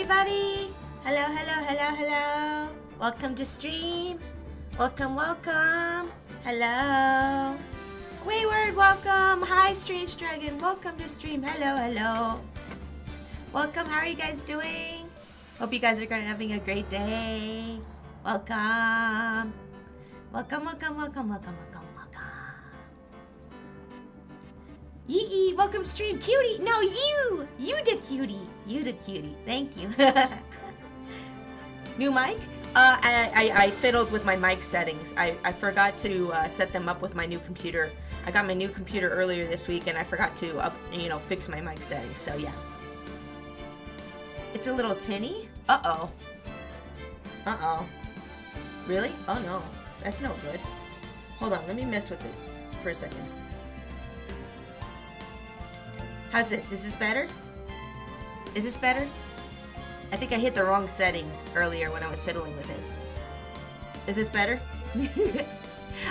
everybody! Hello, hello, hello, hello! Welcome to stream! Welcome, welcome! Hello! Wayward, welcome! Hi, Strange Dragon! Welcome to stream! Hello, hello! Welcome, how are you guys doing? Hope you guys are having a great day! Welcome! Welcome, welcome, welcome, welcome, welcome, welcome! Yee, welcome to stream! Cutie! No, you! You the cutie! You the cutie. Thank you. New mic? I fiddled with my mic settings. I forgot to set them up with my new computer. I got my new computer earlier this week and I forgot to fix my mic settings, so yeah. It's a little tinny? Uh-oh. Uh-oh. Really? Oh no. That's no good. Hold on, let me mess with it for a second. How's this? Is this better? Is this better? I think I hit the wrong setting earlier when I was fiddling with it. Is this better?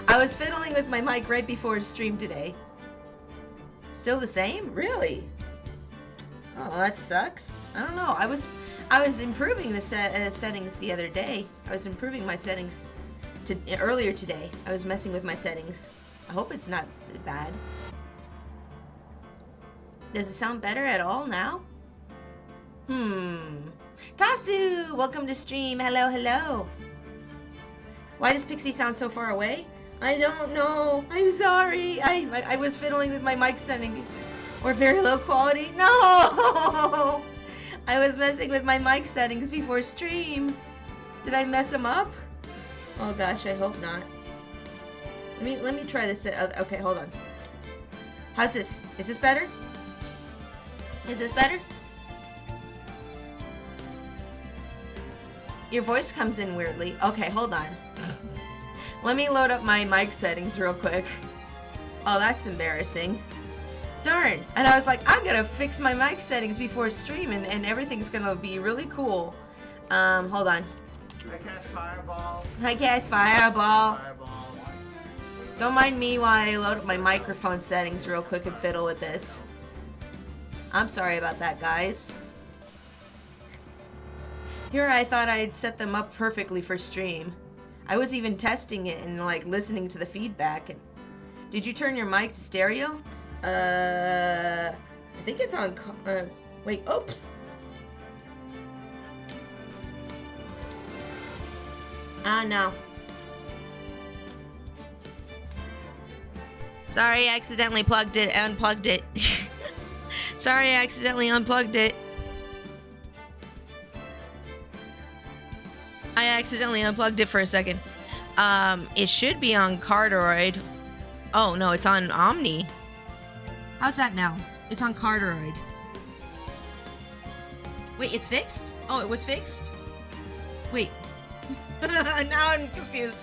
I was fiddling with my mic right before stream today. Still the same? Really? Oh, that sucks. I don't know. I was improving the settings the other day. I was improving my settings earlier today. I was messing with my settings. I hope it's not bad. Does it sound better at all now? Tasu! Welcome to stream. Hello, hello. Why does Pixie sound so far away? I don't know. I'm sorry. I was fiddling with my mic settings. Or very low quality. No! I was messing with my mic settings before stream. Did I mess them up? Oh gosh, I hope not. Let me try this. Okay, hold on. How's this? Is this better? Is this better? Your voice comes in weirdly. Okay, hold on. Let me load up my mic settings real quick. Oh, that's embarrassing. Darn. And I was like, I'm gonna fix my mic settings before stream and everything's gonna be really cool. Hold on. I cast Fireball. I cast Fireball. Fireball. Don't mind me while I load up my microphone settings real quick and fiddle with this. I'm sorry about that, guys. Here I thought I'd set them up perfectly for stream. I was even testing it and like listening to the feedback. And did you turn your mic to stereo? I think it's on. Wait, oops. Ah, no. Sorry, I accidentally unplugged it. Sorry, I accidentally unplugged it. I accidentally unplugged it for a second. It should be on Cardioid. Oh, no, it's on Omni. How's that now? It's on Cardioid. Wait, it's fixed? Oh, it was fixed? Wait. Now I'm confused.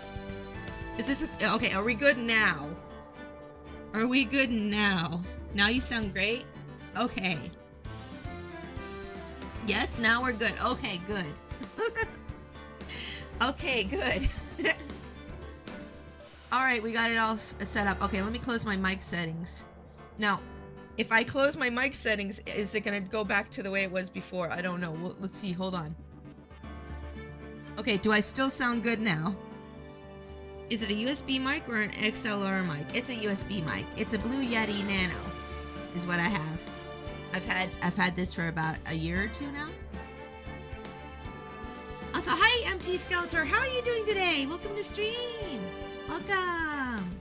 Is this... Okay, are we good now? Are we good now? Now you sound great? Okay. Yes, now we're good. Okay, good. Okay, good. Alright, we got it all set up. Okay, let me close my mic settings. Now, if I close my mic settings, is it gonna go back to the way it was before? I don't know. Let's see, hold on. Okay, do I still sound good now? Is it a USB mic or an XLR mic? It's a USB mic. It's a Blue Yeti Nano, is what I have. I've had this for about a year or two now. Also, hi MT Skeletor, how are you doing today? Welcome to stream. Welcome.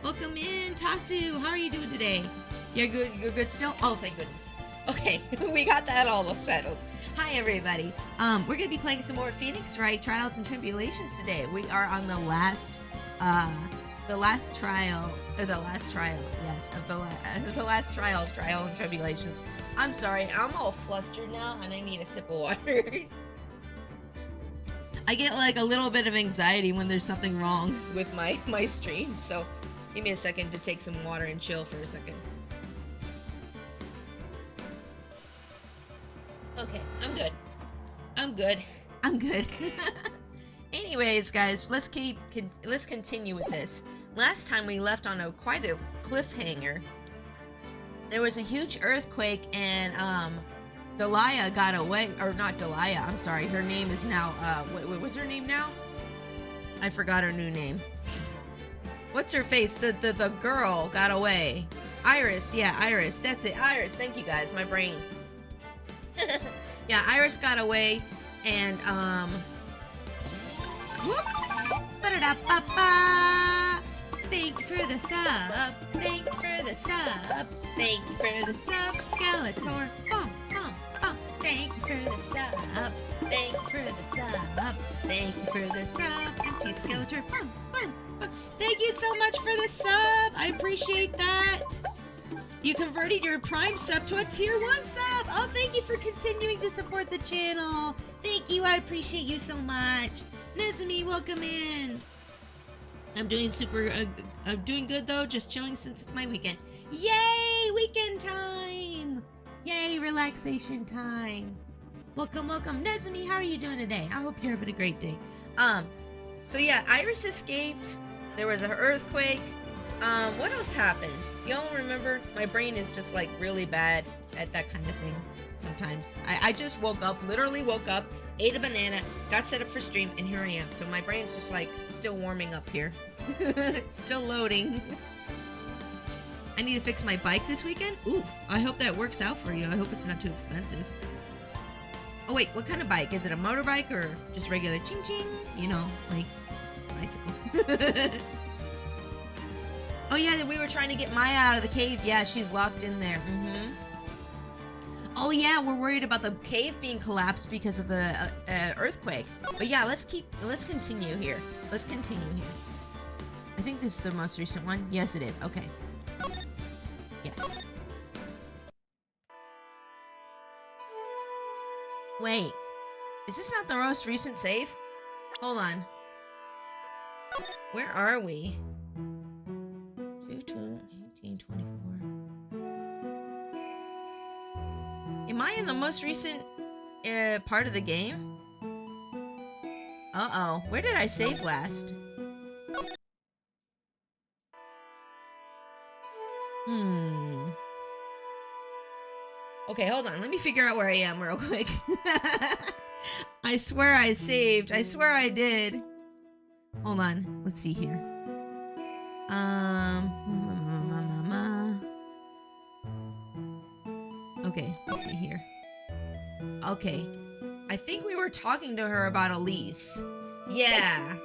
Welcome in, Tasu. How are you doing today? You're good. You're good still. Oh, thank goodness. Okay, we got that all settled. Hi everybody. We're gonna be playing some more Phoenix Wright Trials and Tribulations today. We are on the last trial. Yes, of the last trial of Trial and Tribulations. I'm sorry, I'm all flustered now, and I need a sip of water. I get like a little bit of anxiety when there's something wrong with my stream, so give me a second to take some water and chill for a second. Okay, I'm good. I'm good. Anyways, guys, let's continue with this. Last time we left on quite a cliffhanger. There was a huge earthquake and Delia got away, or not Delia, I'm sorry. Her name is now, what was her name now? I forgot her new name. What's her face? The girl got away. Iris, yeah, Iris. That's it, Iris. Thank you guys, my brain. Yeah, Iris got away, and, whoop. Ba-da-da-ba-ba. Thank you for the sub. Thank you for the sub. Thank you for the sub, Skeletor. Bum, bum, bum. Thank you for the sub. Thank you for the sub. Thank you for the sub. Empty Skeletor. Bum, bum, bum. Thank you so much for the sub. I appreciate that. You converted your Prime sub to a Tier 1 sub. Oh, thank you for continuing to support the channel. Thank you. I appreciate you so much. Nezumi, welcome in. I'm doing I'm doing good though, just chilling since it's my weekend. Yay, weekend time! Yay, relaxation time. Welcome, welcome. Nezumi, how are you doing today? I hope you're having a great day. So yeah, Iris escaped. There was an earthquake. What else happened? Y'all remember? My brain is just like really bad at that kind of thing sometimes. I just woke up, literally woke up, ate a banana, got set up for stream, and here I am. So my brain's just like still warming up here. Still loading. I need to fix my bike this weekend. Ooh, I hope that works out for you. I hope it's not too expensive. Oh wait, what kind of bike? Is it a motorbike or just regular ching ching? You know, like bicycle. Oh yeah, we were trying to get Maya out of the cave. Yeah, she's locked in there. Oh yeah, we're worried about the cave being collapsed because of the earthquake. But yeah, let's continue here. Let's continue here. I think this is the most recent one. Yes, it is. Okay. Yes. Wait, is this not the most recent save? Hold on. Where are we? 1824. Am I in the most recent part of the game? Uh-oh. Where did I save last? Okay, hold on. Let me figure out where I am real quick. I swear I saved. I swear I did. Hold on. Let's see here. Okay, let's see here. Okay. I think we were talking to her about Elise. Yeah.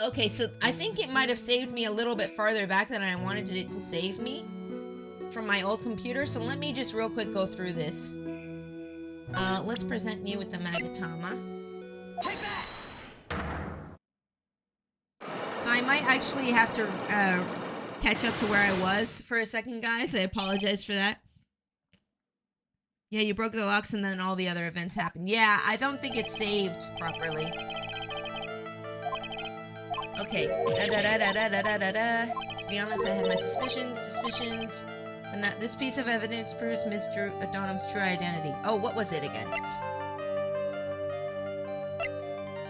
Okay, so I think it might have saved me a little bit farther back than I wanted it to save me from my old computer, so let me just real quick go through this. Let's present you with the Magatama. Take that! So I might actually have to catch up to where I was for a second, guys. I apologize for that. Yeah, you broke the locks and then all the other events happened. Yeah, I don't think it's saved properly. Okay. To be honest, I had my suspicions. And that this piece of evidence proves Mr. O'Donnell's true identity. Oh, what was it again?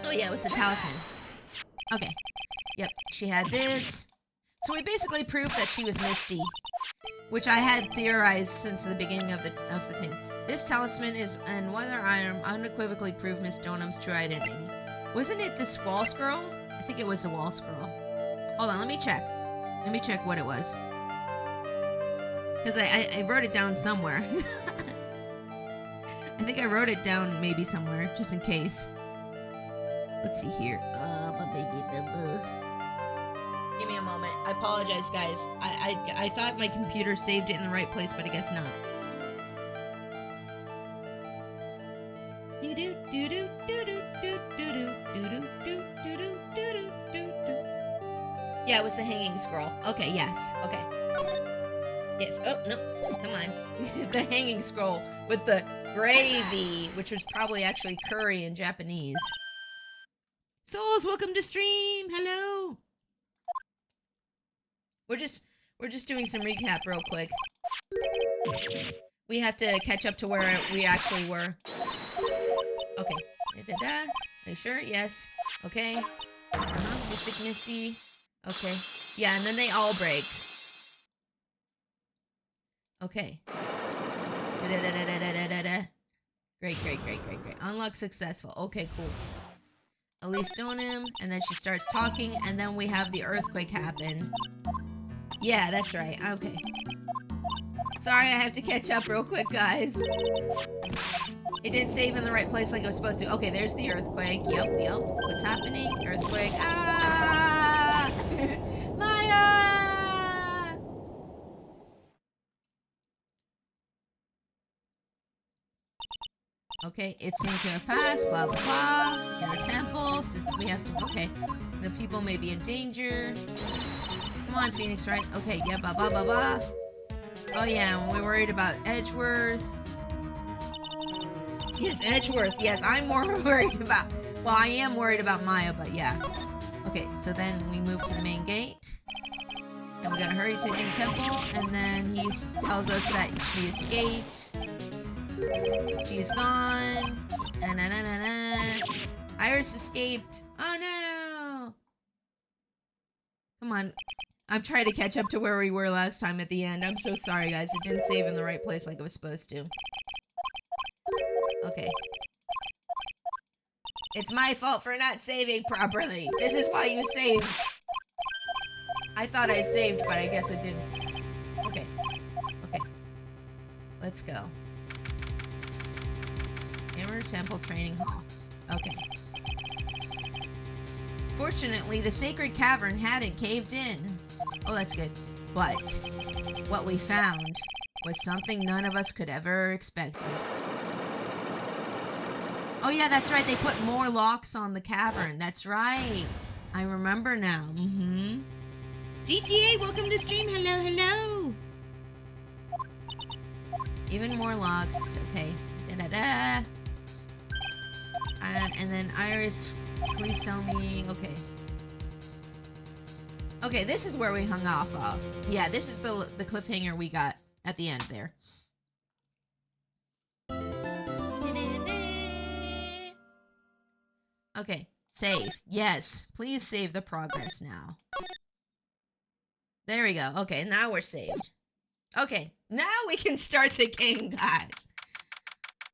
Oh yeah, it was the talisman. Okay. Yep, she had this. So we basically proved that she was Misty, which I had theorized since the beginning of the thing. This talisman is, and whether I am unequivocally prove Miss Donham's true identity. Wasn't it this wall scroll? I think it was the wall scroll. Hold on, let me check. Let me check what it was. Because I wrote it down somewhere. I think I wrote it down maybe somewhere, just in case. Let's see here. Give me a moment. I apologize, guys. I thought my computer saved it in the right place, but I guess not. Yeah, it was the hanging scroll. Okay, yes. Okay. Yes. Oh, no. Come on. The hanging scroll with the gravy, which was probably actually curry in Japanese. Souls, welcome to stream. Hello. We're just doing some recap real quick. We have to catch up to where we actually were. Okay. Are you sure? Yes. Okay. Mystic Misty. Okay. Yeah, and then they all break. Okay. Great. Unlock successful. Okay, cool. Elise stone him, and then she starts talking, and then we have the earthquake happen. Yeah, that's right. Okay. Sorry, I have to catch up real quick, guys. It didn't save in the right place like it was supposed to. Okay, there's the earthquake. Yep. What's happening? Earthquake. Ah! Maya! Okay, it seems to have passed. Blah, blah, blah. Inner temple. We have to... Okay. The people may be in danger. Come on, Phoenix, right? Okay, yeah, blah, blah, blah, blah. Oh, yeah, and we're worried about Edgeworth. Yes, Edgeworth. Yes, I'm more worried about... Well, I am worried about Maya, but yeah. Okay, so then we move to the main gate. And we gotta hurry to the temple. And then he tells us that she escaped. She's gone. Iris escaped. Oh, no. Come on. I'm trying to catch up to where we were last time at the end. I'm so sorry, guys. It didn't save in the right place like it was supposed to. Okay. It's my fault for not saving properly. This is why you save. I thought I saved, but I guess I didn't. Okay. Let's go. Hammer Temple Training Hall. Okay. Fortunately, the sacred cavern hadn't caved in. Oh, that's good. But what we found was something none of us could ever expected. Oh yeah, that's right. They put more locks on the cavern. That's right. I remember now. GTA, welcome to stream. Hello. Even more locks. Okay. And then Iris, please tell me. Okay, this is where we hung off of. Yeah, this is the cliffhanger we got at the end there. Okay, save. Yes, please save the progress now. There we go. Okay, now we're saved. Okay, now we can start the game, guys.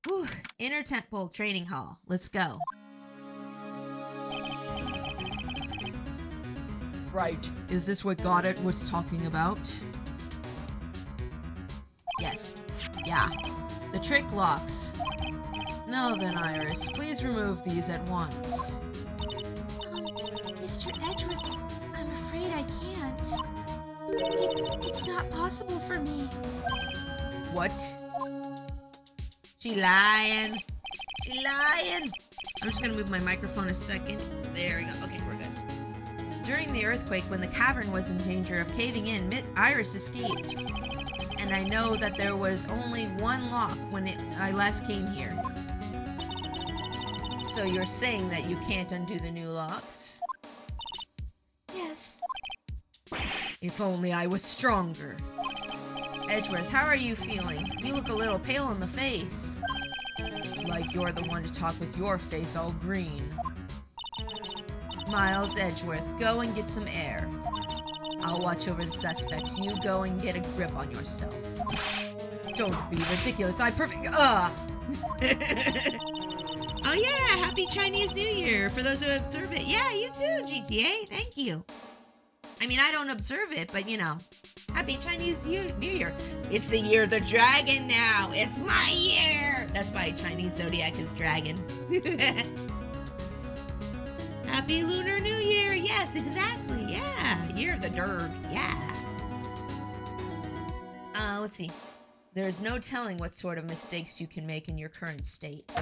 Whew. Inner Temple Training Hall. Let's go. Right. Is this what Goddard was talking about? Yes. Yeah. The trick locks. Now then, Iris, please remove these at once. Mr. Edgeworth, I'm afraid I can't. It's not possible for me. What? She lying. I'm just gonna move my microphone a second. There we go. Okay, we're good. During the earthquake, when the cavern was in danger of caving in, Iris escaped. And I know that there was only one lock when I last came here. So you're saying that you can't undo the new locks? Yes. If only I was stronger. Edgeworth, how are you feeling? You look a little pale in the face. Like you're the one to talk with your face all green. Miles Edgeworth, go and get some air. I'll watch over the suspect. You go and get a grip on yourself. Don't be ridiculous. Oh yeah, happy Chinese New Year for those who observe it. Yeah, you too, GTA. Thank you. I mean, I don't observe it, but you know. Happy Chinese New Year. It's the year of the dragon now. It's my year. That's why Chinese zodiac is dragon. Happy Lunar New Year. Yes, exactly. Yeah. Year of the Durg. Yeah. Let's see. There's no telling what sort of mistakes you can make in your current state.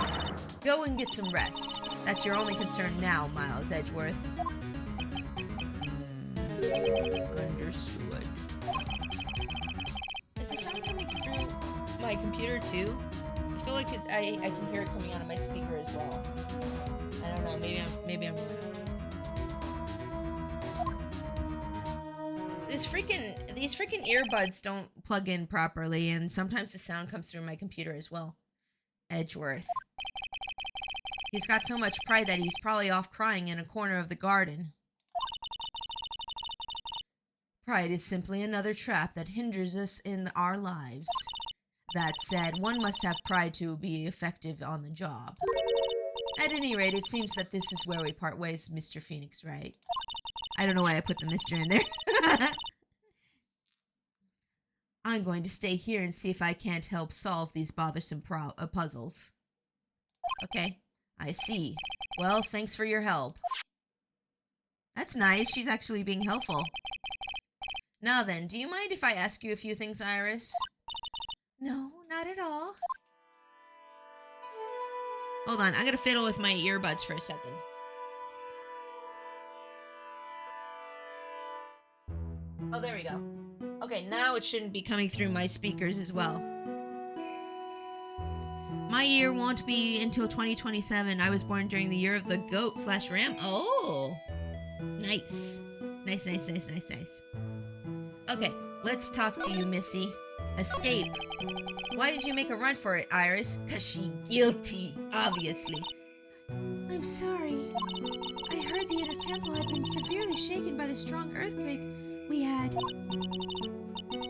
Go and get some rest. That's your only concern now, Miles Edgeworth. Understood. Is the sound coming through my computer too? I feel like I can hear it coming out of my speaker as well. I don't know. Maybe I'm. These freaking earbuds don't plug in properly, and sometimes the sound comes through my computer as well. Edgeworth. He's got so much pride that he's probably off crying in a corner of the garden. Pride is simply another trap that hinders us in our lives. That said, one must have pride to be effective on the job. At any rate, it seems that this is where we part ways, Mr. Phoenix Wright. I don't know why I put the Mr. in there. I'm going to stay here and see if I can't help solve these bothersome puzzles. Okay, I see. Well, thanks for your help. That's nice. She's actually being helpful. Now then, do you mind if I ask you a few things, Iris? No, not at all. Hold on, I'm gonna fiddle with my earbuds for a second. Oh, there we go. Okay, now it shouldn't be coming through my speakers as well. My year won't be until 2027. I was born during the year of the goat/ram. Oh, nice. Nice. Okay, let's talk to you, Missy. Escape. Why did you make a run for it, Iris? 'Cause she guilty, obviously. I'm sorry. I heard the inner temple had been severely shaken by the strong earthquake we had.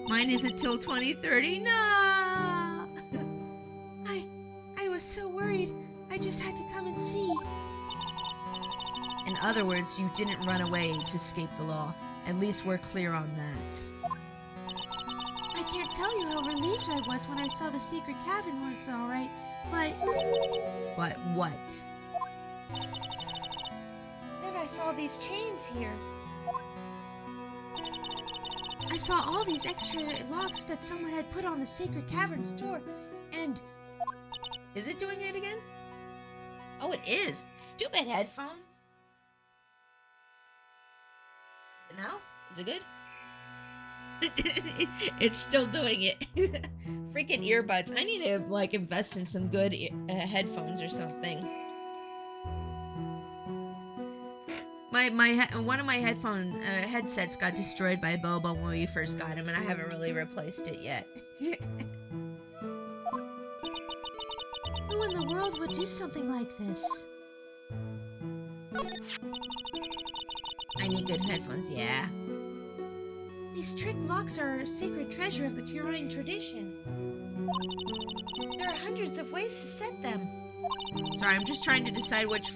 Mine isn't till 2030. No! I was so worried. I just had to come and see. In other words, you didn't run away to escape the law. At least we're clear on that. I can't tell you how relieved I was when I saw the secret cavern was all right, but... But what? Then I saw these chains here. I saw all these extra locks that someone had put on the sacred cavern's door, and... Is it doing it again? Oh, it is. Stupid headphones. Is it now? Is it good? It's still doing it. Freaking earbuds. I need to like invest in some good headphones or something. One of my headsets got destroyed by Bobo when we first got him, and I haven't really replaced it yet. Who in the world would do something like this? I need good headphones, yeah. These trick locks are a sacred treasure of the Curine tradition. There are hundreds of ways to set them. Sorry, I'm just trying to decide which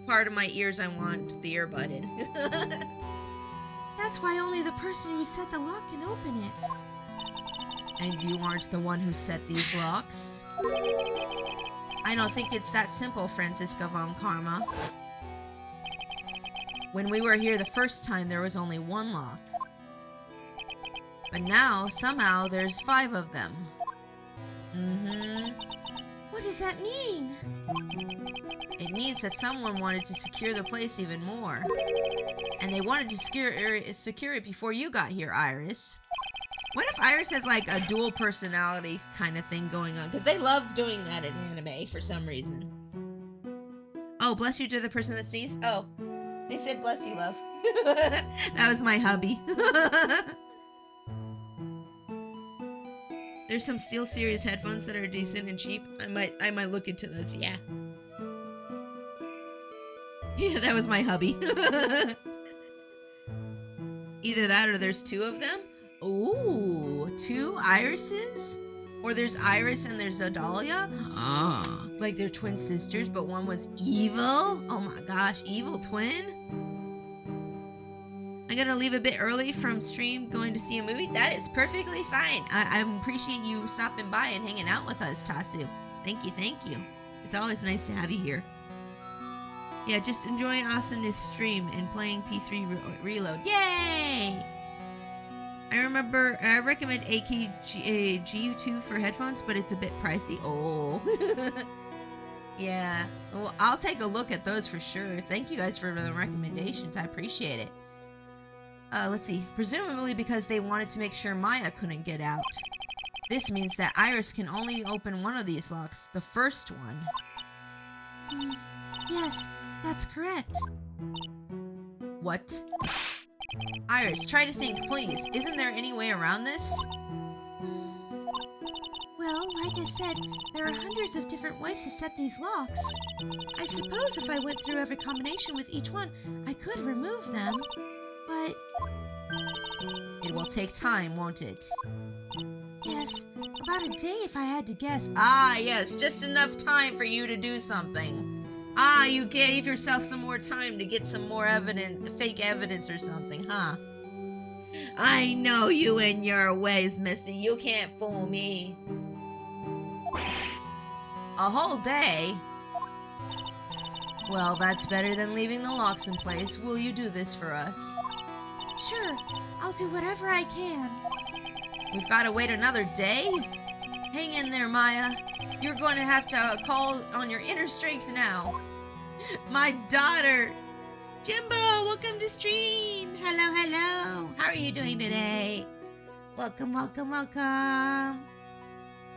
part of my ears I want the earbud in. That's why only the person who set the lock can open it. And you aren't the one who set these locks? I don't think it's that simple, Franziska von Karma. When we were here the first time, there was only one lock. But now, somehow, there's 5 of them. What does that mean? It means that someone wanted to secure the place even more. And they wanted to secure it before you got here, Iris. What if Iris has like a dual personality kind of thing going on? Because they love doing that in anime for some reason. Oh, bless you to the person that sneezed? Oh, they said bless you, love. That was my hubby. There's some SteelSeries headphones that are decent and cheap. I might look into those, yeah. Yeah, that was my hubby. Either that or there's 2 of them. Ooh, 2 Irises? Or there's Iris and there's Adalia? Ah, like they're twin sisters, but one was evil? Oh my gosh, evil twin? I'm gonna leave a bit early from stream going to see a movie. That is perfectly fine. I appreciate you stopping by and hanging out with us, Tasu. Thank you. It's always nice to have you here. Yeah, just enjoying awesomeness stream and playing P3 Reload. Yay! I recommend AKG2 for headphones, but it's a bit pricey. Oh. Yeah. Well, I'll take a look at those for sure. Thank you guys for the recommendations. I appreciate it. Let's see. Presumably because they wanted to make sure Maya couldn't get out. This means that Iris can only open one of these locks, the first one. Yes, that's correct. What? Iris, try to think, please. Isn't there any way around this? Well, like I said, there are hundreds of different ways to set these locks. I suppose if I went through every combination with each one, I could remove them. But... It take time, won't it? Yes, about a day if I had to guess. Ah, yes, just enough time for you to do something. Ah, you gave yourself some more time to get some more fake evidence or something, huh? I know you and your ways, Missy. You can't fool me. A whole day? Well, that's better than leaving the locks in place. Will you do this for us? Sure, I'll do whatever I can. We've got to wait another day? Hang in there, Maya. You're going to have to call on your inner strength now. My daughter! Jimbo, welcome to stream! Hello, hello! How are you doing today? Welcome, welcome, welcome!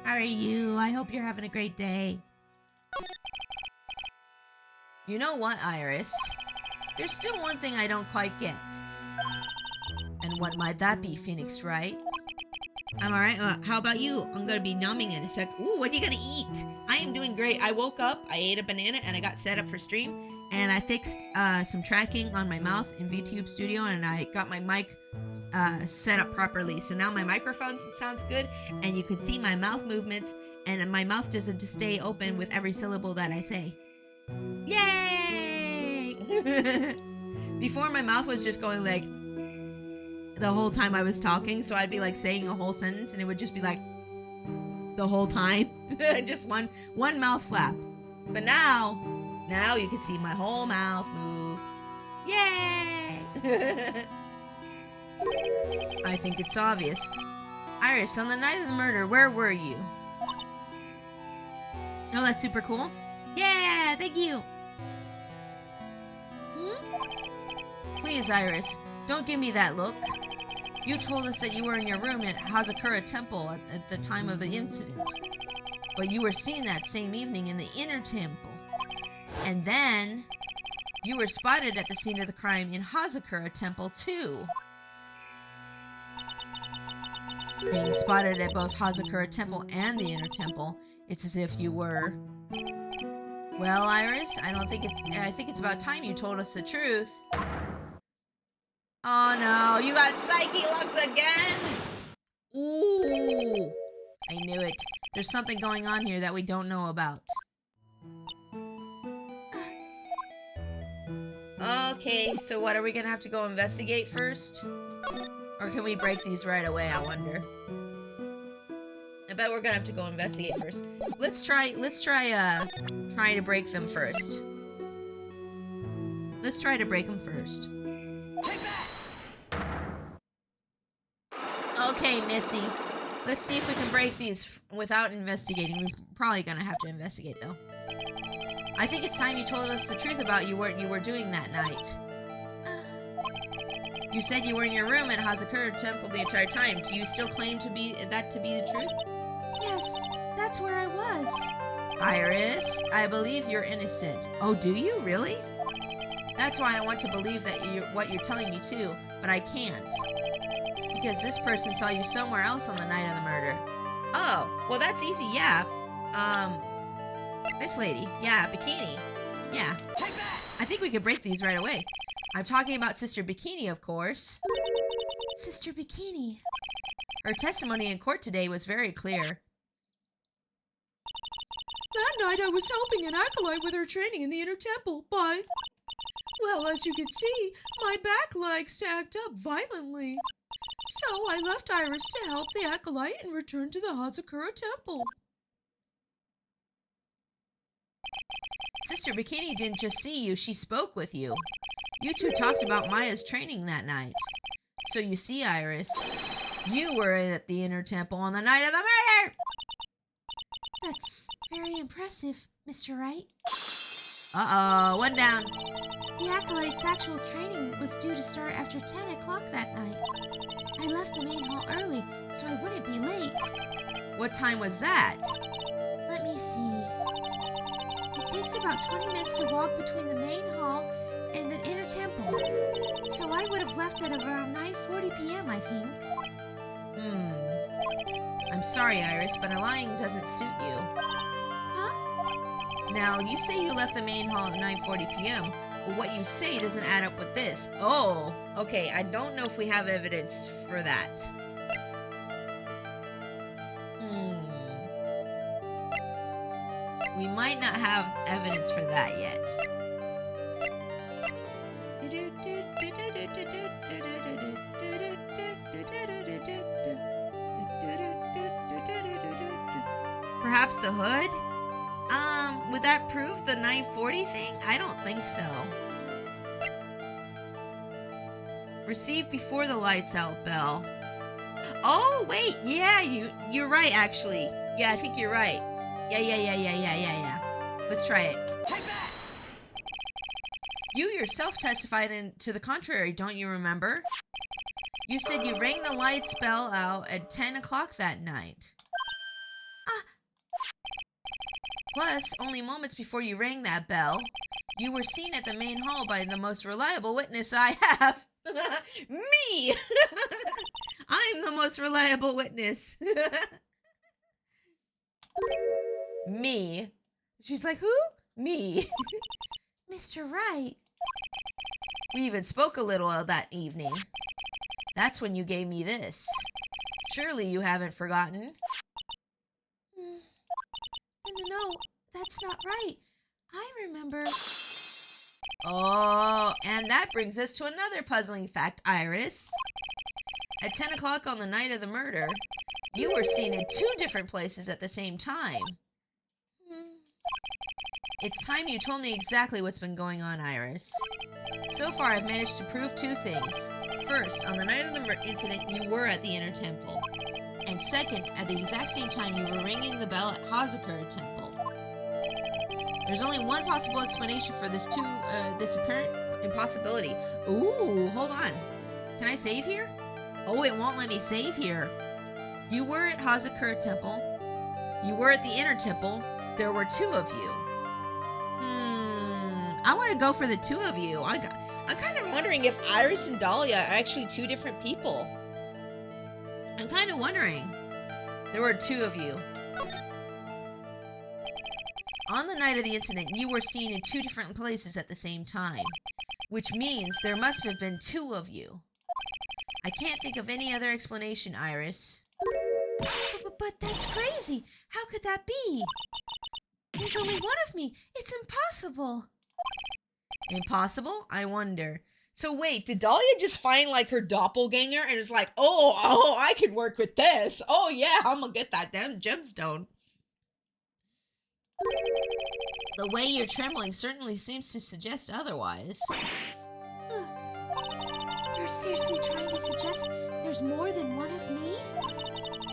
How are you? I hope you're having a great day. You know what, Iris? There's still one thing I don't quite get. And what might that be, Phoenix Wright? I'm alright. How about you? I'm gonna be numbing in a sec. Ooh, what are you gonna eat? I am doing great. I woke up, I ate a banana, and I got set up for stream. And I fixed some tracking on my mouth in VTube Studio, and I got my mic set up properly. So now my microphone sounds good, and you can see my mouth movements, and my mouth doesn't just stay open with every syllable that I say. Yay! Before, my mouth was just going like the whole time I was talking, so I'd be like saying a whole sentence, and it would just be like the whole time. Just one mouth flap. But now you can see my whole mouth move. Yay! I think it's obvious. Iris, on the night of the murder, where were you? Oh, that's super cool. Yeah, thank you. Please, Iris, don't give me that look. You told us that you were in your room at Hazakura Temple at the time of the incident. But you were seen that same evening in the inner temple. And then, you were spotted at the scene of the crime in Hazakura Temple too. Being spotted at both Hazakura Temple and the inner temple, it's as if you were... Well, Iris, I think it's about time you told us the truth. Oh no, you got psyche looks again? Ooh, I knew it. There's something going on here that we don't know about. Okay, so what, are we gonna have to go investigate first? Or can we break these right away, I wonder? I bet we're gonna have to go investigate first. Let's try trying to break them first. Let's try to break them first. Okay, Missy. Let's see if we can break these without investigating. We're probably gonna have to investigate, though. I think it's time you told us the truth about what you were doing that night. You said you were in your room at Hazakura Temple the entire time. Do you still claim to be the truth? Yes, that's where I was. Iris, I believe you're innocent. Oh, do you? Really? That's why I want to believe that what you're telling me too, but I can't. Because this person saw you somewhere else on the night of the murder. Oh, well that's easy, yeah. This lady, yeah, Bikini. Yeah. I think we could break these right away. I'm talking about Sister Bikini, of course. Sister Bikini. Her testimony in court today was very clear. That night I was helping an acolyte with her training in the inner temple, but... Well, as you can see, my back legs acted up violently. So I left Iris to help the acolyte and returned to the Hazakura Temple. Sister Bikini didn't just see you, she spoke with you. You two talked about Maya's training that night. So you see, Iris, you were at the inner temple on the night of the murder! That's very impressive, Mr. Wright. Uh-oh, one down. The acolyte's actual training was due to start after 10 o'clock that night. I left the main hall early, so I wouldn't be late. What time was that? Let me see. It takes about 20 minutes to walk between the main hall and the inner temple. So I would have left at around 9:40 p.m., I think. I'm sorry, Iris, but lying doesn't suit you. Huh? Now, you say you left the main hall at 9:40 p.m., But what you say doesn't add up with this. Oh, okay. I don't know if we have evidence for that. We might not have evidence for that yet. Perhaps the hood? Would that prove the 940 thing? I don't think so. Received before the lights out bell. Oh, wait. Yeah, you're right, actually. Yeah, I think you're right. Yeah. Let's try it. Take that! You yourself testified to the contrary, don't you remember? You said you rang the lights bell out at 10 o'clock that night. Plus, only moments before you rang that bell, you were seen at the main hall by the most reliable witness I have. Me! I'm the most reliable witness. Me. She's like, who? Me. Mr. Wright. We even spoke a little that evening. That's when you gave me this. Surely you haven't forgotten. No, that's not right. I remember. Oh, and that brings us to another puzzling fact, Iris. At 10 o'clock on the night of the murder, you were seen in 2 different places at the same time. It's time you told me exactly what's been going on, Iris. So far, I've managed to prove 2 things. First, on the night of the incident, you were at the Inner Temple. And second, at the exact same time, you were ringing the bell at Hazakura Temple. There's only one possible explanation for this apparent impossibility. Ooh, hold on. Can I save here? Oh, it won't let me save here. You were at Hazakura Temple. You were at the Inner Temple. There were 2 of you. I want to go for the 2 of you. I'm kind of wondering if Iris and Dahlia are actually 2 different people. I'm kind of wondering. There were 2 of you. On the night of the incident, you were seen in 2 different places at the same time, which means there must have been 2 of you. I can't think of any other explanation, Iris. But that's crazy. How could that be? There's only 1 of me. It's impossible. Impossible? I wonder. So wait, did Dahlia just find like her doppelganger and is like, oh, I can work with this. Oh yeah, I'm gonna get that damn gemstone. The way you're trembling certainly seems to suggest otherwise. You're seriously trying to suggest there's more than 1 of me?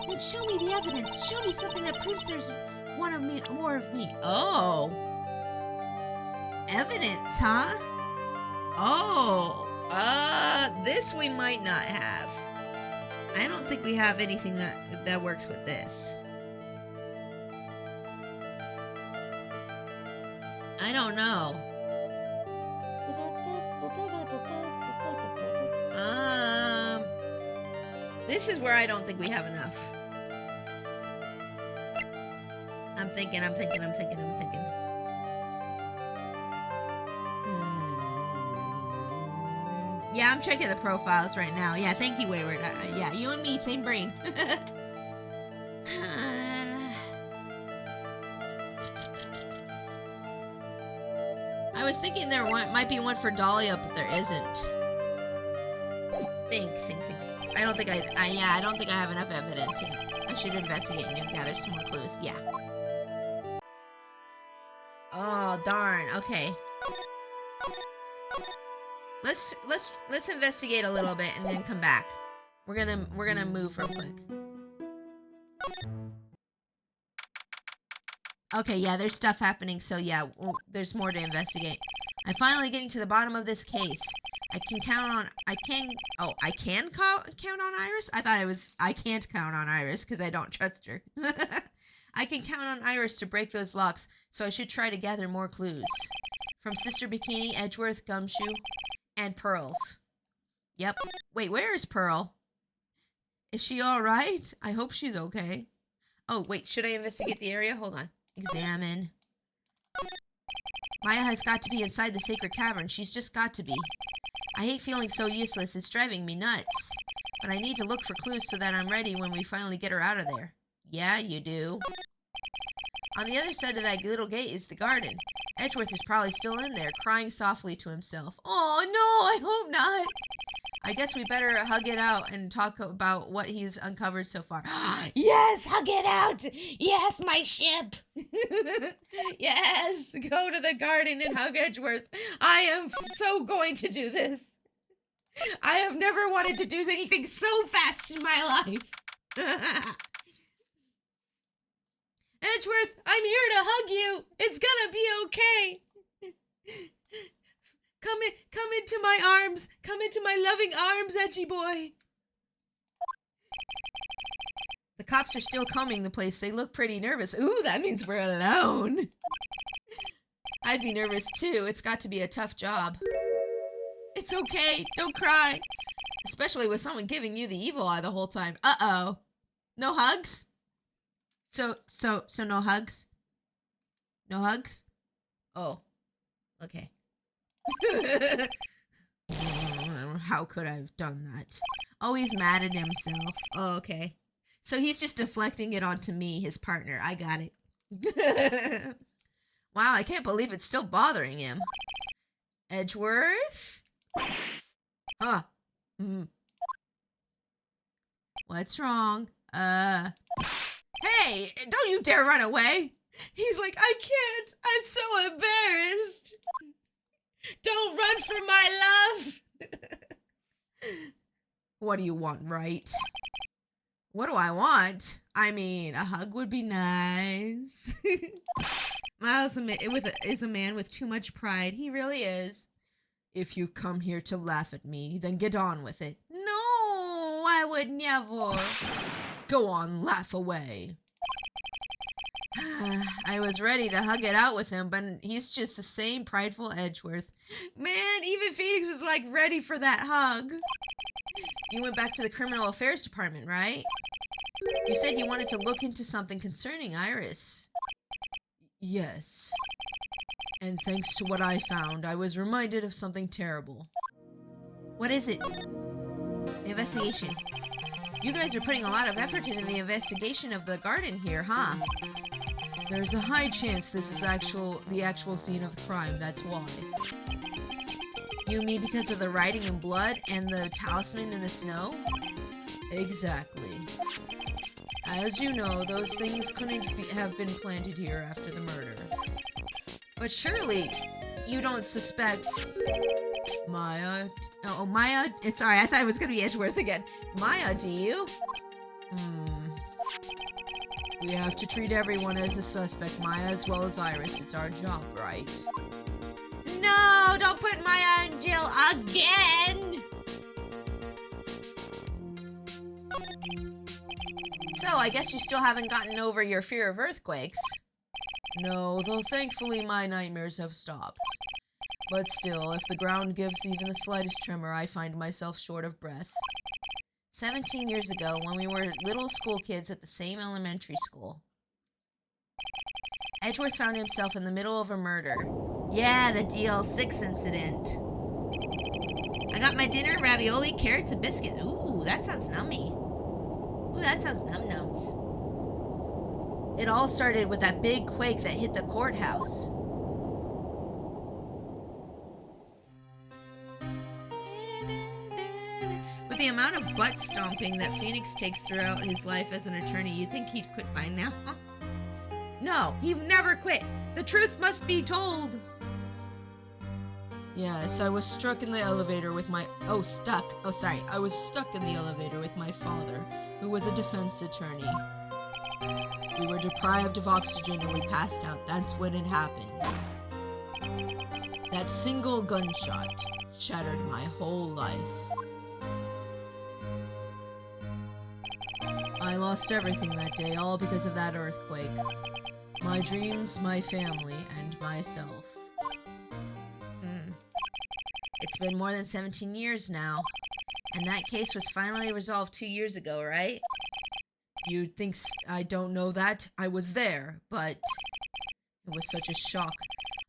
Then show me the evidence. Show me something that proves there's 1 of me, more of me. Oh. Evidence, huh? Oh. This we might not have. I don't think we have anything that works with this. I don't know. This is where I don't think we have enough. I'm thinking. Yeah, I'm checking the profiles right now. Yeah, thank you, Wayward. Yeah, you and me, same brain. I was thinking there might be 1 for Dahlia, but there isn't. Think. I don't think I don't think I have enough evidence here. I should investigate and gather some more clues. Yeah. Oh, darn. Okay. Let's investigate a little bit and then come back. We're gonna move real quick. Okay, yeah, there's stuff happening, so yeah, there's more to investigate. I'm finally getting to the bottom of this case. I can count on Iris? I thought it was I can't count on Iris because I don't trust her. I can count on Iris to break those locks, so I should try to gather more clues. From Sister Bikini, Edgeworth, Gumshoe, and Pearls. Yep. Wait, where is Pearl? Is she alright? I hope she's okay. Oh, wait, should I investigate the area? Hold on. Examine. Maya has got to be inside the sacred cavern. She's just got to be. I hate feeling so useless. It's driving me nuts. But I need to look for clues so that I'm ready when we finally get her out of there. Yeah, you do. On the other side of that little gate is the garden. Edgeworth is probably still in there, crying softly to himself. Oh, no, I hope not. I guess we better hug it out and talk about what he's uncovered so far. Yes, hug it out. Yes, my ship. Yes, go to the garden and hug Edgeworth. I am so going to do this. I have never wanted to do anything so fast in my life. Edgeworth, I'm here to hug you. It's gonna be okay. Come into my arms. Come into my loving arms, Edgy boy. The cops are still combing the place. They look pretty nervous. Ooh, that means we're alone. I'd be nervous too. It's got to be a tough job. It's okay. Don't cry. Especially with someone giving you the evil eye the whole time. Uh-oh. No hugs? So no hugs? No hugs? Oh. Okay. How could I have done that? Oh, he's mad at himself. Oh, okay. So he's just deflecting it onto me, his partner. I got it. Wow, I can't believe it's still bothering him. Edgeworth? Huh. What's wrong? Hey, don't you dare run away. He's like, I can't. I'm so embarrassed. Don't run for my love. What do you want, Wright? What do I want? I mean, a hug would be nice. Miles is a man with too much pride. He really is. If you come here to laugh at me, then get on with it. No, I would never. Go on, laugh away. I was ready to hug it out with him, but he's just the same prideful Edgeworth. Man, even Phoenix was like ready for that hug. You went back to the criminal affairs department, right? You said you wanted to look into something concerning Iris. Yes. And thanks to what I found, I was reminded of something terrible. What is it? The investigation. You guys are putting a lot of effort into the investigation of the garden here, huh? There's a high chance this is the actual scene of the crime, that's why. You mean because of the writing in blood and the talisman in the snow? Exactly. As you know, those things couldn't have been planted here after the murder. But surely, you don't suspect Maya? Oh, Maya? Sorry, I thought it was going to be Edgeworth again. Maya, do you? We have to treat everyone as a suspect, Maya as well as Iris. It's our job, right? No, don't put Maya in jail again! So, I guess you still haven't gotten over your fear of earthquakes. No, though thankfully my nightmares have stopped. But still, if the ground gives even the slightest tremor, I find myself short of breath. 17 years ago, when we were little school kids at the same elementary school, Edgeworth found himself in the middle of a murder. Yeah, the DL6 incident. I got my dinner, ravioli, carrots, and biscuits. Ooh, that sounds nummy. Ooh, that sounds num-nums. It all started with that big quake that hit the courthouse. With the amount of butt stomping that Phoenix takes throughout his life as an attorney, you'd think he'd quit by now. No, he never quit. The truth must be told. Yes, I was stuck in the elevator with my... I was stuck in the elevator with my father, who was a defense attorney. We were deprived of oxygen and we passed out. That's when it happened. That single gunshot shattered my whole life. I lost everything that day, all because of that earthquake. My dreams, my family, and myself. It's been more than 17 years now, and that case was finally resolved 2 years ago, right? You'd think I don't know that. I was there, but it was such a shock.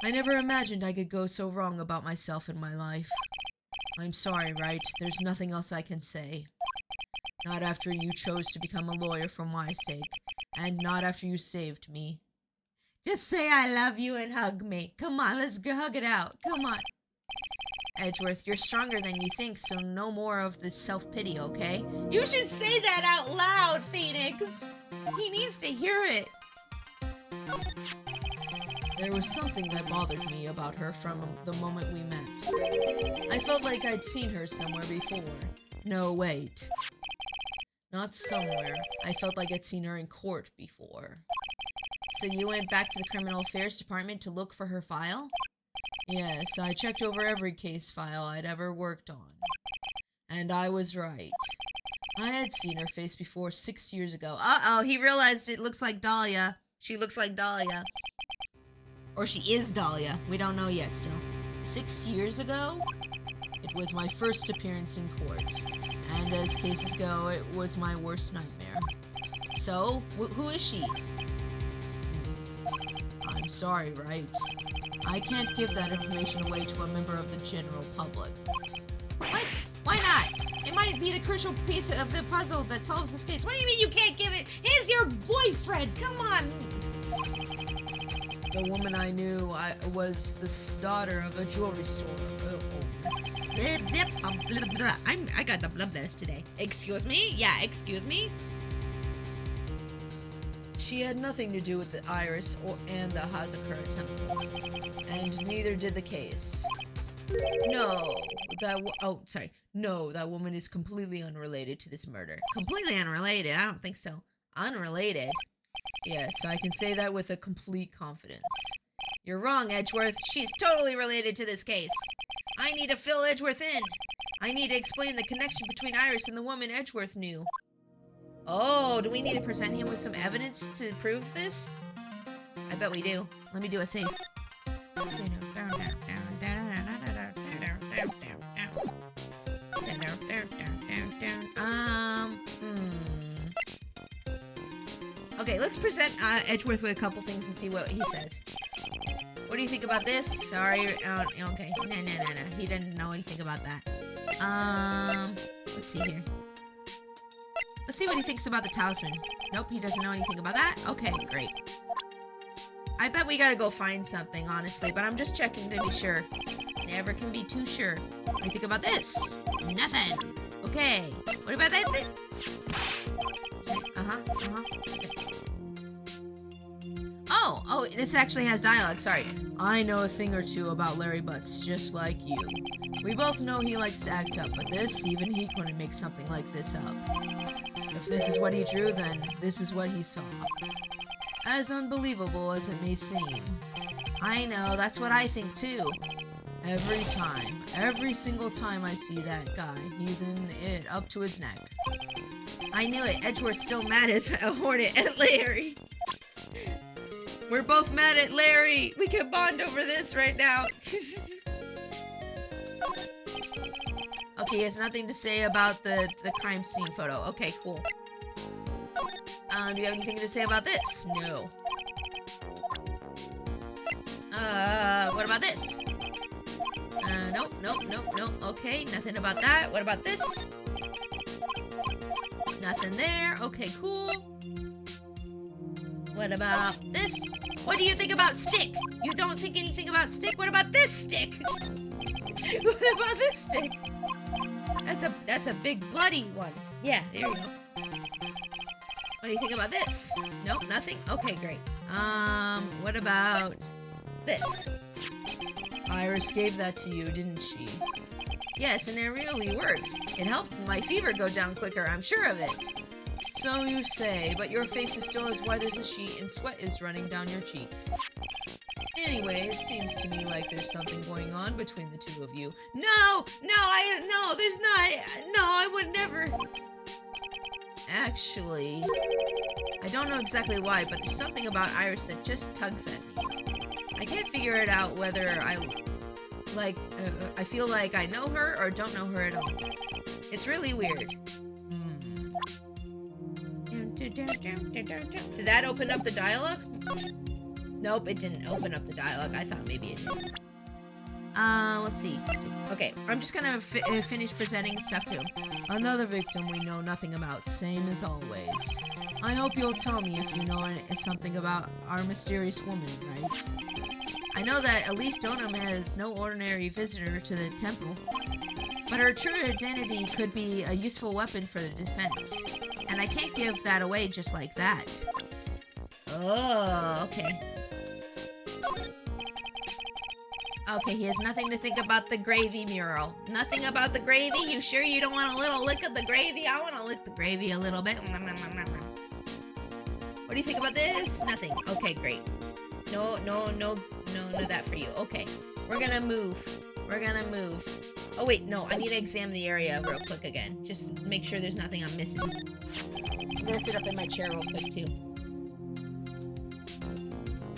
I never imagined I could go so wrong about myself in my life. I'm sorry, Wright. There's nothing else I can say. Not after you chose to become a lawyer for my sake, and not after you saved me. Just say I love you and hug me. Come on, let's go hug it out. Come on. Edgeworth, you're stronger than you think, so no more of this self-pity, okay? You should say that out loud, Phoenix! He needs to hear it. There was something that bothered me about her from the moment we met. I felt like I'd seen her somewhere before. No, wait. Not somewhere. I felt like I'd seen her in court before. So you went back to the Criminal Affairs Department to look for her file? Yes, I checked over every case file I'd ever worked on. And I was right. I had seen her face before 6 years ago. Uh-oh, he realized it looks like Dahlia. She looks like Dahlia. Or she is Dahlia. We don't know yet still. 6 years ago? It was my first appearance in court. And as cases go, it was my worst nightmare. So, who is she? I'm sorry, Wright. I can't give that information away to a member of the general public. What? Why not? It might be the crucial piece of the puzzle that solves this case. What do you mean you can't give it? He's your boyfriend! Come on! The woman I knew was the daughter of a jewelry store. I got the blubbless today. Excuse me? Yeah, excuse me? She had nothing to do with the Iris and the Hazakura temple. And neither did the case. No, that woman is completely unrelated to this murder. Completely unrelated? I don't think so. Unrelated? Yes, I can say that with a complete confidence. You're wrong, Edgeworth. She's totally related to this case. I need to fill Edgeworth in. I need to explain the connection between Iris and the woman Edgeworth knew. Oh, do we need to present him with some evidence to prove this? I bet we do. Let me do a save. Okay, let's present Edgeworth with a couple things and see what he says. What do you think about this? Sorry, okay. No. He didn't know anything about that. Let's see here. Let's see what he thinks about the talisman. Nope, he doesn't know anything about that. Okay, great. I bet we gotta go find something, honestly, but I'm just checking to be sure. Never can be too sure. What do you think about this? Nothing. Okay. What about that? Oh, this actually has dialogue, sorry. I know a thing or two about Larry Butts, just like you. We both know he likes to act up, but even he couldn't make something like this up. If this is what he drew, then this is what he saw. As unbelievable as it may seem. I know, that's what I think too. Every single time I see that guy, he's in it up to his neck. I knew it, Edgeworth's still mad as a hornet at Larry. We're both mad at Larry. We can bond over this right now. Okay, he has nothing to say about the crime scene photo. Okay, cool. Do you have anything to say about this? No. What about this? Nope. Okay, nothing about that. What about this? Nothing there. Okay, cool. What about this? What do you think about stick? You don't think anything about stick? What about this stick? What about this stick? That's a big bloody one. Yeah, there you go. What do you think about this? Nope, nothing? Okay, great. What about this? Iris gave that to you, didn't she? Yes, and it really works. It helped my fever go down quicker, I'm sure of it. So you say, but your face is still as white as a sheet and sweat is running down your cheek. Anyway, it seems to me like there's something going on between the two of you. No, there's not. No, I would never. Actually, I don't know exactly why, but there's something about Iris that just tugs at me. I can't figure it out whether I feel like I know her or don't know her at all. It's really weird. Did that open up the dialogue? Nope, it didn't open up the dialogue. I thought maybe it did. Let's see. Okay, I'm just gonna finish presenting stuff to him. Another victim we know nothing about, same as always. I hope you'll tell me if you know something about our mysterious woman, right? I know that Elise Donham is no ordinary visitor to the temple, but her true identity could be a useful weapon for the defense. And I can't give that away just like that. Oh, okay. Okay, he has nothing to think about the gravy mural. Nothing about the gravy? You sure you don't want a little lick of the gravy? I want to lick the gravy a little bit. What do you think about this? Nothing. Okay, great. No, that for you. Okay, we're gonna move. Oh wait, no, I need to examine the area real quick again. Just make sure there's nothing I'm missing. I'm gonna sit up in my chair real quick too.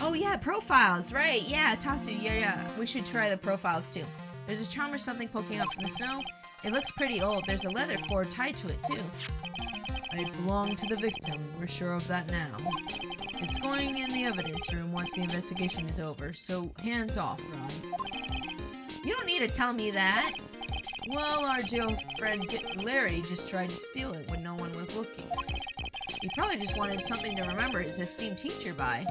Oh yeah, profiles, right? Yeah, Tasu, yeah. We should try the profiles too. There's a charm or something poking up from the snow. It looks pretty old. There's a leather cord tied to it too. It belonged to the victim. We're sure of that now. It's going in the evidence room once the investigation is over, so hands off, Rod. You don't need to tell me that. Well, our jail friend Larry just tried to steal it when no one was looking. He probably just wanted something to remember his esteemed teacher by.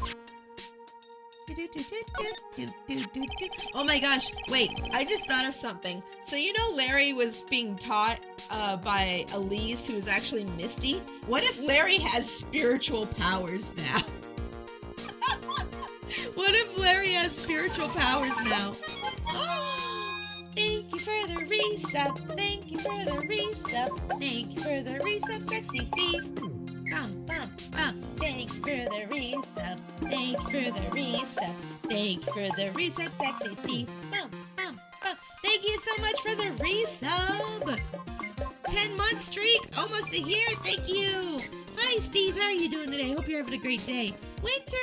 Oh my gosh, wait, I just thought of something. So you know Larry was being taught by Elise, who is actually Misty? What if Larry has spiritual powers now? What if Larry has spiritual powers now? Thank you for the resub. Thank you for the resub. Thank you for the resub, sexy Steve. Bum, bum, bum. Thank you for the resub. Thank you for the resub. Thank you for the resub, sexy Steve. Bum, bum, bum. Thank you so much for the resub. 10-month streak, almost a year. Thank you. Hi, Steve. How are you doing today? Hope you're having a great day. Winter,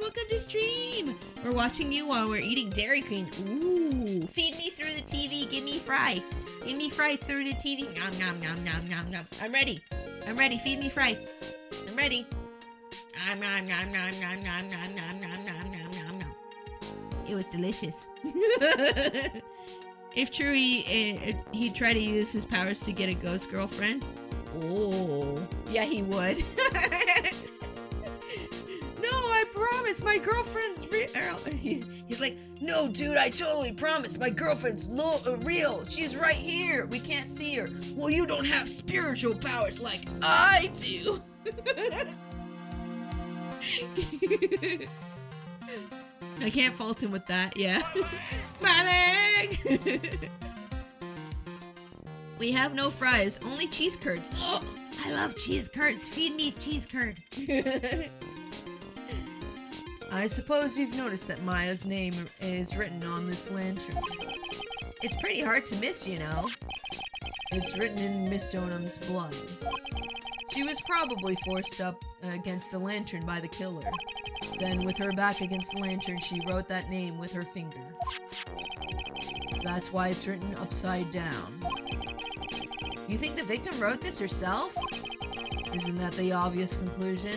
welcome to stream. We're watching you while we're eating Dairy Queen. Ooh, feed me through the TV. Give me fry. Give me fry through the TV. Nom, nom, nom, nom, nom, nom. I'm ready. I'm ready. Feed me fry. I'm ready. Nom, nom, nom, nom, nom, nom, nom, nom, nom, nom, nom, nom, nom. It was delicious. If true, he'd try to use his powers to get a ghost girlfriend. Oh, yeah, he would. No, I promise, my girlfriend's real. He's like, no, dude, I totally promise. My girlfriend's real. She's right here. We can't see her. Well, you don't have spiritual powers like I do. I can't fault him with that, yeah. My leg! We have no fries, only cheese curds. Oh, I love cheese curds. Feed me cheese curd. I suppose you've noticed that Maya's name is written on this lantern. It's pretty hard to miss, you know. It's written in Miss Donham's blood. She was probably forced up against the lantern by the killer. Then, with her back against the lantern, she wrote that name with her finger. That's why it's written upside down. You think the victim wrote this herself? Isn't that the obvious conclusion?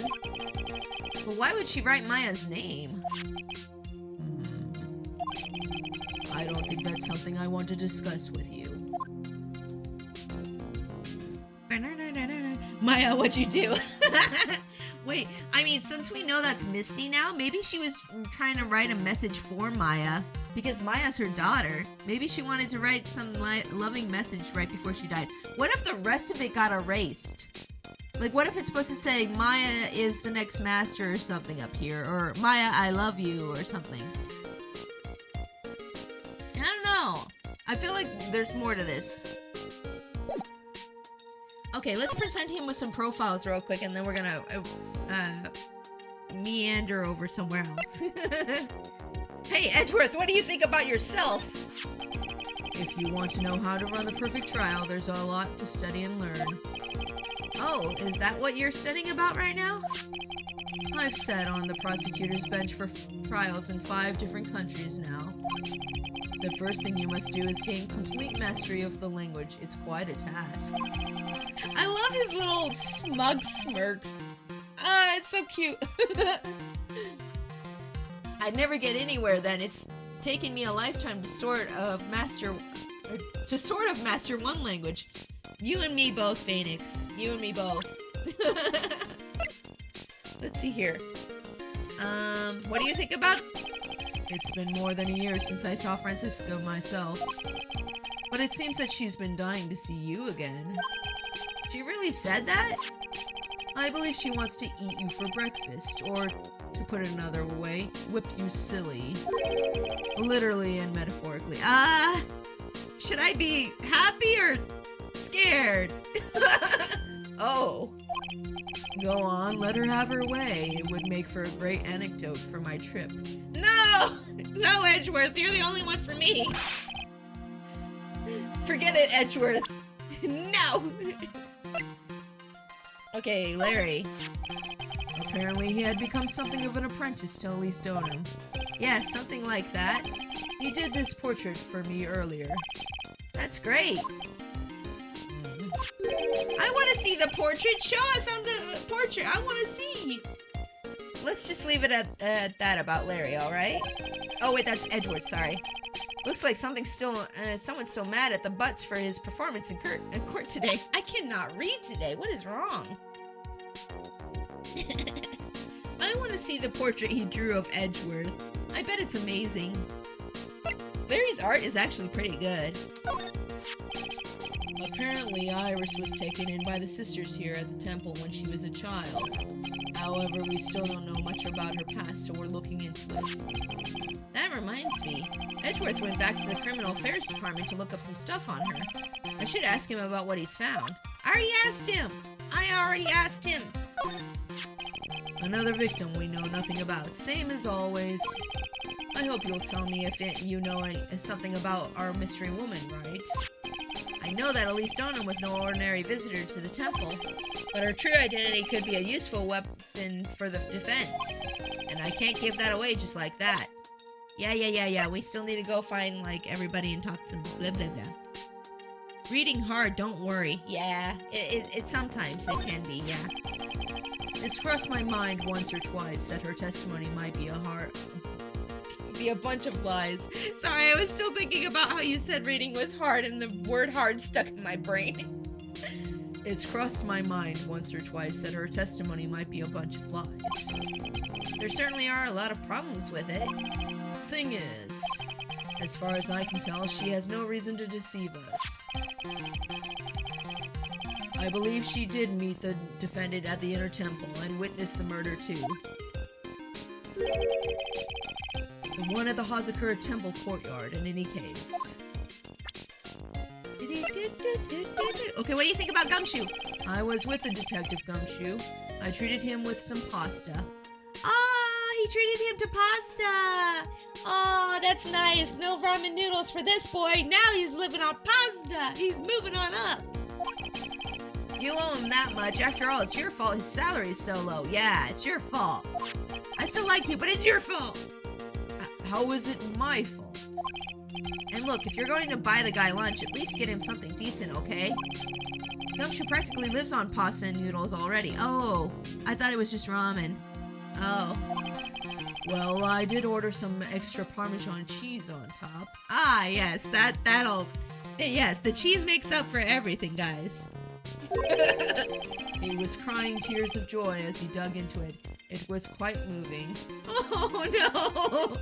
But why would she write Maya's name? I don't think that's something I want to discuss with you. Maya, what'd you do? Wait, I mean, since we know that's Misty now, maybe she was trying to write a message for Maya, because Maya's her daughter. Maybe she wanted to write some loving message right before she died. What if the rest of it got erased? Like, what if it's supposed to say, Maya is the next master or something up here, or Maya, I love you, or something? I don't know. I feel like there's more to this. Okay, let's present him with some profiles real quick, and then we're gonna meander over somewhere else. Hey, Edgeworth, what do you think about yourself? If you want to know how to run the perfect trial, there's a lot to study and learn. Oh, is that what you're studying about right now? I've sat on the prosecutor's bench for trials in 5 different countries now. The first thing you must do is gain complete mastery of the language. It's quite a task. I love his little smug smirk. Ah, it's so cute. I'd never get anywhere then. It's taken me a lifetime to sort of master one language. You and me both, Phoenix. You and me both. Let's see here. What do you think about... It's been more than a year since I saw Francisco myself. But it seems that she's been dying to see you again. She really said that? I believe she wants to eat you for breakfast, or, to put it another way, whip you silly. Literally and metaphorically. Should I be happy or scared? Oh. Go on, let her have her way. It would make for a great anecdote for my trip. No! No, Edgeworth, you're the only one for me. Forget it, Edgeworth. No! Okay, Larry. Apparently he had become something of an apprentice to Elise Donham. Yeah, something like that. He did this portrait for me earlier. That's great. I want to see the portrait. Show us on the portrait. I want to see. Let's just leave it at that about Larry, all right? Oh, wait, that's Edgeworth, sorry. Looks like someone's still mad at the Butts for his performance in court today. I cannot read today. What is wrong? I want to see the portrait he drew of Edgeworth. I bet it's amazing. Larry's art is actually pretty good. Apparently, Iris was taken in by the sisters here at the temple when she was a child. However, we still don't know much about her past, so we're looking into it. That reminds me. Edgeworth went back to the criminal affairs department to look up some stuff on her. I should ask him about what he's found. I already asked him! Another victim we know nothing about. Same as always. I hope you'll tell me if you know something about our mystery woman, right? I know that Elise Donham was no ordinary visitor to the temple, but her true identity could be a useful weapon for the defense. And I can't give that away just like that. Yeah. We still need to go find, like, everybody and talk to them. Blah, blah, blah. Reading hard, don't worry. Yeah, it sometimes it can be, yeah. It's crossed my mind once or twice that her testimony might be a bunch of lies. Sorry, I was still thinking about how you said reading was hard and the word hard stuck in my brain. It's crossed my mind once or twice that her testimony might be a bunch of lies. There certainly are a lot of problems with it. Thing is, as far as I can tell, she has no reason to deceive us. I believe she did meet the defendant at the Inner Temple and witnessed the murder too. The one at the Hazakura Temple courtyard, in any case. Okay, what do you think about Gumshoe? I was with the detective Gumshoe. I treated him with some pasta. He treated him to pasta! Oh, that's nice. No ramen noodles for this boy. Now he's living on pasta. He's moving on up. You owe him that much. After all, it's your fault his salary is so low. Yeah, it's your fault. I still like you, but it's your fault. How is it my fault? And look, if you're going to buy the guy lunch, at least get him something decent, okay? Gumshoe practically lives on pasta and noodles already. Oh, I thought it was just ramen. Oh. Well, I did order some extra Parmesan cheese on top. Ah, yes, that'll... Yes, the cheese makes up for everything, guys. He was crying tears of joy as he dug into it. It was quite moving. Oh, no!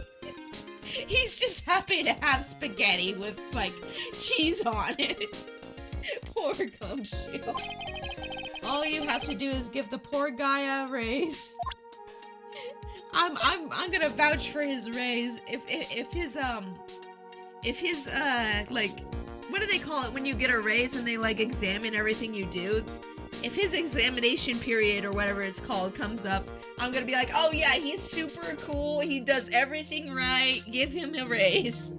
He's just happy to have spaghetti with, like, cheese on it. Poor Gumshoe. All you have to do is give the poor guy a raise. I'm gonna vouch for his raise. If his like, what do they call it when you get a raise and they like examine everything you do? If his examination period or whatever it's called comes up, I'm gonna be like, oh yeah, he's super cool, he does everything right, give him a raise.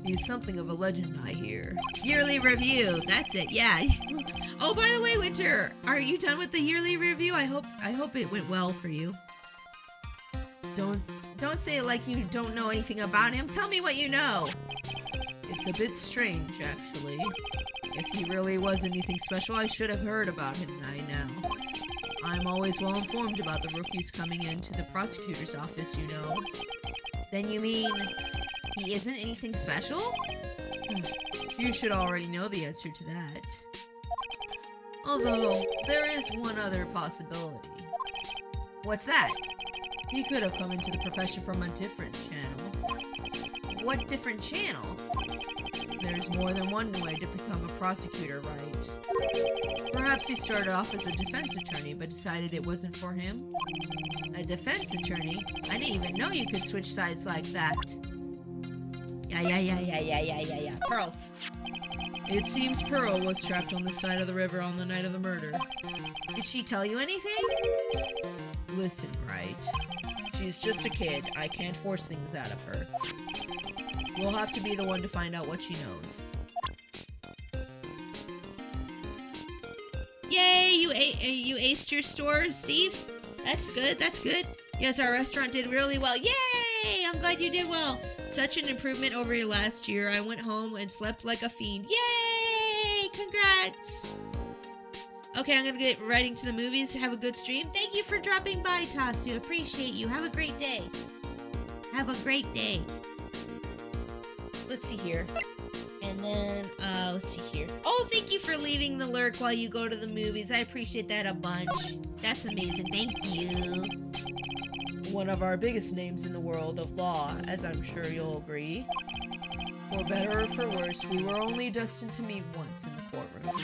He's something of a legend, I hear. Yearly review, that's it, yeah. Oh, by the way, Winter, are you done with the yearly review? I hope it went well for you. Don't say it like you don't know anything about him. Tell me what you know. It's a bit strange, actually. If he really was anything special, I should have heard about him by now. I'm always well informed about the rookies coming into the prosecutor's office, you know. Then you mean he isn't anything special? You should already know the answer to that. Although, there is one other possibility. What's that? He could have come into the profession from a different channel. What different channel? There's more than one way to become a prosecutor, right? Perhaps he started off as a defense attorney, but decided it wasn't for him? A defense attorney? I didn't even know you could switch sides like that. Yeah. Pearls. It seems Pearl was trapped on the side of the river on the night of the murder. Did she tell you anything? Listen, Wright. She's just a kid. I can't force things out of her. You'll have to be the one to find out what she knows. Yay! You aced your store, Steve. That's good. That's good. Yes, our restaurant did really well. Yay! I'm glad you did well. Such an improvement over your last year. I went home and slept like a fiend. Yay! Congrats! Okay, I'm gonna get right into the movies. Have a good stream. Thank you for dropping by, Tasu. Appreciate you. Have a great day. Have a great day. Let's see here. And then, let's see here. Oh, thank you for leaving the lurk while you go to the movies. I appreciate that a bunch. That's amazing. Thank you. One of our biggest names in the world of law, as I'm sure you'll agree. For better or for worse, we were only destined to meet once in the courtroom.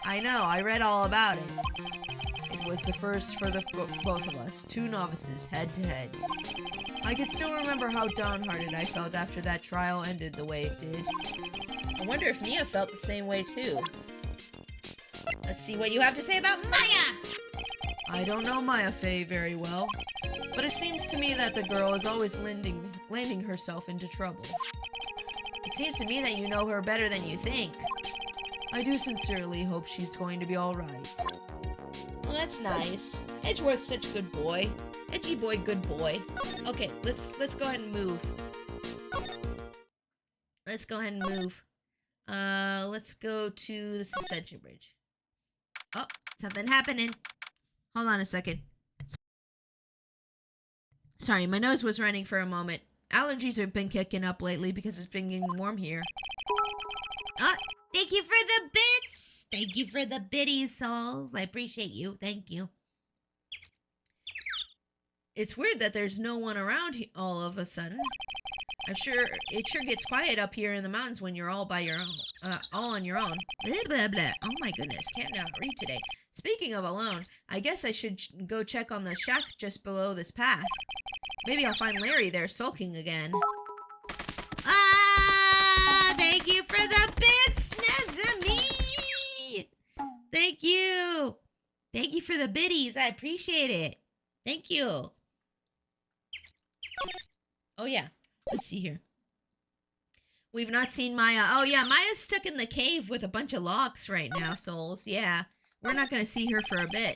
I know, I read all about it. It was the first for the both of us, two novices, head to head. I can still remember how downhearted I felt after that trial ended the way it did. I wonder if Mia felt the same way too. Let's see what you have to say about Maya! I don't know Maya Fey very well, but it seems to me that the girl is always landing herself into trouble. It seems to me that you know her better than you think. I do sincerely hope she's going to be alright. Well, that's nice. Edgeworth's such a good boy. Edgy boy, good boy. Okay, let's go ahead and move. Let's go ahead and move. Let's go to the suspension bridge. Oh, something happening. Hold on a second. Sorry, my nose was running for a moment. Allergies have been kicking up lately because it's been getting warm here. Oh, thank you for the bits! Thank you for the biddies, souls. I appreciate you. Thank you. It's weird that there's no one around all of a sudden. It sure gets quiet up here in the mountains when you're all by your own, all on your own. Blah, blah, blah. Oh my goodness, can't now read today. Speaking of alone, I guess I should go check on the shack just below this path. Maybe I'll find Larry there sulking again. Ah! Thank you for the bits, Nezami! Thank you! Thank you for the biddies, I appreciate it. Thank you. Oh yeah, let's see here. We've not seen Maya. Oh yeah, Maya's stuck in the cave with a bunch of locks right now, souls. Yeah, we're not gonna see her for a bit.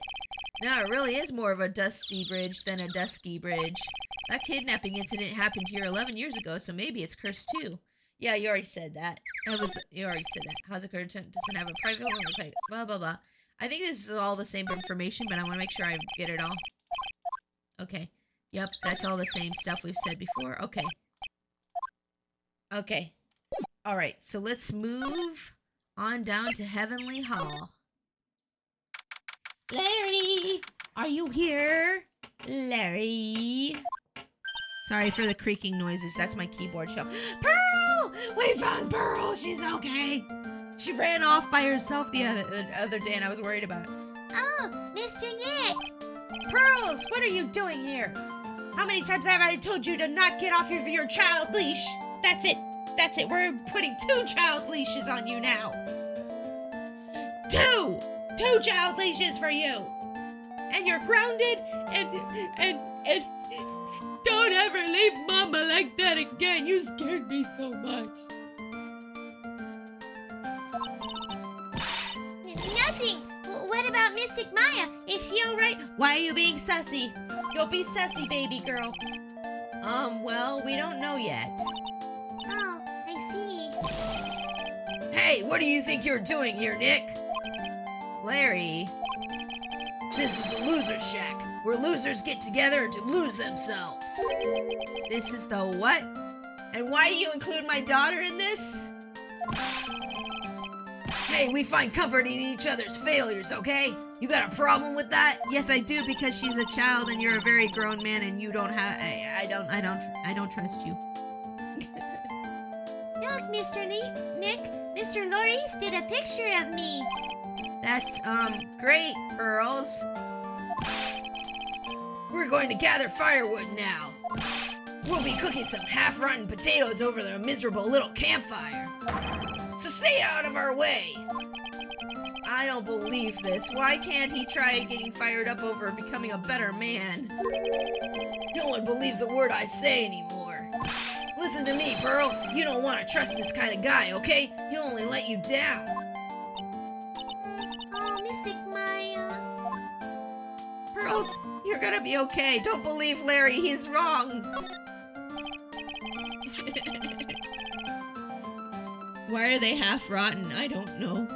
No, it really is more of a dusty bridge than a dusky bridge. That kidnapping incident happened here 11 years ago, so maybe it's cursed too. Yeah, you already said that. You already said that. Hazuka doesn't have a private home, blah blah blah. I think this is all the same information, but I want to make sure I get it all. Okay. Yep, that's all the same stuff we've said before. Okay. Okay. Alright, so let's move on down to Heavenly Hall. Larry! Are you here? Larry? Sorry for the creaking noises. That's my keyboard show. Pearl! We found Pearl! She's okay! She ran off by herself the other day and I was worried about it. Oh, Mr. Nick! Pearls, what are you doing here? How many times have I told you to not get off of your child leash? That's it. That's it. We're putting 2 child leashes on you now. 2 child leashes for you. And you're grounded and don't ever leave Mama like that again. You scared me so much. Nothing. What about Mystic Maya? Is she alright? Why are you being sussy? You'll be sussy, baby girl. Well, we don't know yet. Oh, I see. Hey, what do you think you're doing here, Nick? Larry. This is the Loser Shack, where losers get together to lose themselves. This is the what? And why do you include my daughter in this? Hey, we find comfort in each other's failures, okay? You got a problem with that? Yes, I do, because she's a child and you're a very grown man and you don't have. I don't trust you. Look, Mr. Nick, Mr. Loris did a picture of me. That's, great, Pearls. We're going to gather firewood now. We'll be cooking some half-rotten potatoes over their miserable little campfire. So stay out of our way. I don't believe this. Why can't he try getting fired up over becoming a better man? No one believes a word I say anymore. Listen to me, Pearl. You don't want to trust this kind of guy, okay? He'll only let you down. Oh, Mystic Maya. Pearls, you're gonna be okay. Don't believe Larry. He's wrong. Why are they half rotten? I don't know.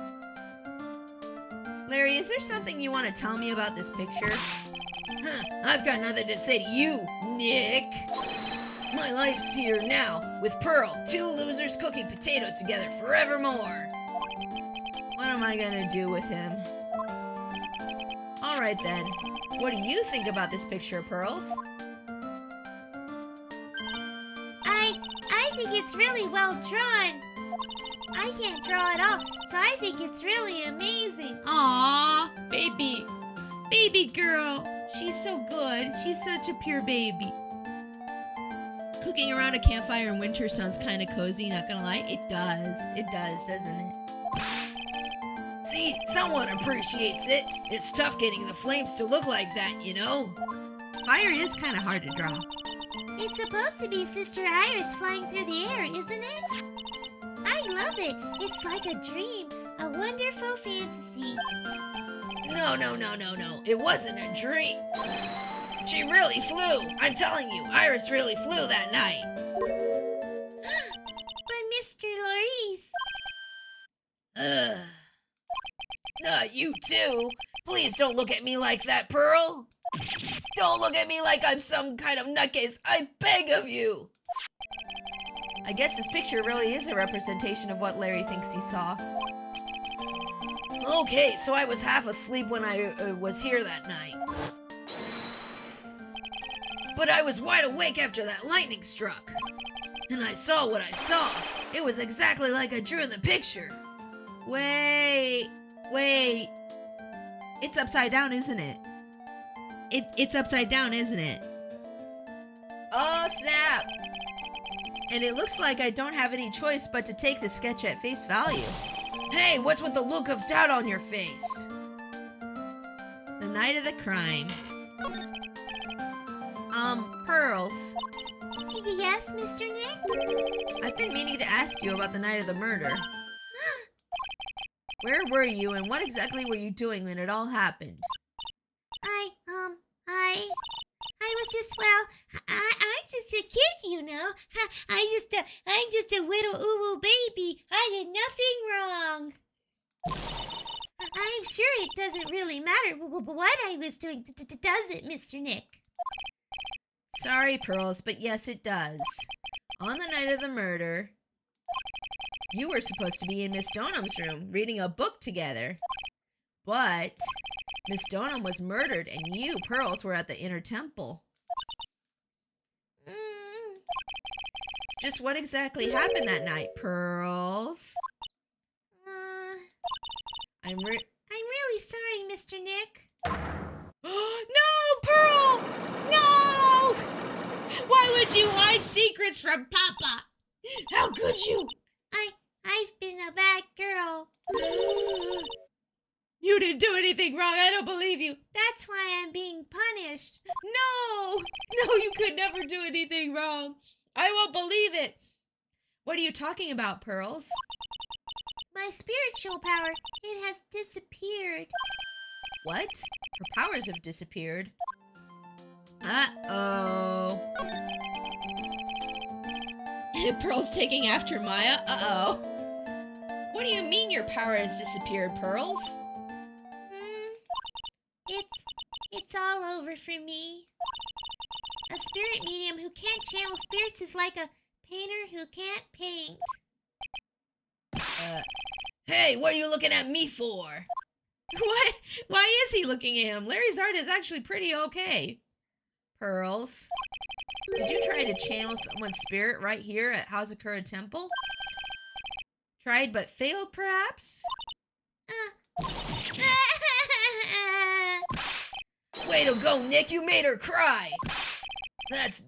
Larry, is there something you want to tell me about this picture? I've got nothing to say to you, Nick. My life's here now, with Pearl, two losers cooking potatoes together forevermore. What am I gonna do with him? Alright then. What do you think about this picture, Pearls? I think it's really well drawn. I can't draw at all, so I think it's really amazing. Aww, baby girl. She's so good. She's such a pure baby. Cooking around a campfire in winter sounds kind of cozy, not gonna lie. It does, doesn't it? See, someone appreciates it. It's tough getting the flames to look like that, you know? Fire is kind of hard to draw. It's supposed to be Sister Iris flying through the air, isn't it? I love it. It's like a dream, a wonderful fantasy. No. It wasn't a dream. She really flew. I'm telling you, Iris really flew that night. But Mr. Loris. You too. Please don't look at me like that, Pearl. Don't look at me like I'm some kind of nutcase. I beg of you. I guess this picture really is a representation of what Larry thinks he saw. Okay, so I was half asleep when I was here that night. But I was wide awake after that lightning struck. And I saw what I saw. It was exactly like I drew in the picture. Wait. It's upside down, isn't it? It's upside down, isn't it? Oh, snap. And it looks like I don't have any choice but to take the sketch at face value. Hey, what's with the look of doubt on your face? The night of the crime. Pearls. Yes, Mr. Nick? I've been meaning to ask you about the night of the murder. Where were you and what exactly were you doing when it all happened? I was just, well, I'm just a kid, you know. I'm just a little uwu baby. I did nothing wrong. I'm sure it doesn't really matter what I was doing, does it, Mr. Nick? Sorry, Pearls, but yes, it does. On the night of the murder, you were supposed to be in Miss Donham's room reading a book together. But Miss Donham was murdered and you, Pearls, were at the inner temple. Just what exactly happened that night, Pearls? I'm really sorry, Mr. Nick. No, Pearl! No! Why would you hide secrets from Papa? How could you? I've been a bad girl. You didn't do anything wrong. I don't believe you. That's why I'm being punished. No, you could never do anything wrong. I won't believe it. What are you talking about, Pearls? My spiritual power, it has disappeared. What? Her powers have disappeared. Uh-oh. Pearl's taking after Maya? Uh-oh. What do you mean your power has disappeared, Pearls? over for me. A spirit medium who can't channel spirits is like a painter who can't paint. Hey, what are you looking at me for? What? Why is he looking at him? Larry's art is actually pretty okay. Pearls, did you try to channel someone's spirit right here at Hazakura Temple? Tried but failed, perhaps? Way to go, Nick! You made her cry.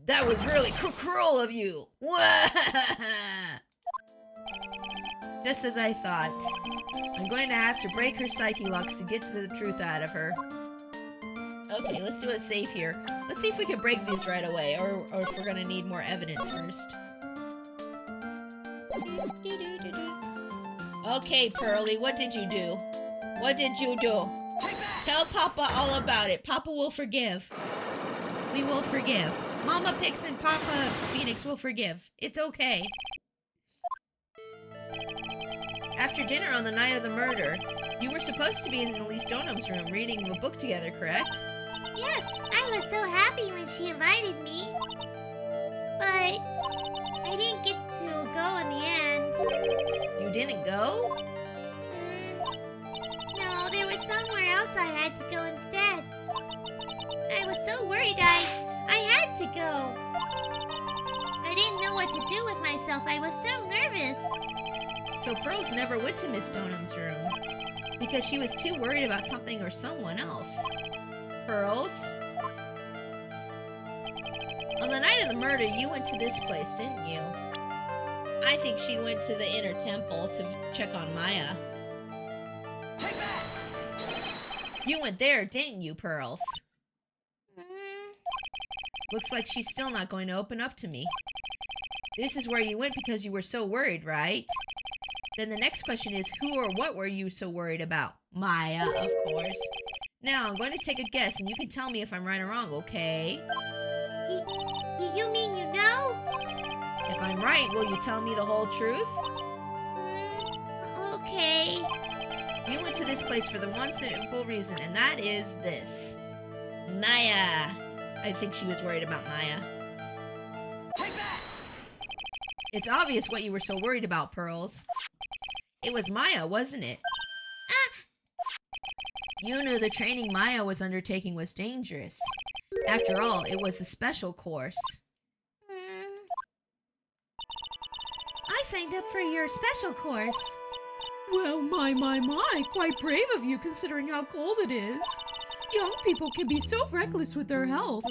That was really cruel of you. Just as I thought. I'm going to have to break her psyche locks to get to the truth out of her. Okay, let's do a save here. Let's see if we can break these right away, or if we're gonna need more evidence first. Okay, Pearly, what did you do? What did you do? Tell Papa all about it. Papa will forgive. We will forgive. Mama Pix and Papa Phoenix will forgive. It's okay. After dinner on the night of the murder, you were supposed to be in Elise Donum's room reading a book together, correct? Yes, I was so happy when she invited me. But I didn't get to go in the end. You didn't go? No, there was somewhere else I had to go instead. I was so worried I had to go. I didn't know what to do with myself. I was so nervous. So Pearls never went to Miss Donum's room because she was too worried about something or someone else. Pearls? On the night of the murder, you went to this place, didn't you? I think she went to the inner temple to check on Maya. Take that! You went there, didn't you, Pearls? Looks like she's still not going to open up to me. This is where you went because you were so worried, right? Then the next question is, who or what were you so worried about? Maya, of course. Now, I'm going to take a guess, and you can tell me if I'm right or wrong, okay? You mean you know? If I'm right, will you tell me the whole truth? Okay. You went to this place for the one simple reason, and that is this. Maya. I think she was worried about Maya. Take that! It's obvious what you were so worried about, Pearls. It was Maya, wasn't it? You knew the training Maya was undertaking was dangerous. After all, it was a special course. I signed up for your special course. Well, my, quite brave of you considering how cold it is. Young people can be so reckless with their health.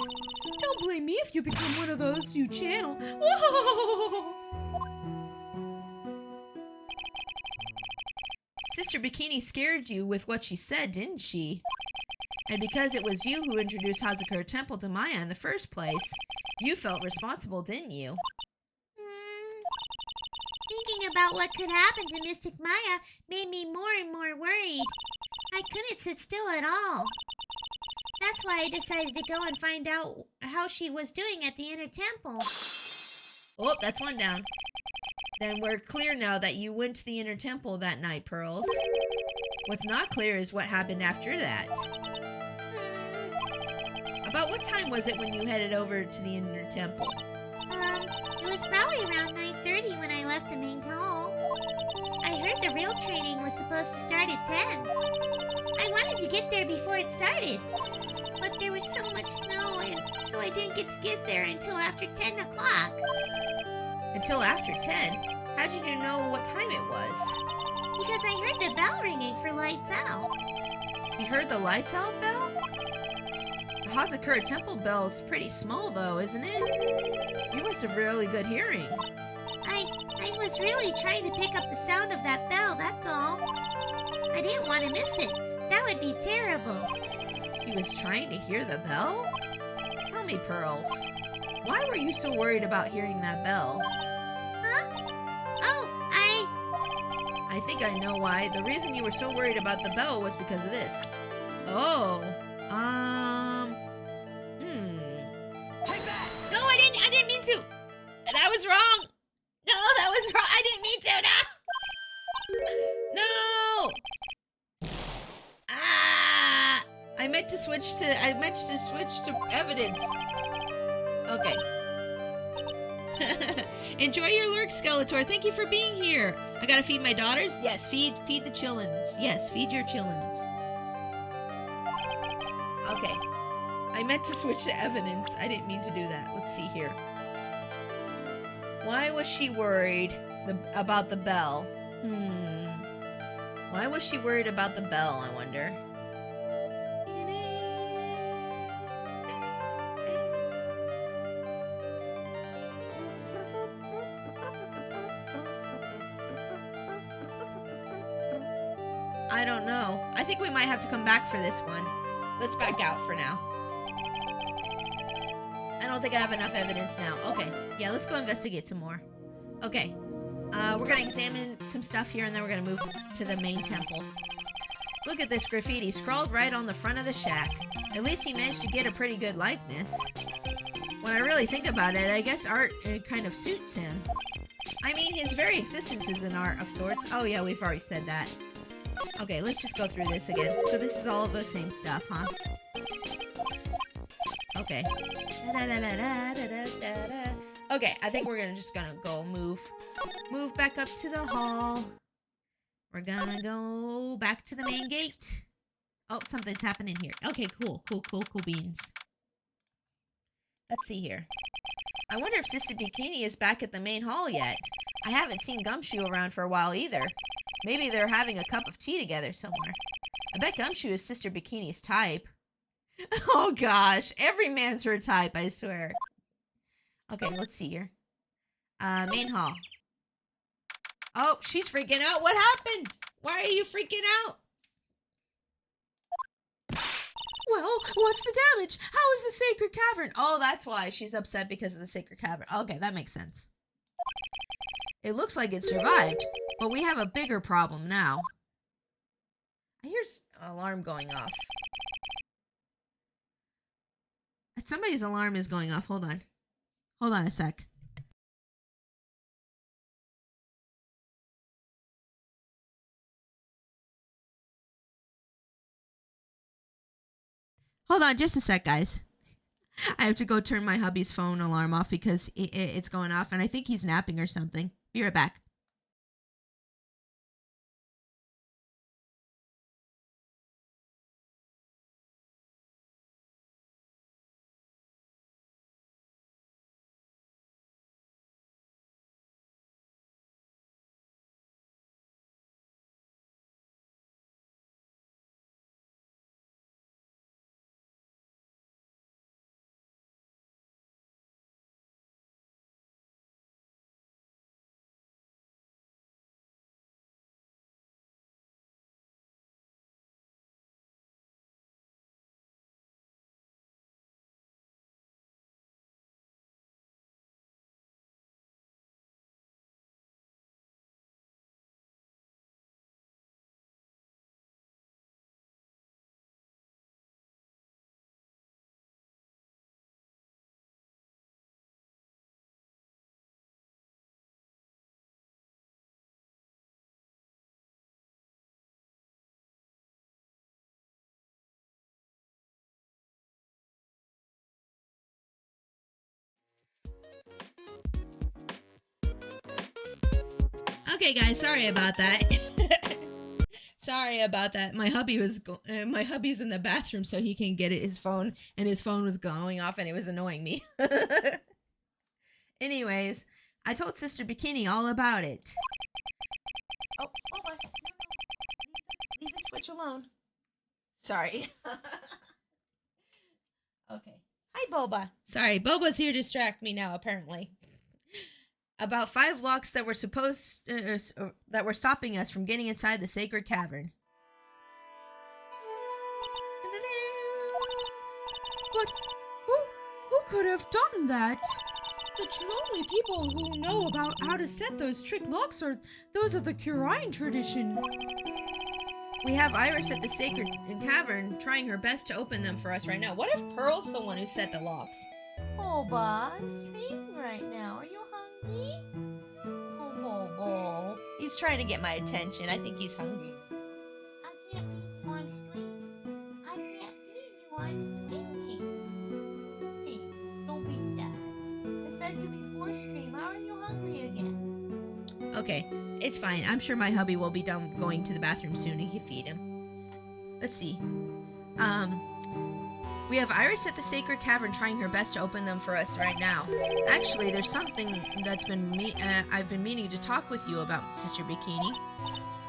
Don't blame me if you become one of those you channel. Whoa! Sister Bikini scared you with what she said, didn't she? And because it was you who introduced Hazakura Temple to Maya in the first place, you felt responsible, didn't you? Thinking about what could happen to Mystic Maya made me more and more worried. I couldn't sit still at all. That's why I decided to go and find out how she was doing at the inner temple. Oh, that's one down. Then we're clear now that you went to the inner temple that night, Pearls. What's not clear is what happened after that. About what time was it when you headed over to the inner temple? It was probably around 9:30 when I left the main hall. I heard the real training was supposed to start at 10. I wanted to get there before it started, but there was so much snow, and so I didn't get to get there until after 10 o'clock. Until after 10? How did you know what time it was? Because I heard the bell ringing for lights out. You heard the lights out bell? The Hazakura Temple bell is pretty small though, isn't it? You must have really good hearing. I was really trying to pick up the sound of that bell, that's all. I didn't want to miss it. That would be terrible. He was trying to hear the bell? Tell me, Pearls, why were you so worried about hearing that bell? Huh? Oh, I think I know why. The reason you were so worried about the bell was because of this. Oh, Take that! No, I didn't mean to. That was wrong. No, that was wrong. I didn't mean to. No. No. Ah! I I meant to switch to evidence. Okay. Enjoy your lurk, Skeletor. Thank you for being here. I gotta feed my daughters? Yes, feed the chillins. Yes, feed your chillins. Okay. I meant to switch to evidence. I didn't mean to do that. Let's see here. Why was she worried about the bell? Why was she worried about the bell, I wonder? I don't know. I think we might have to come back for this one. Let's back out for now. I don't think I have enough evidence now. Okay. Yeah, let's go investigate some more. Okay. We're gonna examine some stuff here and then we're gonna move to the main temple. Look at this graffiti scrawled right on the front of the shack. At least he managed to get a pretty good likeness. When I really think about it, I guess art kind of suits him. I mean, his very existence is an art of sorts. Oh yeah, we've already said that. Okay, let's just go through this again. So this is all of the same stuff, huh? Okay. Okay, I think we're just gonna go move back up to the hall. We're gonna go back to the main gate. Oh, something's happening here. Okay, cool beans. Let's see here. I wonder if Sister Bikini is back at the main hall yet. I haven't seen Gumshoe around for a while either. Maybe they're having a cup of tea together somewhere. I bet Gumshoe is Sister Bikini's type. Oh gosh, every man's her type, I swear. Okay, let's see here. Main hall. Oh, she's freaking out. What happened? Why are you freaking out? Well, what's the damage? How is the sacred cavern? Oh, that's why she's upset because of the sacred cavern. Okay, that makes sense. It looks like it survived, but we have a bigger problem now. I hear an alarm going off. Somebody's alarm is going off. Hold on. Hold on a sec. Hold on just a sec, guys. I have to go turn my hubby's phone alarm off because it's going off, and I think he's napping or something. Be right back. Okay, guys, sorry about that. Sorry about that. My hubby was my hubby's in the bathroom so he can get his phone, and his phone was going off and it was annoying me. Anyways, I told Sister Bikini all about it. Oh, hold on. Leave the switch alone. Sorry. Okay. Hi, Boba. Sorry, Boba's here to distract me now, apparently. About 5 locks that were that were stopping us from getting inside the sacred cavern. But who could have done that? The only people who know about how to set those trick locks are those of the Curine tradition. We have Iris at the sacred cavern trying her best to open them for us right now. What if Pearl's the one who set the locks? Boba, I'm streaming right now. Are you hungry? Oh, Bobo. He's trying to get my attention. I think he's hungry. I can't feed you on stream. I can't feed more stream. How are you hungry again? Okay, it's fine. I'm sure my hubby will be done going to the bathroom soon. He can feed him. Let's see. We have Iris at the Sacred Cavern trying her best to open them for us right now. Actually, there's something that's I've been meaning to talk with you about, Sister Bikini.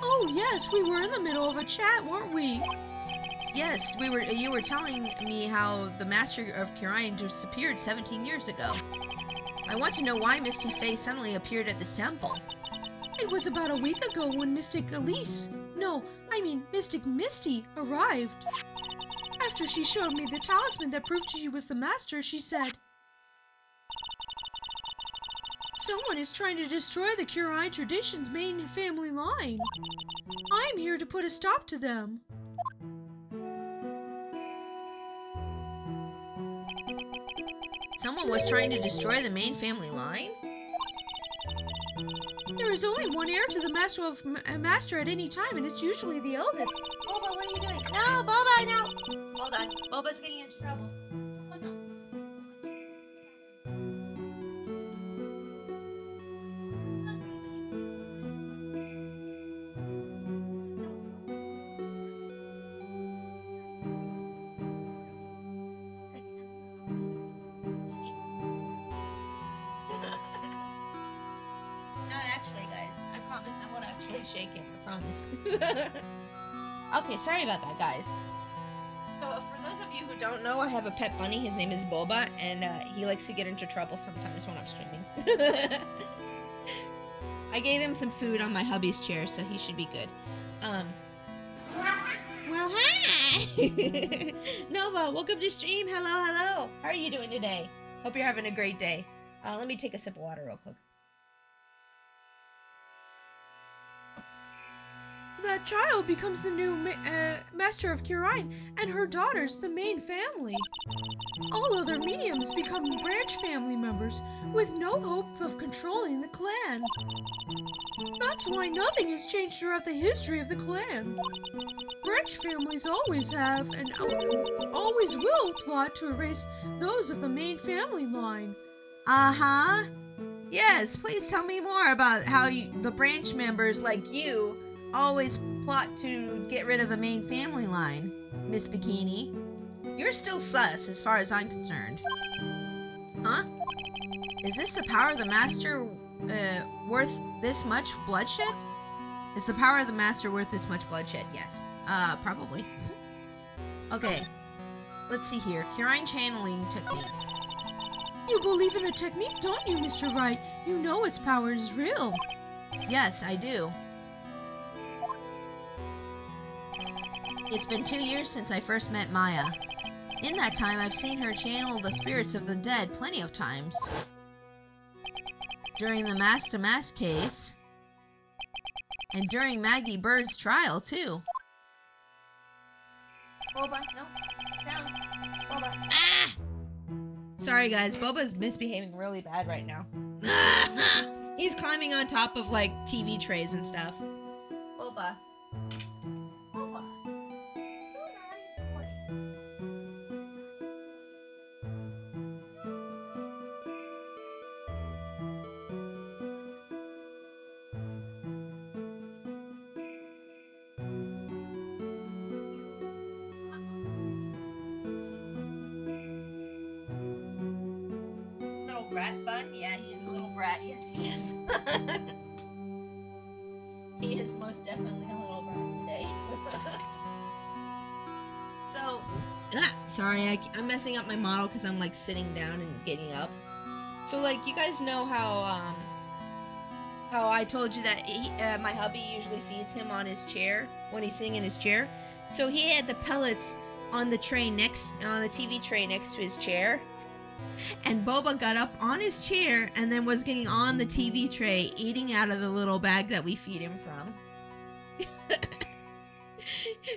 Oh, yes, we were in the middle of a chat, weren't we? Yes, you were telling me how the Master of Kirain disappeared 17 years ago. I want to know why Misty Faye suddenly appeared at this temple. It was about a week ago when Mystic Misty arrived. After she showed me the talisman that proved she was the master, she said, "Someone is trying to destroy the Kirain tradition's main family line. I'm here to put a stop to them." Someone was trying to destroy the main family line? There is only one heir to the master at any time, and it's usually the eldest. Boba, what are you doing? No, Boba, no! Hold on. Boba's getting into trouble. Hold on. Not actually, guys. I promise I won't actually shake him. I promise. Okay, sorry about that, guys. So, for those of you who don't know, I have a pet bunny. His name is Boba, and he likes to get into trouble sometimes when I'm streaming. I gave him some food on my hubby's chair, so he should be good. Well, hi! Nova, welcome to stream. Hello, hello. How are you doing today? Hope you're having a great day. Let me take a sip of water real quick. That child becomes the new master of Kirain, and her daughters the main family. All other mediums become branch family members with no hope of controlling the clan. That's why nothing has changed throughout the history of the clan. Branch families always have and always will plot to erase those of the main family line. Uh-huh. Yes, please tell me more about how the branch members like you always plot to get rid of the main family line, Miss Bikini. You're still sus as far as I'm concerned. Huh? Is this the power of the master worth this much bloodshed? Is the power of the master worth this much bloodshed? Yes. Probably. Okay. Let's see here. Kirain channeling technique. You believe in the technique, don't you, Mr. Wright? You know its power is real. Yes, I do. It's been 2 years since I first met Maya. In that time, I've seen her channel the spirits of the dead plenty of times. During the mask-to-mask case, and during Maggie Bird's trial, too. Boba, no. Down. Boba. Ah! Sorry, guys. Boba's misbehaving really bad right now. He's climbing on top of, like, TV trays and stuff. Boba. Boba. Little brat bun? Yeah, he is a little brat. Yes, he is. He is most definitely a little brat today. So, sorry, I'm messing up my model because I'm like sitting down and getting up. So, like, you guys know how I told you that my hubby usually feeds him on his chair when he's sitting in his chair. So he had the pellets on the tray on the TV tray next to his chair. And Boba got up on his chair and then was getting on the TV tray, eating out of the little bag that we feed him from.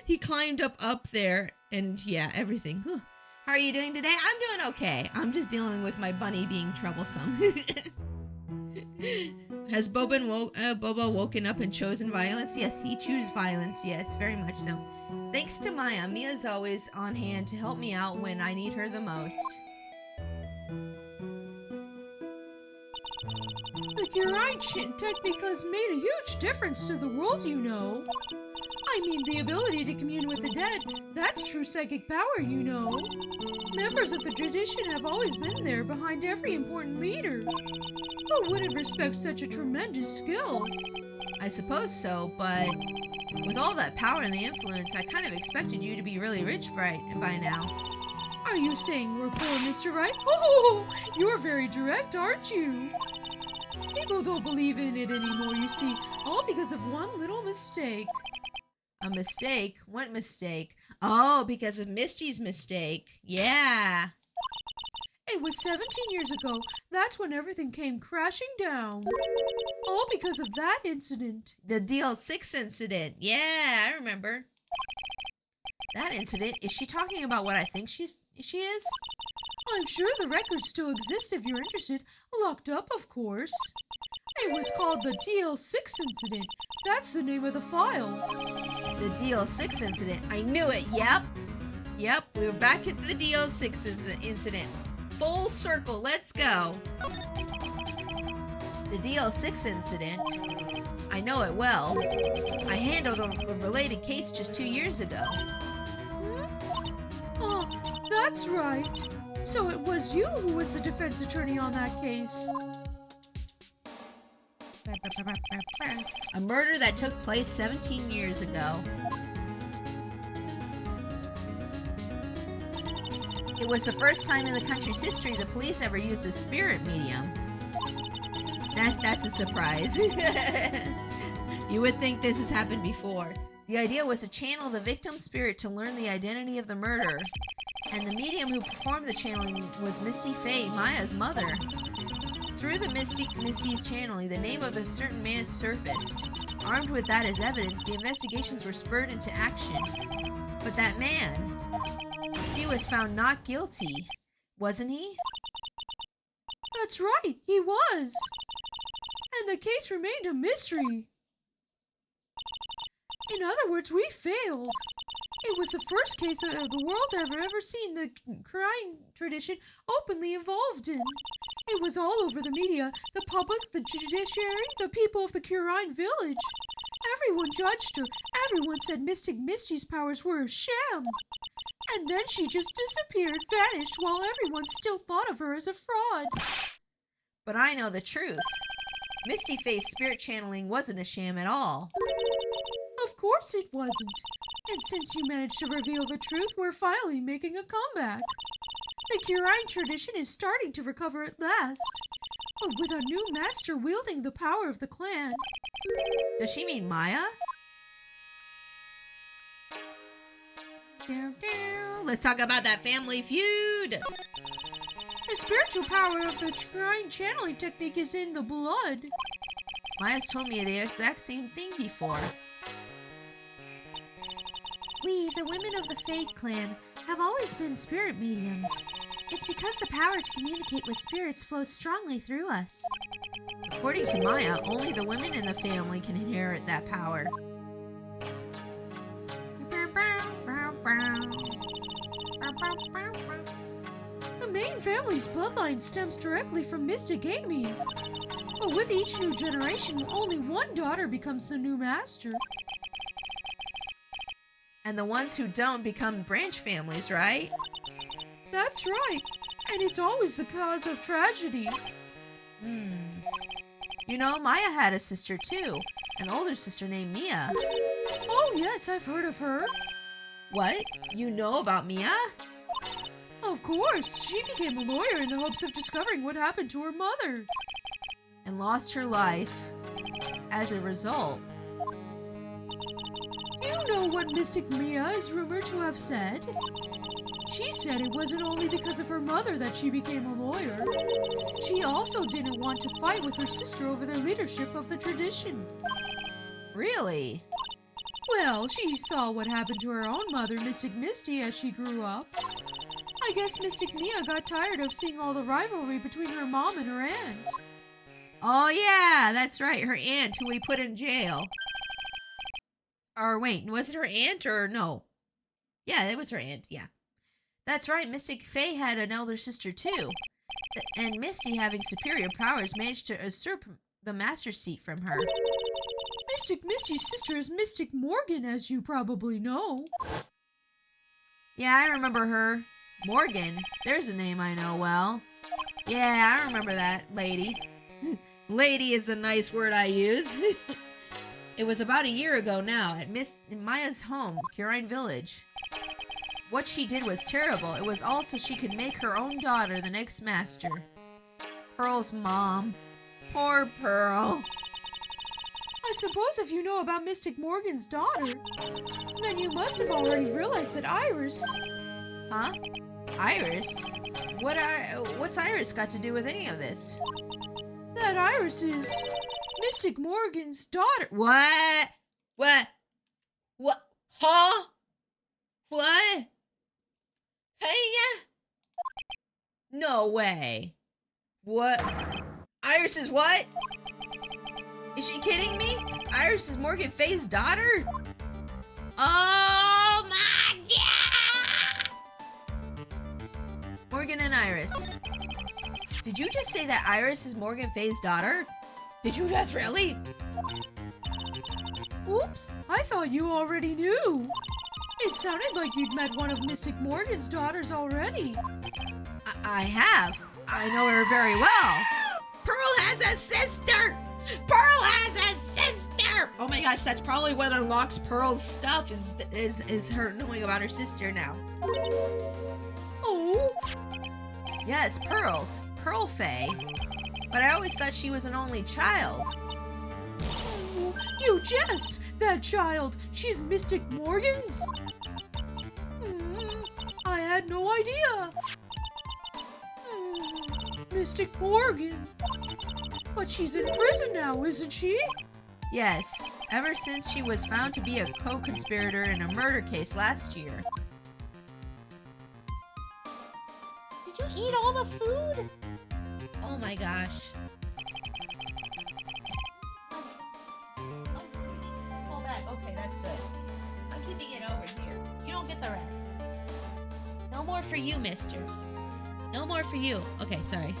He climbed up there, and yeah, everything. Whew. How are you doing today? I'm doing okay. I'm just dealing with my bunny being troublesome. Has Boba woken up and chosen violence? Yes, he chose violence. Yes, very much so. Thanks to Maya. Mia's always on hand to help me out when I need her the most. Wright technique has made a huge difference to the world, you know. I mean, the ability to commune with the dead, that's true psychic power, you know. Members of the tradition have always been there behind every important leader. Who wouldn't respect such a tremendous skill? I suppose so, but with all that power and the influence, I kind of expected you to be really rich by now. Are you saying we're poor, Mr. Wright? Oh, you're very direct, aren't you? People don't believe in it anymore, you see, all because of one little mistake. A mistake? What mistake? Oh, because of Misty's mistake. Yeah. It was 17 years ago. That's when everything came crashing down. All because of that incident. The Deal 6 incident. Yeah, I remember. That incident? Is she talking about what I think she is? I'm sure the records still exist if you're interested. Locked up, of course. It was called the Deal 6 incident. That's the name of the file. The Deal 6 incident. I knew it. Yep. We were back at the Deal 6 incident. Full circle. Let's go. The Deal 6 incident. I know it well. I handled a related case just 2 years ago. Oh, that's right. So it was you who was the defense attorney on that case. A murder that took place 17 years ago. It was the first time in the country's history the police ever used a spirit medium. That's a surprise. You would think this has happened before. The idea was to channel the victim's spirit to learn the identity of the murderer. And the medium who performed the channeling was Misty Faye, Maya's mother. Through the Misty's channeling, the name of a certain man surfaced. Armed with that as evidence, the investigations were spurred into action. But that man, he was found not guilty, wasn't he? That's right, he was. And the case remained a mystery. In other words, we failed. It was the first case the world ever seen the crime tradition openly involved in. It was all over the media, the public, the judiciary, the people of the Curine village. Everyone judged her. Everyone said Mystic Misty's powers were a sham. And then she just disappeared, vanished, while everyone still thought of her as a fraud. But I know the truth. Misty Faye's spirit channeling wasn't a sham at all. Of course it wasn't. And since you managed to reveal the truth, we're finally making a comeback. The Curine tradition is starting to recover at last. But with a new master wielding the power of the clan. Does she mean Maya? Let's talk about that family feud. The spiritual power of the Curine channeling technique is in the blood. Maya's told me the exact same thing before. We, the women of the Fade clan, have always been spirit mediums. It's because the power to communicate with spirits flows strongly through us. According to Maya, only the women in the family can inherit that power. The main family's bloodline stems directly from Mystic Amy. But with each new generation, only one daughter becomes the new master. And the ones who don't become branch families, right? That's right. And it's always the cause of tragedy. You know, Maya had a sister too. An older sister named Mia. Oh yes, I've heard of her. What? You know about Mia? Of course. She became a lawyer in the hopes of discovering what happened to her mother. And lost her life as a result. Do you know what Mystic Mia is rumored to have said? She said it wasn't only because of her mother that she became a lawyer. She also didn't want to fight with her sister over their leadership of the tradition. Really? Well, she saw what happened to her own mother, Mystic Misty, as she grew up. I guess Mystic Mia got tired of seeing all the rivalry between her mom and her aunt. Oh yeah, that's right, her aunt who we put in jail. Or wait, was it her aunt or no? Yeah, it was her aunt, yeah. That's right, Mystic Faye had an elder sister too. And Misty, having superior powers, managed to usurp the master seat from her. Mystic Misty's sister is Mystic Morgan, as you probably know. Yeah, I remember her. Morgan. There's a name I know well. Yeah, I remember that lady. Lady is a nice word I use. It was about a year ago now at Miss Maya's home, Curine Village. What she did was terrible. It was all so she could make her own daughter the next master. Pearl's mom. Poor Pearl. I suppose if you know about Mystic Morgan's daughter, then you must have already realized that Iris... Huh? Iris? What's Iris got to do with any of this? That Iris is Mystic Morgan's daughter. What? What? What? Huh? What? Hey, yeah? No way. What? Iris is what? Is she kidding me? Iris is Morgan Faye's daughter? Oh my god! Morgan and Iris. Did you just say that Iris is Morgan Faye's daughter? Did you just really? Oops, I thought you already knew. It sounded like you'd met one of Mystic Morgan's daughters already. I have. I know her very well. Pearl has a sister! Pearl has a sister! Oh my gosh, that's probably what unlocks Pearl's stuff is her knowing about her sister now. Oh? Yes, Pearl's. Pearl Faye. But I always thought she was an only child. Oh, you jest! That child, she's Mystic Morgan's? I had no idea. Mystic Morgan. But she's in prison now, isn't she? Yes, ever since she was found to be a co-conspirator in a murder case last year. Did you eat all the food? Oh my gosh. Pull back. Okay, that's good. I'm keeping it over here. You don't get the rest. No more for you, mister. No more for you. Okay, sorry.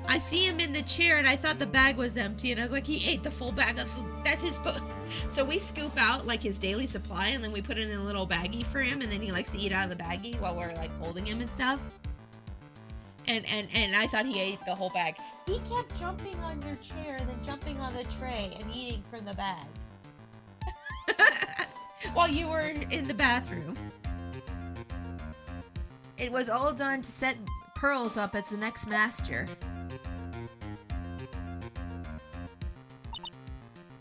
I see him in the chair and I thought the bag was empty and I was like, he ate the full bag of food. That's his So we scoop out like his daily supply and then we put it in a little baggie for him and then he likes to eat out of the baggie while we're like holding him and stuff. And I thought he ate the whole bag. He kept jumping on your chair and then jumping on the tray and eating from the bag. While you were in the bathroom. It was all done to set Pearls up as the next master.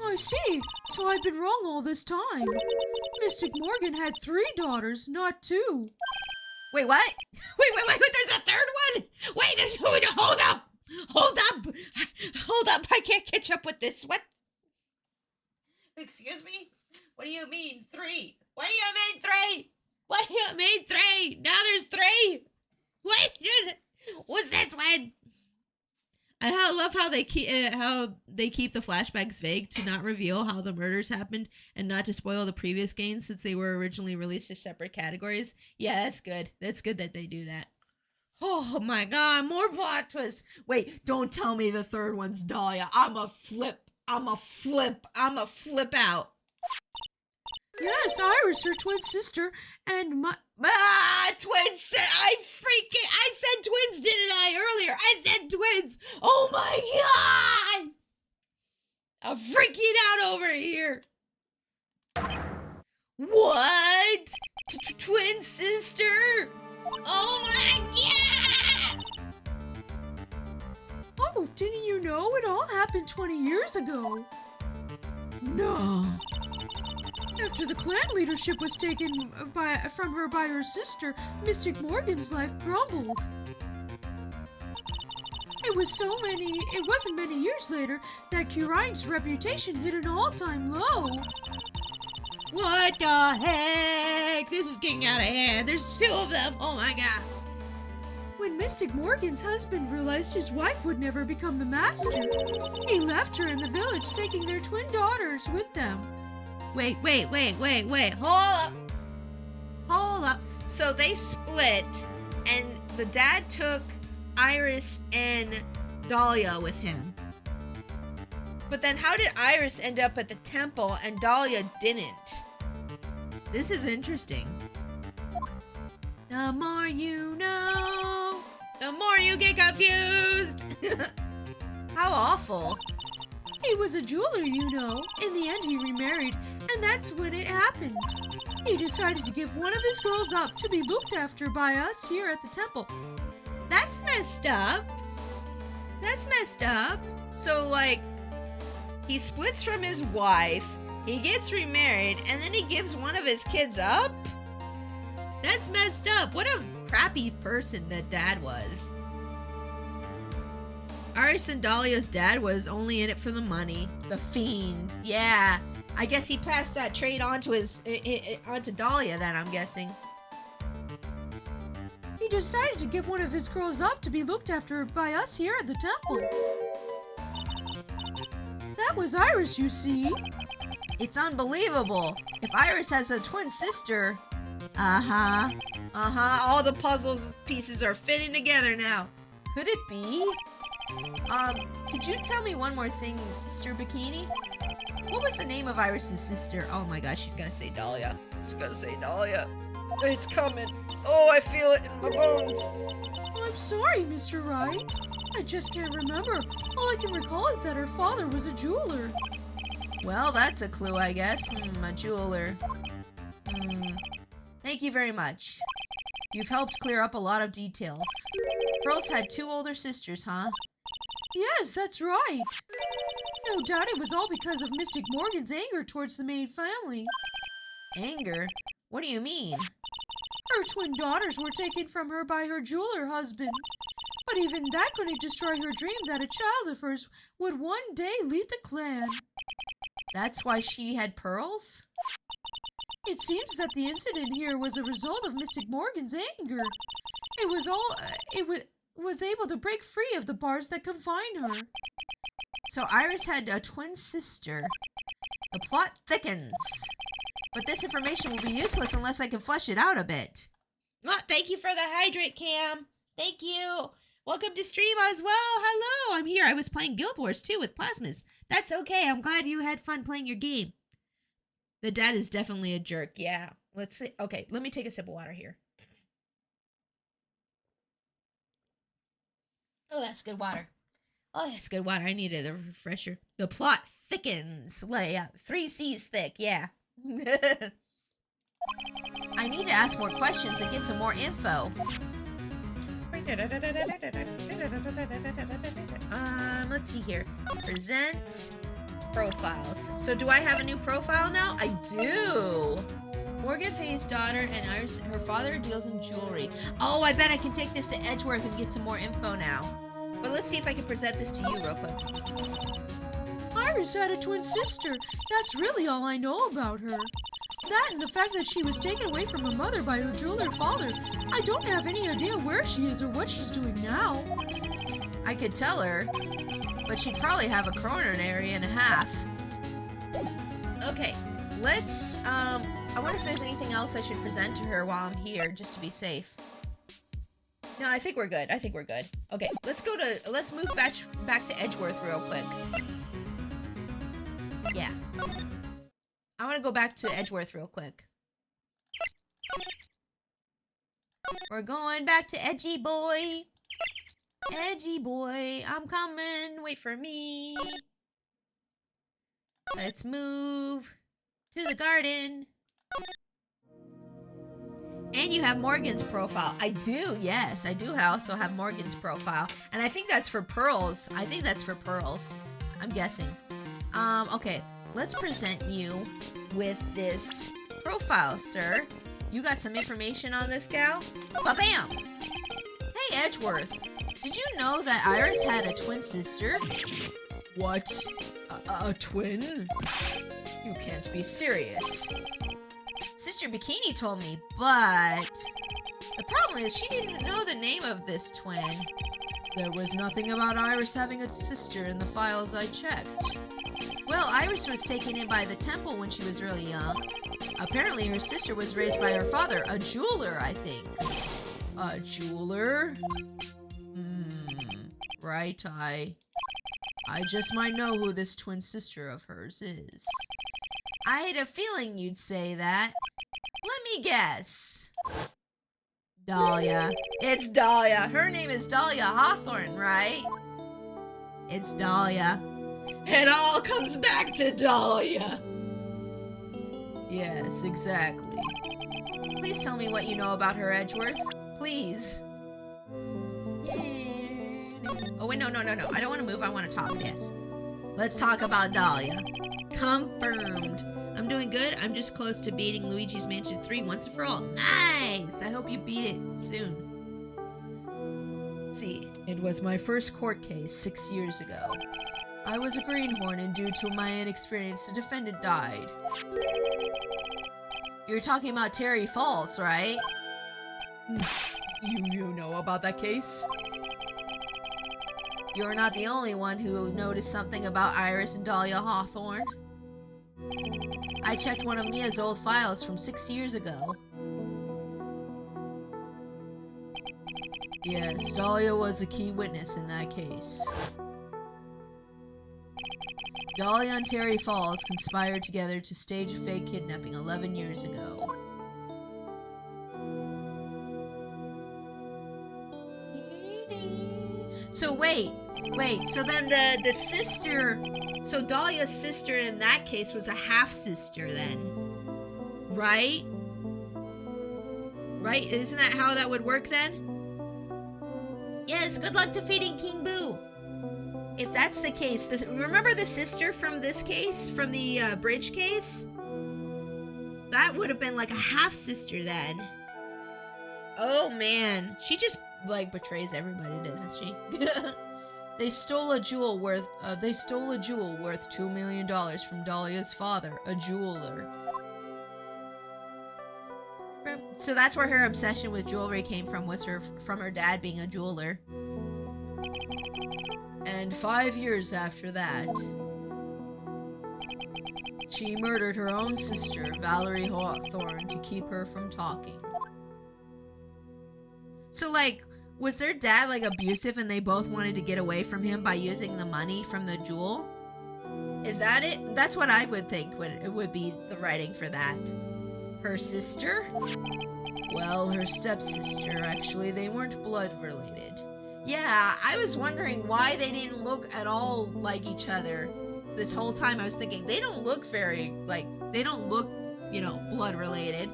I see. So I've been wrong all this time. Mystic Morgan had 3 daughters, not 2. Wait, what? Wait, there's a third one? Wait, hold up. I can't catch up with this. What? Excuse me? What do you mean 3? What do you mean 3? What do you mean 3? Now there's 3. Wait, what's this one? I love how they keep the flashbacks vague to not reveal how the murders happened and not to spoil the previous games since they were originally released as separate categories. Yeah, that's good. That's good that they do that. Oh my god, more plot twists. Wait, don't tell me the third one's Dahlia. I'ma flip out. Yes, Iris, her twin sister, and my... Twins! I said twins, didn't I, earlier? I said twins! Oh my god! I'm freaking out over here. What? Twin sister? Oh my god! Oh, didn't you know? It all happened 20 years ago. No. After the clan leadership was taken from her by her sister, Mystic Morgan's life crumbled. It wasn't many years later that Curine's reputation hit an all-time low. What the heck? This is getting out of hand. There's 2 of them. Oh my god. When Mystic Morgan's husband realized his wife would never become the master, he left her in the village, taking their twin daughters with them. Wait. Hold up. So they split, and the dad took Iris and Dahlia with him. But then how did Iris end up at the temple and Dahlia didn't? This is interesting. The more you know, the more you get confused. How awful. He was a jeweler, you know. In the end, he remarried, and that's when it happened. He decided to give one of his girls up to be looked after by us here at the temple. That's messed up. That's messed up. So, like, he splits from his wife, he gets remarried, and then he gives one of his kids up? That's messed up. What a crappy person that dad was. Iris and Dahlia's dad was only in it for the money. The fiend. Yeah. I guess he passed that trait on to onto Dahlia then, I'm guessing. He decided to give one of his girls up to be looked after by us here at the temple. That was Iris, you see. It's unbelievable. If Iris has a twin sister... All the puzzles pieces are fitting together now. Could it be? Could you tell me one more thing, Sister Bikini? What was the name of Iris's sister? Oh my gosh, she's gonna say Dahlia. She's gonna say Dahlia. It's coming. Oh, I feel it in my bones. I'm sorry, Mr. Wright. I just can't remember. All I can recall is that her father was a jeweler. Well, that's a clue, I guess. A jeweler. Thank you very much. You've helped clear up a lot of details. Pearls had 2 older sisters, huh? Yes, that's right. No doubt it was all because of Mystic Morgan's anger towards the main family. Anger? What do you mean? Her twin daughters were taken from her by her jeweler husband. But even that couldn't destroy her dream that a child of hers would one day lead the clan. That's why she had pearls? It seems that the incident here was a result of Mystic Morgan's anger. It was able to break free of the bars that confine her. So Iris had a twin sister. The plot thickens. But this information will be useless unless I can flesh it out a bit. Oh, thank you for the hydrate, Cam. Thank you. Welcome to stream as well. Hello, I'm here. I was playing Guild Wars too with plasmas. That's okay. I'm glad you had fun playing your game. The dad is definitely a jerk. Yeah. Let's see. Okay, let me take a sip of water here. Oh, that's good water. Oh, that's good water. I needed a refresher. The plot thickens. Yeah, 3 C's thick. Yeah. I need to ask more questions and get some more info. Let's see here. Present profiles. So do I have a new profile now? I do. Morgan Faye's daughter and Iris, her father deals in jewelry. Oh, I bet I can take this to Edgeworth and get some more info now. But let's see if I can present this to you real quick. Iris had a twin sister. That's really all I know about her. That and the fact that she was taken away from her mother by her jeweler father. I don't have any idea where she is or what she's doing now. I could tell her, but she'd probably have a coronary and a half. Okay, let's, I wonder if there's anything else I should present to her while I'm here, just to be safe. No, I think we're good. I think we're good. Okay, let's move back to Edgeworth real quick. Yeah. I want to go back to Edgeworth real quick. We're going back to Edgy Boy. Edgy Boy, I'm coming. Wait for me. Let's move to the garden. And you have Morgan's profile. I do, yes. I do also have Morgan's profile. And I think that's for pearls. I think that's for pearls. I'm guessing. Okay. Let's present you with this profile, sir. You got some information on this gal? Ba-bam! Hey, Edgeworth. Did you know that Iris had a twin sister? What? A twin? You can't be serious. Sister Bikini told me, but... the problem is she didn't know the name of this twin. There was nothing about Iris having a sister in the files I checked. Well, Iris was taken in by the temple when she was really young. Apparently her sister was raised by her father, a jeweler, I think. A jeweler? Right, I just might know who this twin sister of hers is. I had a feeling you'd say that. Let me guess. Dahlia. It's Dahlia. Her name is Dahlia Hawthorne, right? It's Dahlia. It all comes back to Dahlia. Yes, exactly. Please tell me what you know about her, Edgeworth. Please. Oh, wait, no. I don't want to move. I want to talk, yes. Let's talk about Dahlia. Confirmed. I'm doing good. I'm just close to beating Luigi's Mansion 3 once and for all. Nice! I hope you beat it soon. Let's see. It was my first court case 6 years ago. I was a greenhorn, and due to my inexperience, the defendant died. You're talking about Terry Falls, right? You know about that case? You're not the only one who noticed something about Iris and Dahlia Hawthorne. I checked one of Mia's old files from 6 years ago. Yes, Dahlia was a key witness in that case. Dahlia and Terry Falls conspired together to stage a fake kidnapping 11 years ago. So wait, so then the sister, so Dahlia's sister in that case was a half-sister then, right? Right? Isn't that how that would work then? Yes, good luck defeating King Boo. If that's the case, remember the sister from this case, from the bridge case? That would have been like a half-sister then. Oh man, she just like betrays everybody, doesn't she? They stole a jewel worth $2 million from Dahlia's father, a jeweler. So that's where her obsession with jewelry came from, was from her dad being a jeweler. And 5 years after that, she murdered her own sister, Valerie Hawthorne, to keep her from talking. So, like, was their dad, like, abusive and they both wanted to get away from him by using the money from the jewel? Is that it? That's what I would think would be the writing for that. Her sister? Well, her stepsister. Actually, they weren't blood related. Yeah, I was wondering why they didn't look at all like each other. This whole time I was thinking, they don't look very, like, they don't look, you know, blood related.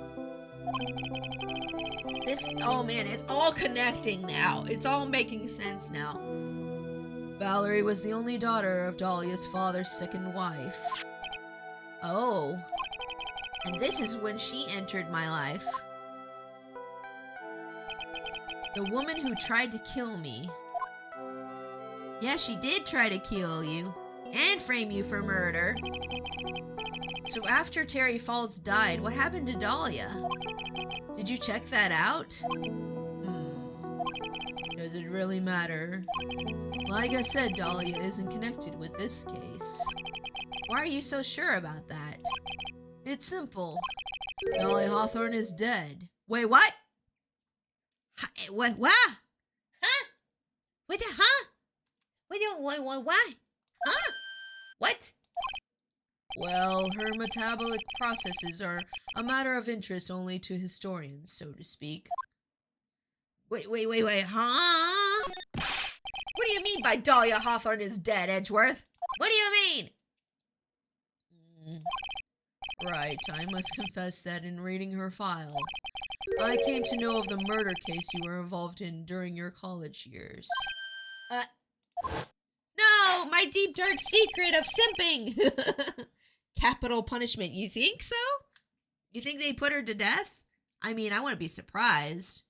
Oh man, it's all connecting now. It's all making sense now. Valerie was the only daughter of Dahlia's father's second wife. Oh. And this is when she entered my life. The woman who tried to kill me. Yeah, she did try to kill you. And frame you for murder. So after Terry Falls died, what happened to Dahlia? Did you check that out? Does it really matter? Like I said, Dahlia isn't connected with this case. Why are you so sure about that? It's simple. Dahlia Hawthorne is dead. Wait, what? What? Huh? Wait, huh? Wait, why? Huh? What? Well, her metabolic processes are a matter of interest only to historians, so to speak. Wait, huh? What do you mean by Dahlia Hawthorne is dead, Edgeworth? What do you mean? Right, I must confess that in reading her file, I came to know of the murder case you were involved in during your college years. No, my deep dark secret of simping! Capital punishment, you think so? You think they put her to death? I mean, I wouldn't be surprised.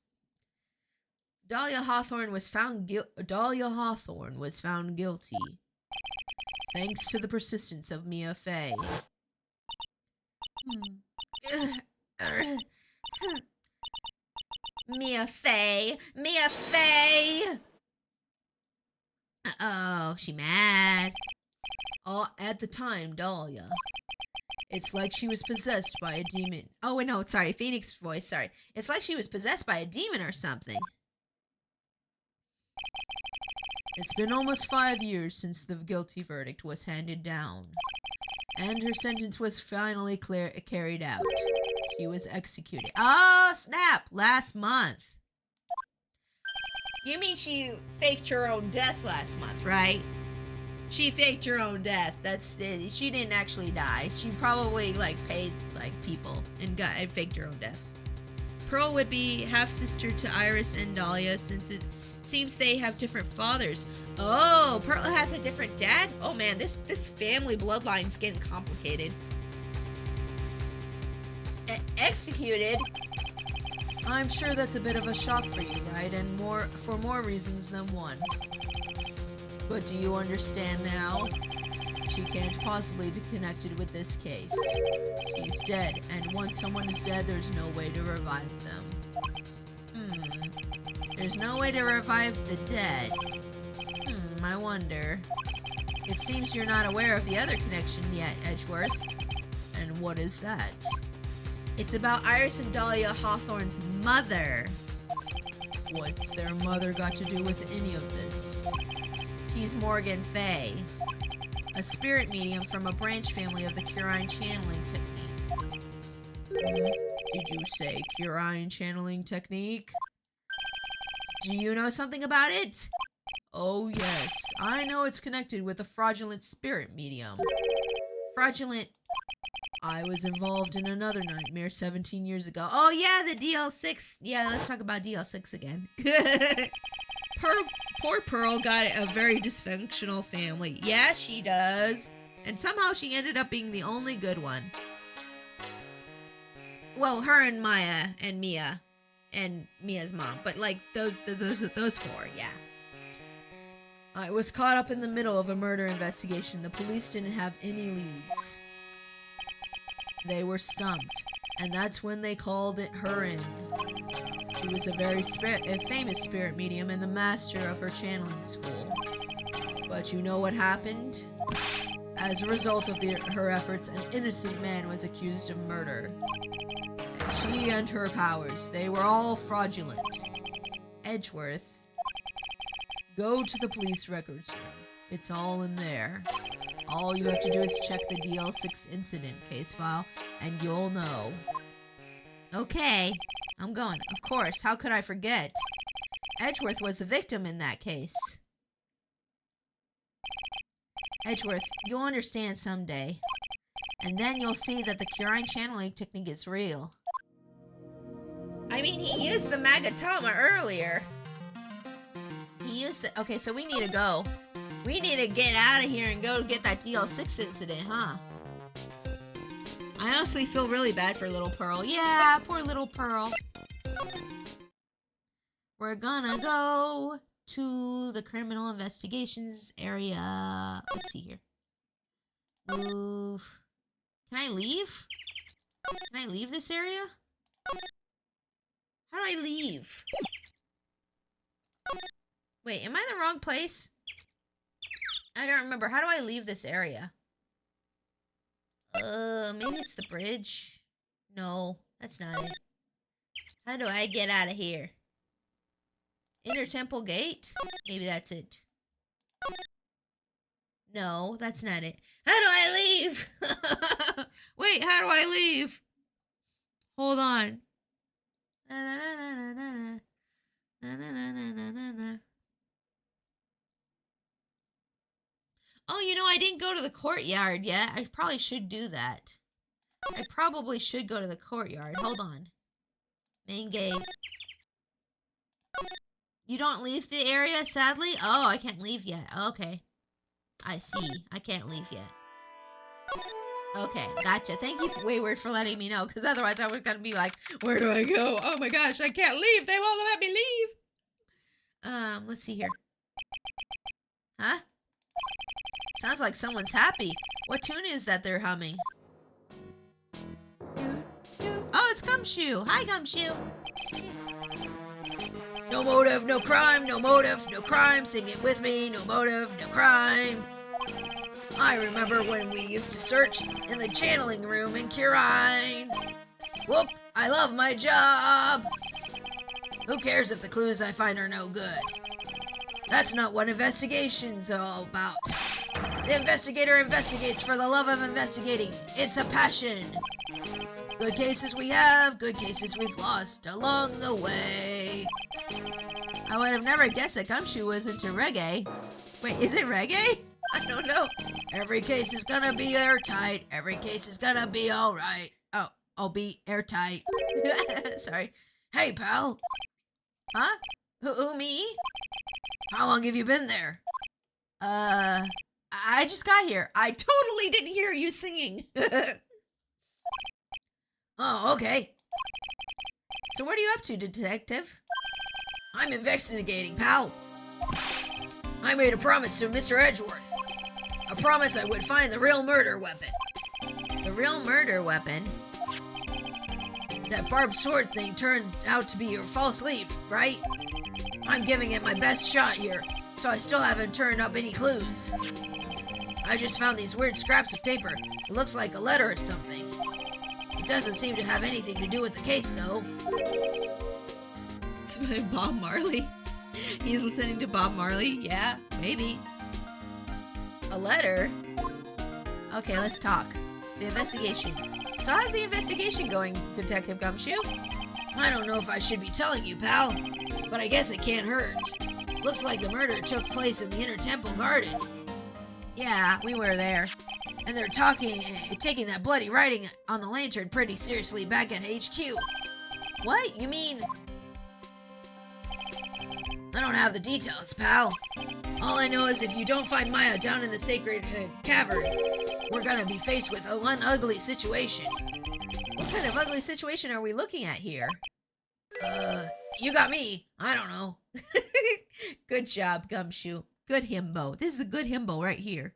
Dahlia Hawthorne was found guilty. Thanks to the persistence of Mia Fey. Mia Fey! Uh-oh, she mad. Oh, at the time, Dahlia. It's like she was possessed by a demon. Oh, wait, no, sorry, Phoenix voice, sorry. It's like she was possessed by a demon or something. It's been almost 5 years since the guilty verdict was handed down, and her sentence was finally carried out. She was executed. Oh, snap! Last month. You mean she faked her own death last month, right? She faked her own death. That's it. She didn't actually die. She probably paid people and faked her own death. Pearl would be half sister to Iris and Dahlia, since it seems they have different fathers. Oh, Pearl has a different dad? Oh man, this family bloodline's getting complicated. Executed? I'm sure that's a bit of a shock for you, right? And for more reasons than one. But do you understand now? She can't possibly be connected with this case. She's dead, and once someone is dead, there's no way to revive them. There's no way to revive the dead. I wonder. It seems you're not aware of the other connection yet, Edgeworth. And what is that? It's about Iris and Dahlia Hawthorne's mother. What's their mother got to do with any of this? She's Morgan Fay, a spirit medium from a branch family of the Curine channeling technique. Did you say Curine channeling technique? Do you know something about it? Oh yes, I know it's connected with a fraudulent spirit medium. Fraudulent... I was involved in another nightmare 17 years ago. Oh yeah, the DL6. Yeah, let's talk about DL6 again. Poor Pearl got a very dysfunctional family. Yeah, she does. And somehow she ended up being the only good one. Well, her and Maya and Mia. And Mia's mom. But those four, yeah. I was caught up in the middle of a murder investigation. The police didn't have any leads. They were stumped, and that's when they called her in. She was a very famous spirit medium and the master of her channeling school. But you know what happened? As a result of her efforts, an innocent man was accused of murder. She and her powers, they were all fraudulent. Edgeworth, go to the police records room. It's all in there. All you have to do is check the DL6 incident case file, and you'll know. Okay, I'm going. Of course, how could I forget? Edgeworth was the victim in that case. Edgeworth, you'll understand someday. And then you'll see that the Curine channeling technique is real. I mean, he used the Magatama earlier. He used the... Okay, so we need to go. We need to get out of here and go get that DL6 incident, huh? I honestly feel really bad for little Pearl. Yeah, poor little Pearl. We're gonna go to the criminal investigations area. Let's see here. Move. Can I leave? Can I leave this area? How do I leave? Wait, am I in the wrong place? I don't remember. How do I leave this area? Maybe it's the bridge? No, that's not it. How do I get out of here? Inner Temple Gate? Maybe that's it. No, that's not it. How do I leave? Wait, how do I leave? Hold on. Oh, you know, I didn't go to the courtyard yet. I probably should do that. I probably should go to the courtyard. Hold on. Main gate. You don't leave the area, sadly? Oh, I can't leave yet. Okay. I see. I can't leave yet. Okay, gotcha. Thank you, Wayward, for letting me know, because otherwise I was going to be like, where do I go? Oh my gosh, I can't leave. They won't let me leave. Let's see here. Huh? Sounds like someone's happy. What tune is that they're humming? Oh, it's Gumshoe. Hi, Gumshoe. No motive, no crime, no motive, no crime. Sing it with me. No motive, no crime. I remember when we used to search in the channeling room in Curine. Whoop, I love my job. Who cares if the clues I find are no good? That's not what investigation's all about. The investigator investigates for the love of investigating. It's a passion. Good cases we have, good cases we've lost along the way. I would have never guessed that Gumshoe was into reggae. Wait, is it reggae? I don't know. Every case is gonna be airtight. Every case is gonna be alright. Oh, I'll be airtight. Sorry. Hey, pal. Huh? Who, me? How long have you been there? I just got here. I totally didn't hear you singing. Oh, okay. So what are you up to, detective? I'm investigating, pal. I made a promise to Mr. Edgeworth. A promise I would find the real murder weapon. The real murder weapon? That barbed sword thing turns out to be your false leaf, right? I'm giving it my best shot here, so I still haven't turned up any clues. I just found these weird scraps of paper. It looks like a letter or something. It doesn't seem to have anything to do with the case, though. It's by Bob Marley. He's listening to Bob Marley? Yeah, maybe. A letter? Okay, let's talk. The investigation. So how's the investigation going, Detective Gumshoe? I don't know if I should be telling you, pal, but I guess it can't hurt. Looks like the murder took place in the Inner Temple Garden. Yeah, we were there. And they're taking that bloody writing on the lantern pretty seriously back at HQ. What? You mean... I don't have the details, pal. All I know is if you don't find Maya down in the sacred cavern, we're gonna be faced with one ugly situation. What kind of ugly situation are we looking at here? You got me. I don't know. Good job, Gumshoe. Good himbo. This is a good himbo right here.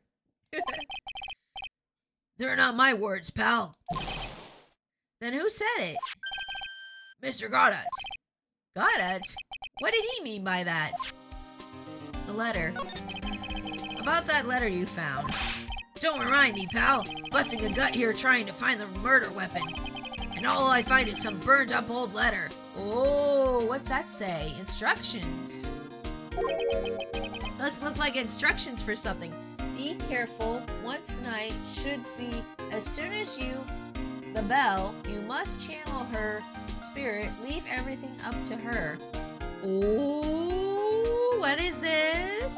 They're not my words, pal. Then who said it? Mr. Goddard. Goddard? What did he mean by that? The letter. About that letter you found. Don't remind me, pal. Busting a gut here trying to find the murder weapon. And all I find is some burned up old letter. Oh, what's that say? Instructions. Those look like instructions for something. Be careful. Once night should be as soon as the bell, you must channel her spirit. Leave everything up to her. Oh, what is this?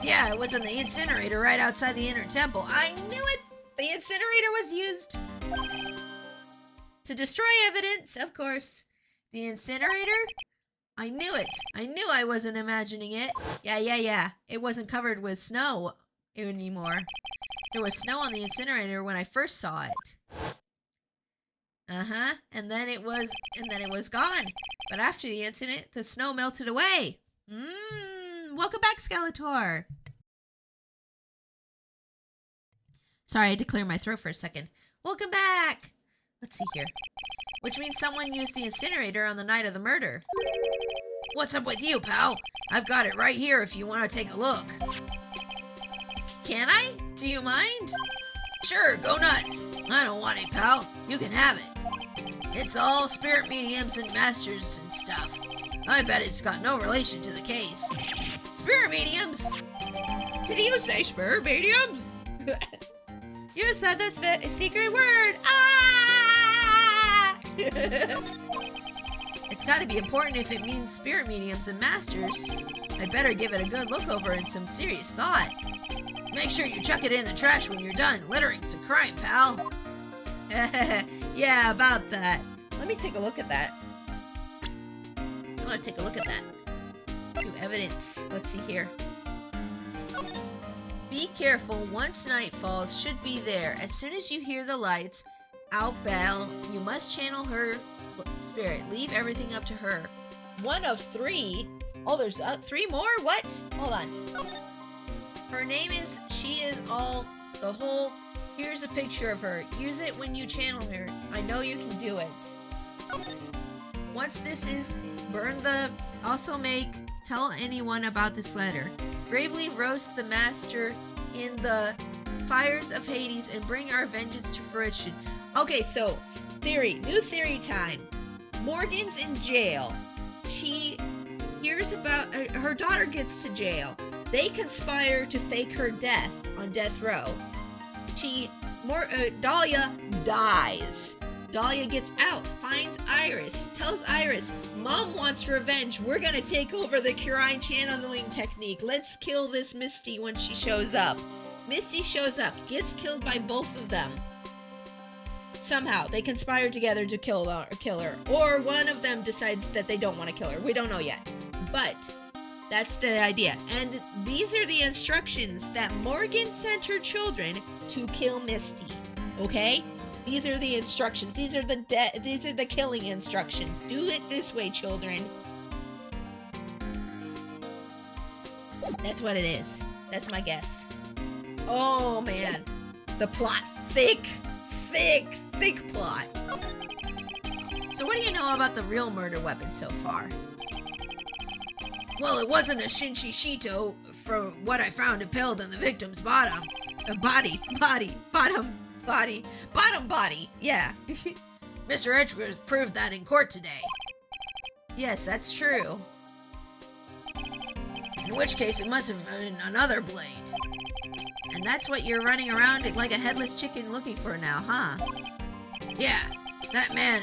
Yeah, it was in the incinerator right outside the Inner Temple. I knew it! The incinerator was used to destroy evidence, of course. The incinerator? I knew it. I knew I wasn't imagining it. Yeah. It wasn't covered with snow anymore. There was snow on the incinerator when I first saw it. And then it was gone. But after the incident, the snow melted away. Welcome back, Skeletor. Sorry, I had to clear my throat for a second. Welcome back. Let's see here. Which means someone used the incinerator on the night of the murder. What's up with you, pal? I've got it right here if you want to take a look. Can I? Do you mind? Sure, go nuts. I don't want it, pal. You can have it. It's all spirit mediums and masters and stuff. I bet it's got no relation to the case. Spirit mediums? Did you say spirit mediums? You said the secret word. Ah! It's got to be important if it means spirit mediums and masters. I'd better give it a good look over and some serious thought. Make sure you chuck it in the trash when you're done. Littering's a crime, pal. Yeah, about that. Let me take a look at that. I want to take a look at that. New evidence. Let's see here. Be careful. Once night falls, should be there. As soon as you hear the lights out bell, you must channel her spirit. Leave everything up to her. One of three? Oh, there's 3 more? What? Hold on. Her name is, she is all, the whole, here's a picture of her. Use it when you channel her. I know you can do it. Once this is, burn the, also tell anyone about this letter. Bravely roast the master in the fires of Hades and bring our vengeance to fruition. Okay, so, new theory time. Morgan's in jail. She hears about her daughter gets to jail. They conspire to fake her death on death row. Dahlia dies. Dahlia gets out, finds Iris, tells Iris, Mom wants revenge. We're gonna take over the Curine channeling technique. Let's kill this Misty when she shows up. Misty shows up, gets killed by both of them. Somehow, they conspire together to kill her. Or one of them decides that they don't want to kill her. We don't know yet. But that's the idea. And these are the instructions that Morgan sent her children to kill Misty. Okay? These are the instructions. These are the killing instructions. Do it this way, children. That's what it is. That's my guess. Oh man. The plot. Thick plot. So what do you know about the real murder weapon so far? Well, it wasn't a Shinshishito from what I found impaled on the victim's bottom. Body. Yeah. Mr. Edgeworth proved that in court today. Yes, that's true. In which case, it must have been another blade. And that's what you're running around like a headless chicken looking for now, huh? Yeah, that man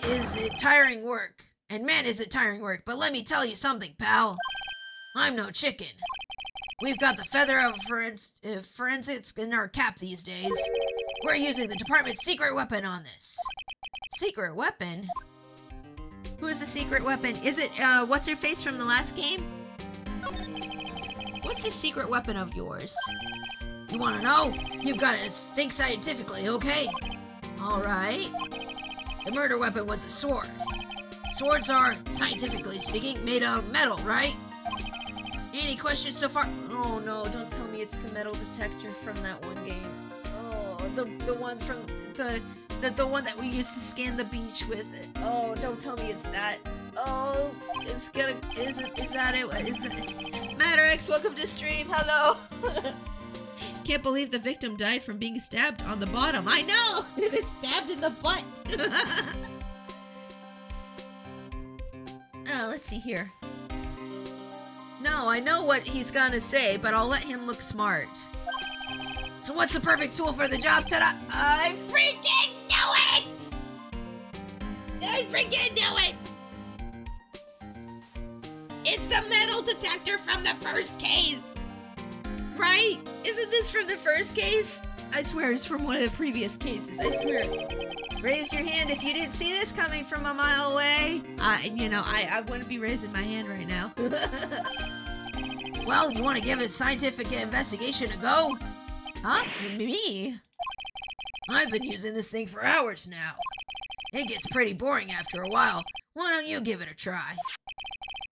is it tiring work. And man, is it tiring work. But let me tell you something, pal. I'm no chicken. We've got the feather of forensics in our cap these days. We're using the department's secret weapon on this. Secret weapon? Who is the secret weapon? Is it, what's her face from the last game? What's the secret weapon of yours? You wanna know? You've gotta think scientifically, okay? Alright. The murder weapon was a sword. Swords are, scientifically speaking, made of metal, right? Any questions so far? Oh no, don't tell me it's the metal detector from that one game. Oh, the one from the one that we used to scan the beach with. Oh, don't tell me it's that. Oh, it's gonna, is that it? Is it? Matter-X, welcome to stream, hello! Can't believe the victim died from being stabbed on the bottom. I know! It's stabbed in the butt! Oh, let's see here. No, I know what he's gonna say, but I'll let him look smart. So what's the perfect tool for the job, ta-da? I freaking know it! I freaking know it! It's the metal detector from the first case! Right? Isn't this from the first case? I swear it's from one of the previous cases, I swear. Raise your hand if you didn't see this coming from a mile away. I wouldn't be raising my hand right now. Well, you want to give a scientific investigation a go? Huh? Me? I've been using this thing for hours now. It gets pretty boring after a while. Why don't you give it a try?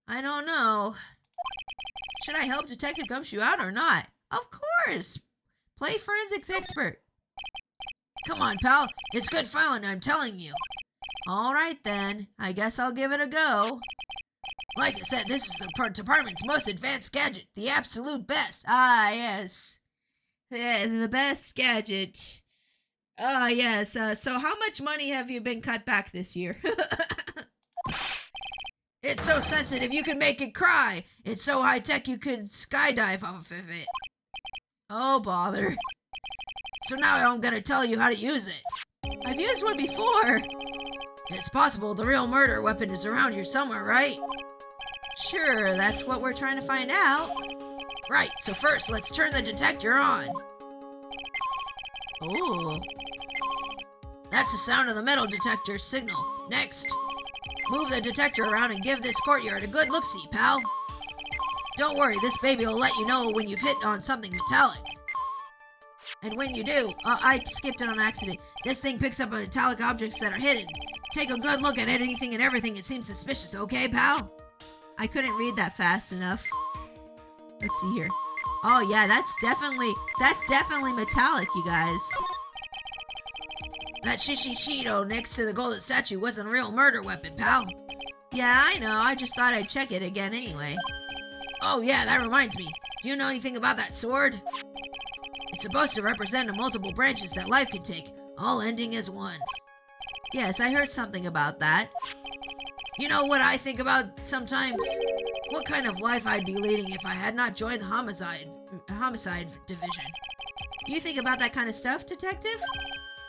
I don't know. Should I help Detective Gumshoe out or not? Of course! Play forensics expert. Come on, pal. It's good filing, I'm telling you. Alright then. I guess I'll give it a go. Like I said, this is the department's most advanced gadget. The absolute best. Ah, yes. The best gadget. Ah, yes. So how much money have you been cut back this year? It's so sensitive you can make it cry. It's so high-tech you could skydive off of it. Oh, bother. So now I'm gonna tell you how to use it. I've used one before. It's possible the real murder weapon is around here somewhere, right? Sure, that's what we're trying to find out. Right, so first let's turn the detector on. Ooh. That's the sound of the metal detector signal. Next, move the detector around and give this courtyard a good look-see, pal. Don't worry, this baby will let you know when you've hit on something metallic. And when you do, I skipped it on accident. This thing picks up metallic objects that are hidden. Take a good look at anything and everything that seems suspicious, okay, pal? I couldn't read that fast enough. Let's see here. Oh yeah, that's definitely metallic, you guys. That Shishishido next to the golden statue wasn't a real murder weapon, pal. Yeah, I know. I just thought I'd check it again anyway. Oh yeah, that reminds me. Do you know anything about that sword? It's supposed to represent the multiple branches that life can take, all ending as one. Yes, I heard something about that. You know what I think about sometimes? what kind of life I'd be leading if I had not joined the homicide division. You think about that kind of stuff, detective?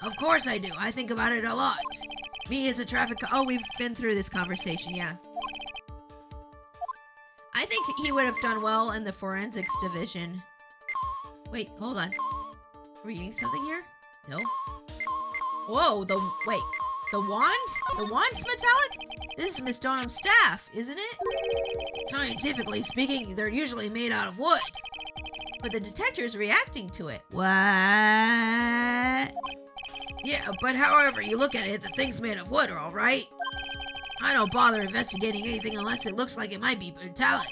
Of course I do. I think about it a lot. Me as a oh, we've been through this conversation, yeah. I think he would have done well in the forensics division. Wait, hold on. Are we eating something here? No. Whoa, the wand? The wand's metallic? This is Miss Donham's staff, isn't it? Scientifically speaking, they're usually made out of wood. But the detector's reacting to it. What? Yeah, but however you look at it, the thing's made of wood, all right? I don't bother investigating anything unless it looks like it might be metallic.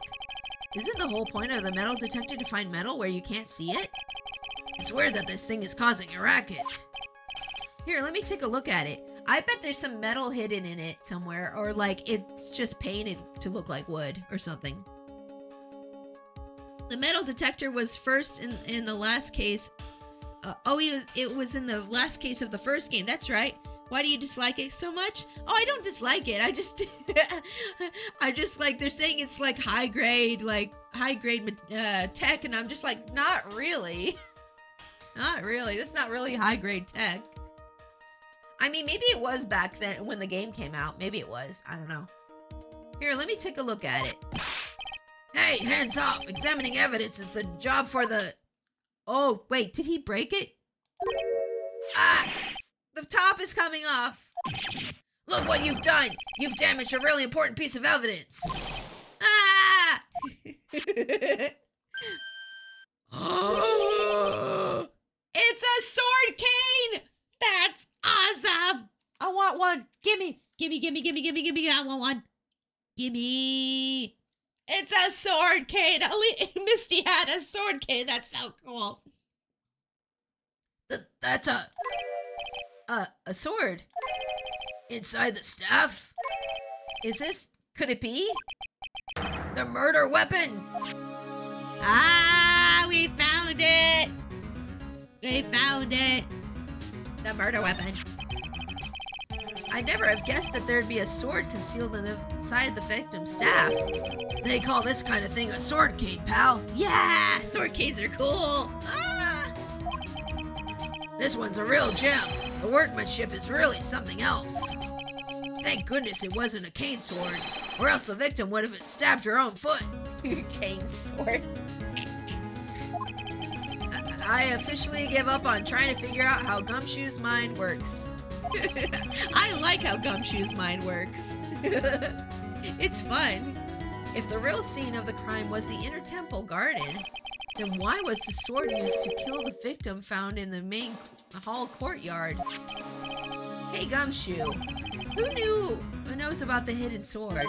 Isn't the whole point of the metal detector to find metal where you can't see it? It's weird that this thing is causing a racket. Here, let me take a look at it. I bet there's some metal hidden in it somewhere, or like it's just painted to look like wood or something. The metal detector was first in the last case. It was in the last case of the first game. That's right. Why do you dislike it so much? Oh, I don't dislike it. I just like, they're saying it's like high grade tech, and I'm just like, not really. Not really. That's not really high grade tech. I mean, maybe it was back then when the game came out. Maybe it was. I don't know. Here, let me take a look at it. Hey, hands off. Examining evidence is the job for the... Oh, wait, did he break it? Ah! The top is coming off. Look what you've done. You've damaged a really important piece of evidence. Ah! Oh! It's a sword cane! That's awesome! I want one. Gimme. I want one. Gimme. It's a sword cane. Misty had a sword cane. That's so cool. That's a sword. Inside the staff? Could it be? The murder weapon? Ah, we found it. We found it. The murder weapon. I'd never have guessed that there'd be a sword concealed inside the victim's staff. They call this kind of thing a sword cane, pal. Yeah, sword canes are cool. Ah! This one's a real gem. The workmanship is really something else. Thank goodness it wasn't a cane sword, or else the victim would have stabbed her own foot. Cane sword. I officially give up on trying to figure out how Gumshoe's mind works. I like how Gumshoe's mind works. It's fun. If the real scene of the crime was the inner temple garden, then why was the sword used to kill the victim found in the main hall courtyard? Hey Gumshoe, who knows about the hidden sword?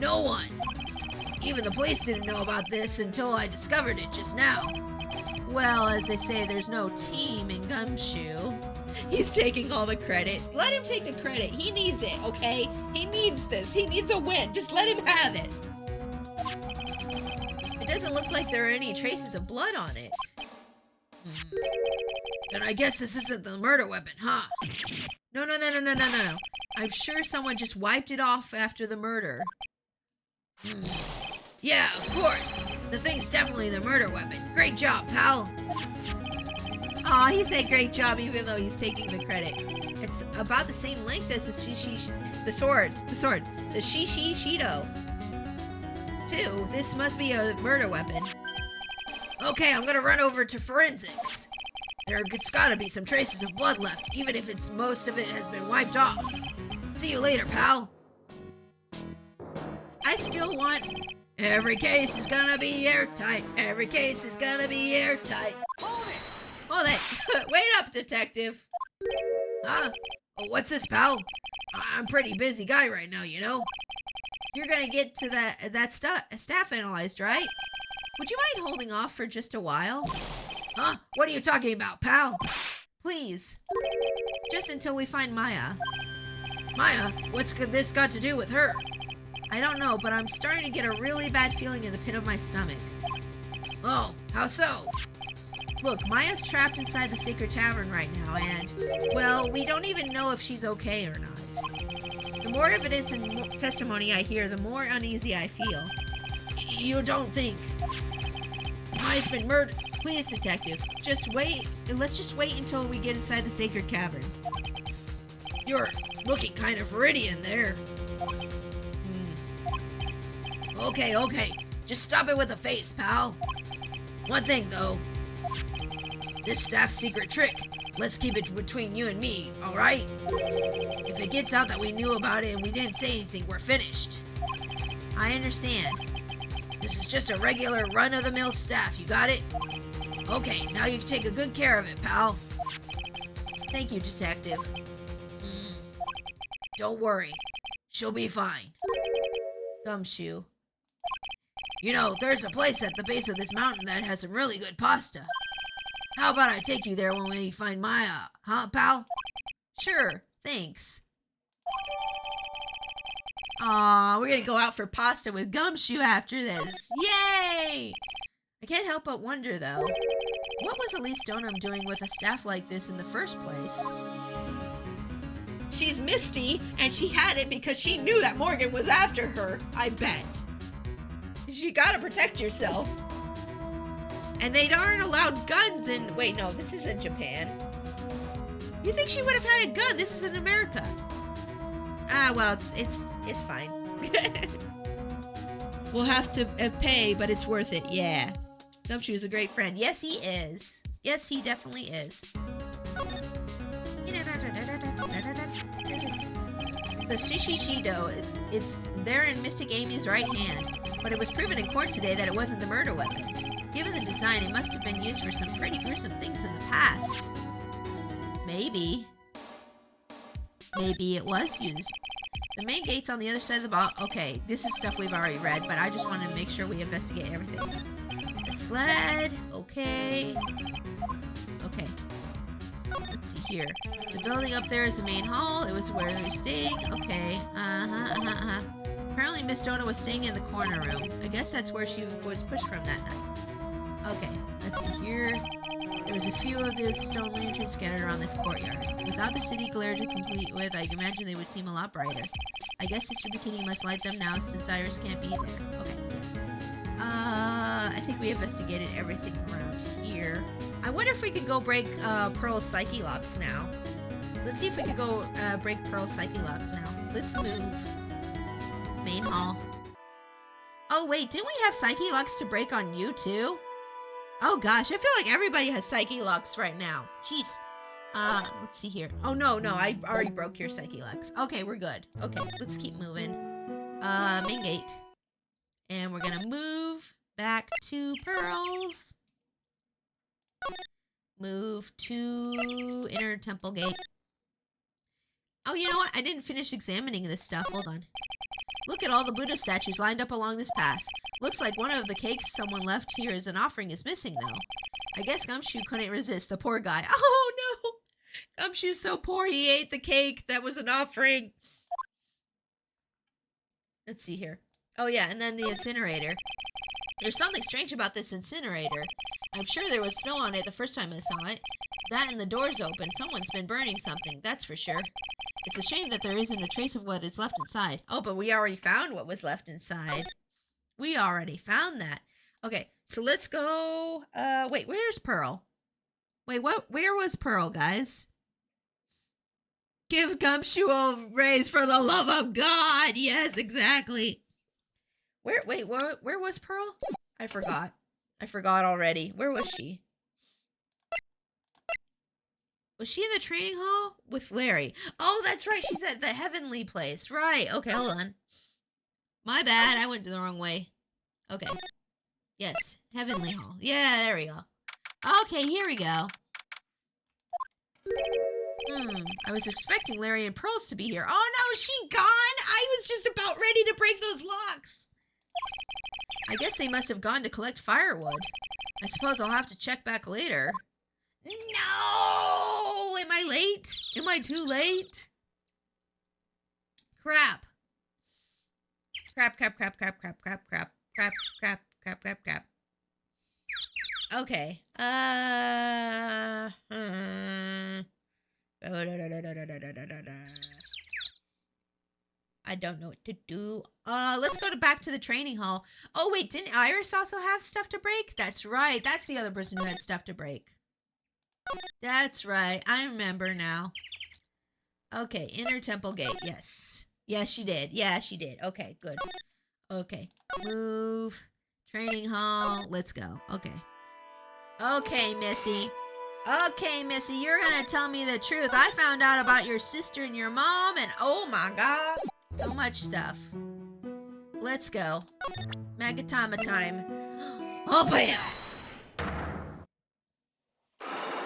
No one. Even the police didn't know about this until I discovered it just now. Well, as they say, there's no team in Gumshoe. He's taking all the credit. Let him take the credit. He needs it, okay? He needs this. He needs a win. Just let him have it. It doesn't look like there are any traces of blood on it. Then I guess this isn't the murder weapon, huh? No. I'm sure someone just wiped it off after the murder. Yeah, of course. The thing's definitely the murder weapon. Great job, pal. Aw, he said great job even though he's taking the credit. It's about the same length as the sword. The Shido. Too, this must be a murder weapon. Okay, I'm gonna run over to forensics. There's gotta be some traces of blood left, even if most of it has been wiped off. See you later, pal. I still want... Every case is gonna be airtight. Every case is gonna be airtight. Hold it. Wait up, detective. Huh? Oh, what's this, pal? I'm a pretty busy guy right now, you know? You're gonna get to that staff analyzed, right? Would you mind holding off for just a while? Huh? What are you talking about, pal? Please. Just until we find Maya. Maya? What's this got to do with her? I don't know, but I'm starting to get a really bad feeling in the pit of my stomach. Oh, how so? Look, Maya's trapped inside the Sacred Tavern right now, and, well, we don't even know if she's okay or not. The more evidence and testimony I hear, the more uneasy I feel. You don't think. Maya's been murdered. Please, detective, just wait. Let's just wait until we get inside the sacred cavern. You're looking kind of viridian there. Okay. Just stop it with a face, pal. One thing, though. This staff's secret trick. Let's keep it between you and me, alright? If it gets out that we knew about it and we didn't say anything, we're finished. I understand. This is just a regular run-of-the-mill staff, you got it? Okay, now you take a good care of it, pal. Thank you, detective. Don't worry. She'll be fine. Gumshoe. You know, there's a place at the base of this mountain that has some really good pasta. How about I take you there when we find Maya, huh, pal? Sure, thanks. Aw, we're gonna go out for pasta with Gumshoe after this. Yay! I can't help but wonder, though. What was Elise Donum doing with a staff like this in the first place? She's Misty, and she had it because she knew that Morgan was after her, I bet. You gotta protect yourself. And they aren't allowed guns in... Wait, no, this isn't Japan. You think she would have had a gun? This is in America. Ah, well, it's fine. We'll have to pay, but it's worth it, yeah. Gumshoe is a great friend. Yes, he is. Yes, he definitely is. The Shishichido, it's there in Mystic Amy's right hand, but it was proven in court today that it wasn't the murder weapon. Given the design, it must have been used for some pretty gruesome things in the past. Maybe. Maybe it was used. The main gate's on the other side of the box. Okay, this is stuff we've already read, but I just want to make sure we investigate everything. The sled. Okay. Okay. Let's see here. The building up there is the main hall. It was where they were staying. Okay. Apparently Miss Dona was staying in the corner room. I guess that's where she was pushed from that night. Okay, let's see here. There was a few of the stone lanterns scattered around this courtyard. Without the city glare to complete with, I imagine they would seem a lot brighter. I guess Sister Bikini must light them now since Iris can't be there. Okay, yes. I think we investigated everything around here. I wonder if we could go break Pearl's Psyche locks now. Let's see if we could go break Pearl's Psyche locks now. Let's move. Main hall. Oh wait, didn't we have Psyche locks to break on you too? Oh gosh, I feel like everybody has Psyche locks right now. Jeez. Let's see here. Oh no, I already broke your Psyche locks. Okay, we're good. Okay, let's keep moving. Main gate. And we're gonna move back to Pearl's. Move to Inner Temple Gate. Oh, you know what? I didn't finish examining this stuff. Hold on. Look at all the Buddha statues lined up along this path. Looks like one of the cakes someone left here as an offering is missing, though. I guess Gumshoe couldn't resist. The poor guy. Oh, no! Gumshoe's so poor he ate the cake that was an offering. Let's see here. Oh, yeah, and then the incinerator. There's something strange about this incinerator. I'm sure there was snow on it the first time I saw it. That and the door's open. Someone's been burning something, that's for sure. It's a shame that there isn't a trace of what is left inside. Oh, but we already found what was left inside. We already found that. Okay, so let's go... wait, where's Pearl? Wait, where was Pearl, guys? Give Gumshoe a raise for the love of God! Yes, exactly. Where was Pearl? I forgot. I forgot already. Where was she? Was she in the training hall? With Larry. Oh, that's right. She's at the heavenly place. Right. Okay, hold on. My bad. I went the wrong way. Okay. Yes. Heavenly hall. Yeah, there we go. Okay, here we go. I was expecting Larry and Pearls to be here. Oh no, is she gone? I was just about ready to break those locks. I guess they must have gone to collect firewood. I suppose I'll have to check back later. No! Am I late? Am I too late? Crap. Crap. Okay. I don't know what to do. Let's go back to the training hall. Oh, wait, didn't Iris also have stuff to break? That's right. That's the other person who had stuff to break. That's right. I remember now. Okay, inner temple gate. Yes. Yes, she did. Yeah, she did. Okay, good. Okay. Move. Training hall. Let's go. Okay. Okay, Missy. Okay, Missy, you're gonna tell me the truth. I found out about your sister and your mom, and oh my god, so much stuff. Let's go. Magatama time. Oh, bam!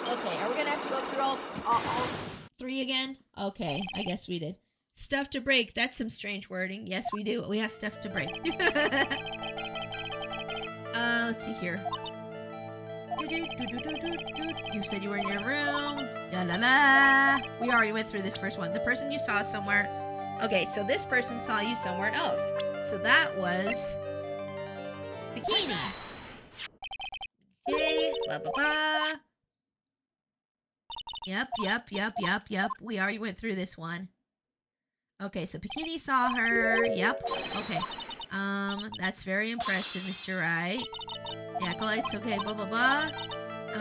Okay, are we gonna have to go through all three again? Okay, I guess we did. Stuff to break. That's some strange wording. Yes, we do. We have stuff to break. Let's see here. You said you were in your room. La la la. We already went through this first one. The person you saw somewhere. Okay, so this person saw you somewhere else. So that was Bikini. Okay, blah blah blah. Yep. We already went through this one. Okay, so Bikini saw her. Yep. Okay. That's very impressive, Mr. Wright. The acolytes, okay, blah, blah, blah.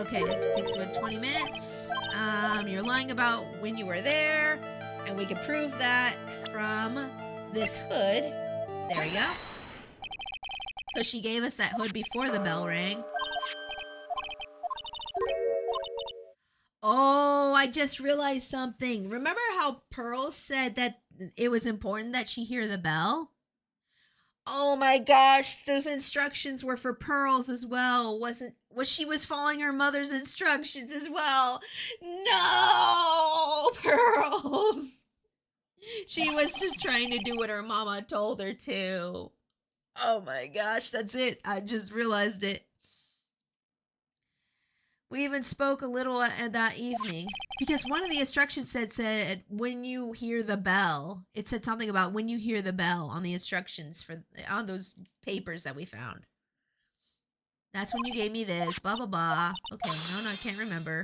Okay, it takes about 20 minutes. You're lying about when you were there, and we can prove that from this hood. There you go. So she gave us that hood before the bell rang. Oh, I just realized something. Remember how Pearl said that it was important that she hear the bell? Oh my gosh, those instructions were for Pearls as well. She was following her mother's instructions as well. No, Pearls. She was just trying to do what her mama told her to. Oh my gosh, that's it. I just realized it. We even spoke a little that evening because one of the instructions said when you hear the bell. It said something about when you hear the bell on the instructions on those papers that we found. That's when you gave me this, blah, blah, blah. Okay, no, I can't remember.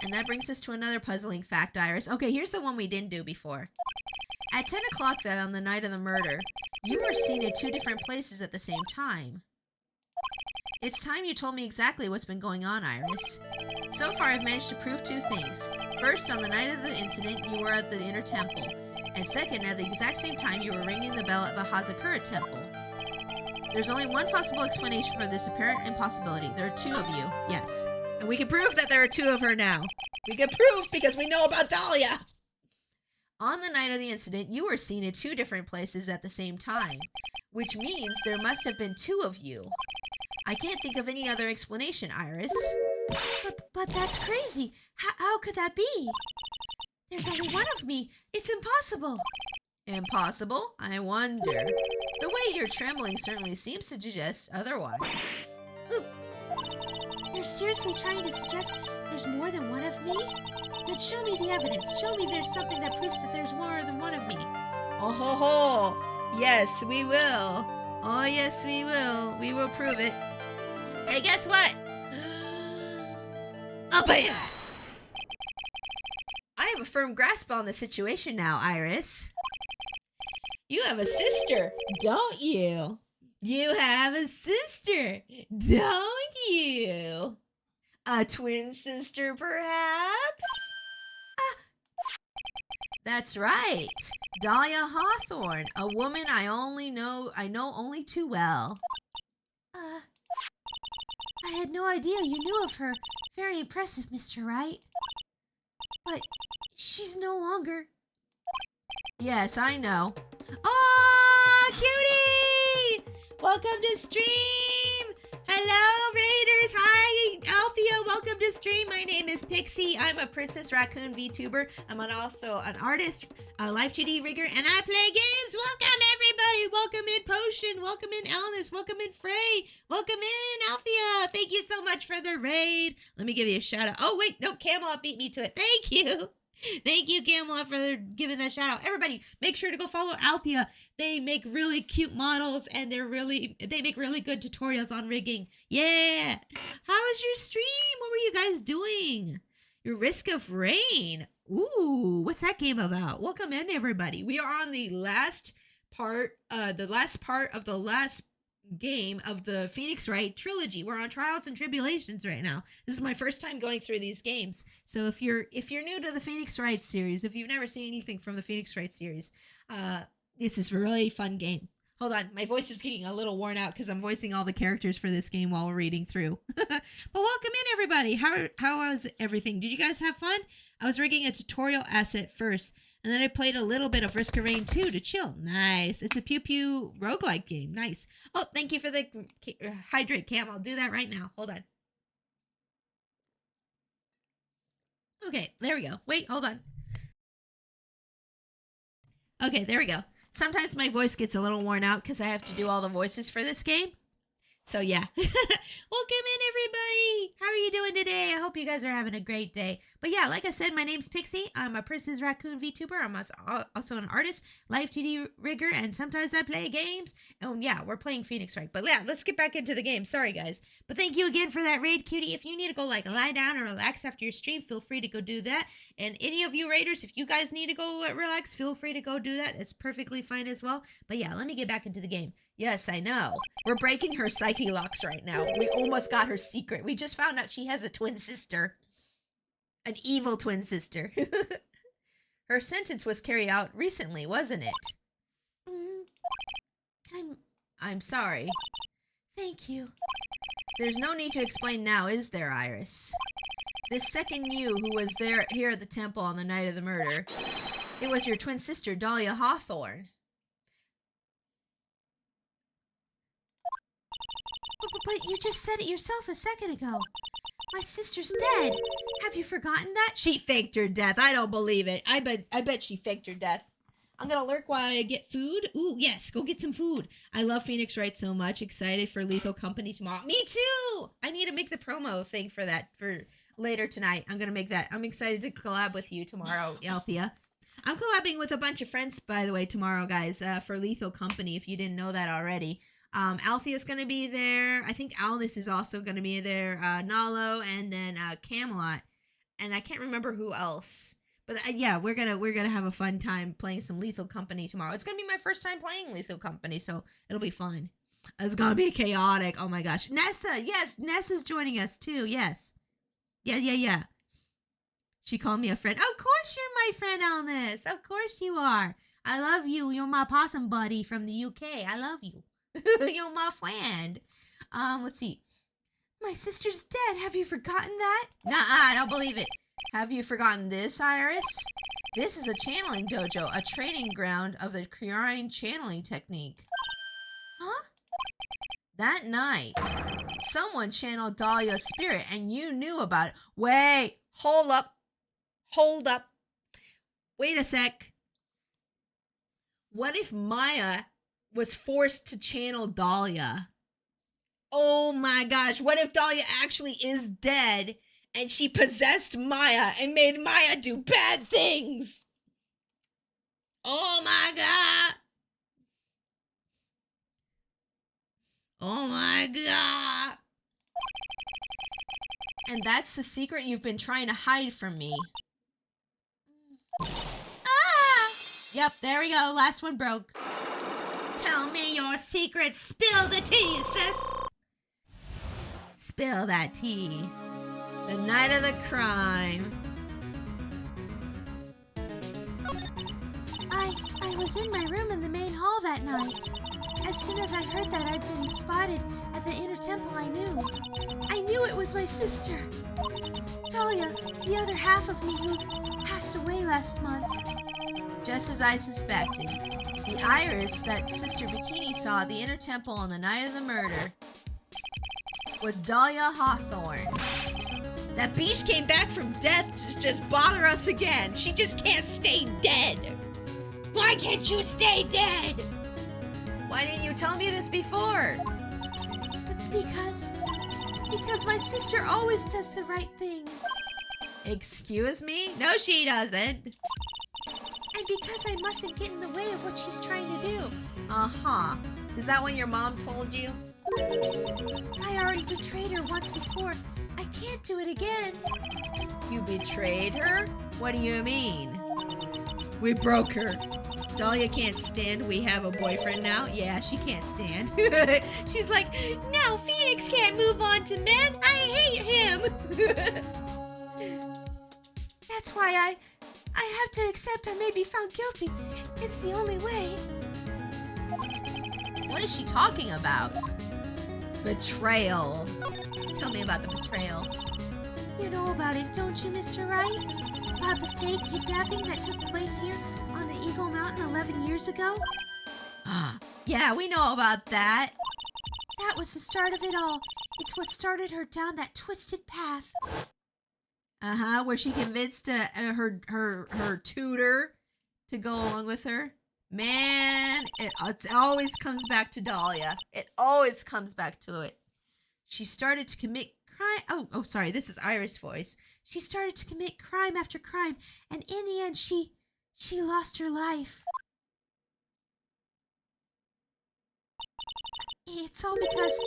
And that brings us to another puzzling fact, Iris. Okay, here's the one we didn't do before. At 10 o'clock on the night of the murder, you were seen at 2 different places at the same time. It's time you told me exactly what's been going on, Iris. So far, I've managed to prove 2 things. First, on the night of the incident, you were at the inner temple. And second, at the exact same time, you were ringing the bell at the Hazakura temple. There's only one possible explanation for this apparent impossibility. There are 2 of you, yes. And we can prove that there are 2 of her now. We can prove because we know about Dahlia! On the night of the incident, you were seen at 2 different places at the same time, which means there must have been 2 of you. I can't think of any other explanation, Iris. But that's crazy. How could that be? There's only one of me. It's impossible. Impossible? I wonder. The way you're trembling certainly seems to suggest otherwise. Ooh. You're seriously trying to suggest there's more than one of me? Then show me the evidence. Show me there's something that proves that there's more than one of me. Oh ho ho! Yes, we will. Oh yes, we will. We will prove it. Hey, guess what? Oh, bam! I have a firm grasp on the situation now, Iris. You have a sister, don't you? You have a sister, don't you? A twin sister, perhaps? That's right. Dahlia Hawthorne, a woman I know only too well. I had no idea you knew of her. Very impressive, Mr. Wright. But she's no longer. Yes, I know. Oh, cutie! Welcome to stream! Hello, Raiders! Hi, Althea! Welcome to stream. My name is Pixie. I'm a Princess Raccoon VTuber. I'm also an artist, a Life 2D rigger, and I play games. Welcome, everybody! Welcome in Potion. Welcome in Elnis. Welcome in Frey. Welcome in Althea. Thank you so much for the raid. Let me give you a shout out. Oh, wait. No, Camelot beat me to it. Thank you. Thank you, Camelot, for giving that shout out. Everybody, make sure to go follow Althea. They make really cute models, and they make really good tutorials on rigging. Yeah. How was your stream? What were you guys doing? Your Risk of Rain. Ooh, what's that game about? Welcome in, everybody. We are on the last part of the last game of the Phoenix Wright trilogy. We're on Trials and Tribulations right now. This is my first time going through these games. So if you're new to the Phoenix Wright series, if you've never seen anything from the Phoenix Wright series, this is a really fun game. Hold on, my voice is getting a little worn out because I'm voicing all the characters for this game while we're reading through. But welcome in, everybody. How was everything? Did you guys have fun? I was rigging a tutorial asset first, and then I played a little bit of Risk of Rain 2 to chill. Nice. It's a pew-pew roguelike game. Nice. Oh, thank you for the hydrate cam. I'll do that right now. Hold on. Okay, there we go. Wait, hold on. Okay, there we go. Sometimes my voice gets a little worn out because I have to do all the voices for this game. So yeah. Welcome in, everybody. How are you doing today? I hope you guys are having a great day. But yeah, like I said, my name's Pixie. I'm a Princess Raccoon VTuber. I'm also an artist, live 2D rigger, and sometimes I play games. And yeah, we're playing Phoenix Wright. But yeah, let's get back into the game. Sorry, guys. But thank you again for that raid, cutie. If you need to go like lie down or relax after your stream, feel free to go do that. And any of you raiders, if you guys need to go relax, feel free to go do that. It's perfectly fine as well. But yeah, let me get back into the game. Yes, I know. We're breaking her psyche locks right now. We almost got her secret. We just found out she has a twin sister. An evil twin sister. Her sentence was carried out recently, wasn't it? I'm sorry. Thank you. There's no need to explain now, is there, Iris? This second you who was here at the temple on the night of the murder, it was your twin sister, Dahlia Hawthorne. But you just said it yourself a second ago. My sister's dead. Have you forgotten that? She faked her death. I don't believe it. I bet she faked her death. I'm gonna lurk while I get food. Ooh, yes, go get some food. I love Phoenix Wright so much. Excited for Lethal Company tomorrow. Me too! I need to make the promo thing for that for later tonight. I'm gonna make that. I'm excited to collab with you tomorrow, Althea. I'm collabing with a bunch of friends, by the way, tomorrow, guys, for Lethal Company, if you didn't know that already. Althea's gonna be there. I think Aldous is also gonna be there. Nalo, and then Camelot, and I can't remember who else. But yeah, we're gonna have a fun time playing some Lethal Company tomorrow. It's gonna be my first time playing Lethal Company, so it'll be fun. It's gonna be chaotic. Oh my gosh, Nessa, yes, Nessa's joining us too. Yes, yeah. She called me a friend. Of course you're my friend, Alness. Of course you are. I love you. You're my possum buddy from the UK. I love you. You're my friend. Let's see. My sister's dead. Have you forgotten that? Nuh-uh, I don't believe it. Have you forgotten this, Iris? This is a channeling dojo, a training ground of the Kyurine channeling technique. Huh? That night, someone channeled Dahlia's spirit, and you knew about it. Wait, hold up. Wait a sec. What if Maya was forced to channel Dahlia? Oh my gosh, what if Dahlia actually is dead and she possessed Maya and made Maya do bad things? Oh my god. Oh my god. And that's the secret you've been trying to hide from me. Ah! Yep, there we go. Last one broke. Tell me your secret. Spill the tea, sis. Spill that tea. The night of the crime. I was in my room in the main hall that night. As soon as I heard that I'd been spotted at the inner temple, I knew it was my sister. Dahlia, the other half of me who passed away last month. Just as I suspected. The Iris that Sister Bikini saw at the inner temple on the night of the murder was Dahlia Hawthorne. That beast came back from death to just bother us again. She just can't stay dead. Why can't you stay dead? Why didn't you tell me this before? Because my sister always does the right thing. Excuse me? No, she doesn't. And because I mustn't get in the way of what she's trying to do. Uh-huh. Is that when your mom told you? I already betrayed her once before, I can't do it again. You betrayed her? What do you mean? We broke her. Dahlia can't stand we have a boyfriend now. Yeah, she can't stand. She's like, no, Phoenix can't move on to men. I hate him. That's why I have to accept I may be found guilty. It's the only way. What is she talking about? Betrayal. Tell me about the betrayal. You know about it, don't you, Mr. Wright? About the fake kidnapping that took place here on the Eagle Mountain 11 years ago? Yeah, we know about that. That was the start of it all. It's what started her down that twisted path. Where she convinced her tutor to go along with her. Man, it always comes back to Dahlia. It always comes back to it. She started to commit crime. Oh, sorry, this is Iris' voice. She started to commit crime after crime, and in the end, she lost her life. It's all because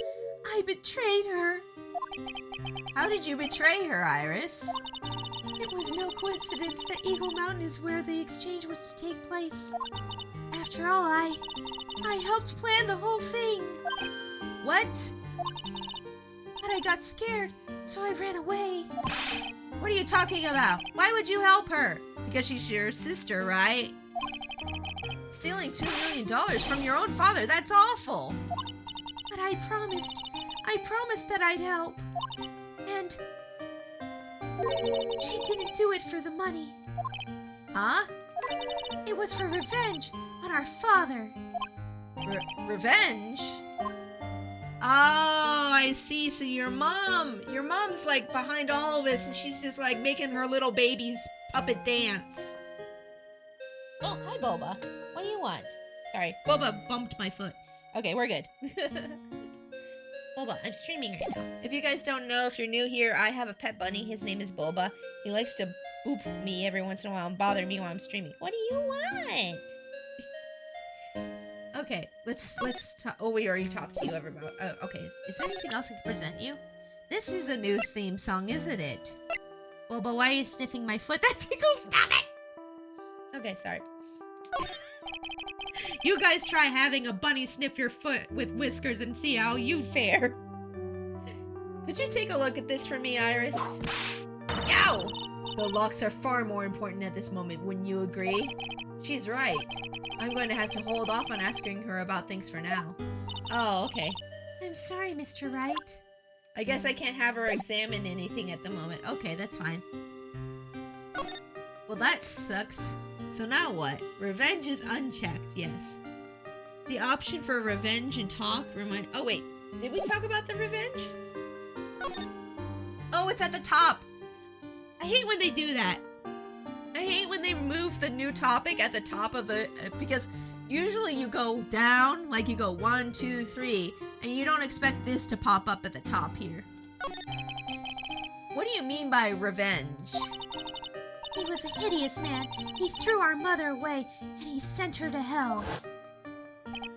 I betrayed her. How did you betray her, Iris? It was no coincidence that Eagle Mountain is where the exchange was to take place. After all, I helped plan the whole thing. What? But I got scared, so I ran away. What are you talking about? Why would you help her? Because she's your sister, right? Stealing $2 million from your own father, that's awful. But I promised that I'd help. And she didn't do it for the money. Huh? It was for revenge on our father. Revenge? Oh, I see. So your mom's like behind all of this, and she's just like making her little baby's puppet dance. Oh, hi, Boba. What do you want? Sorry, Boba bumped my foot. Okay, we're good. Boba, I'm streaming right now. If you guys don't know, if you're new here, I have a pet bunny. His name is Boba. He likes to boop me every once in a while and bother me while I'm streaming. What do you want? Okay, let's talk. Oh, we already talked to you about. Okay, is there anything else I can present you? This is a new theme song, isn't it? Boba, why are you sniffing my foot? That tickles. Stop it! Okay, sorry. You guys try having a bunny sniff your foot with whiskers and see how you fare. Could you take a look at this for me, Iris? Yow! The locks are far more important at this moment, wouldn't you agree? She's right. I'm going to have to hold off on asking her about things for now. Oh, okay. I'm sorry, Mr. Wright. I guess I can't have her examine anything at the moment. Okay, that's fine. Well, that sucks. So now what? Revenge is unchecked, yes. The option for revenge and talk remind... Oh, wait. Did we talk about the revenge? Oh, it's at the top. I hate when they do that. I hate when they remove the new topic at the top of the... because usually you go down, like you go 1, 2, 3, and you don't expect this to pop up at the top here. What do you mean by revenge? He was a hideous man. He threw our mother away, and he sent her to hell.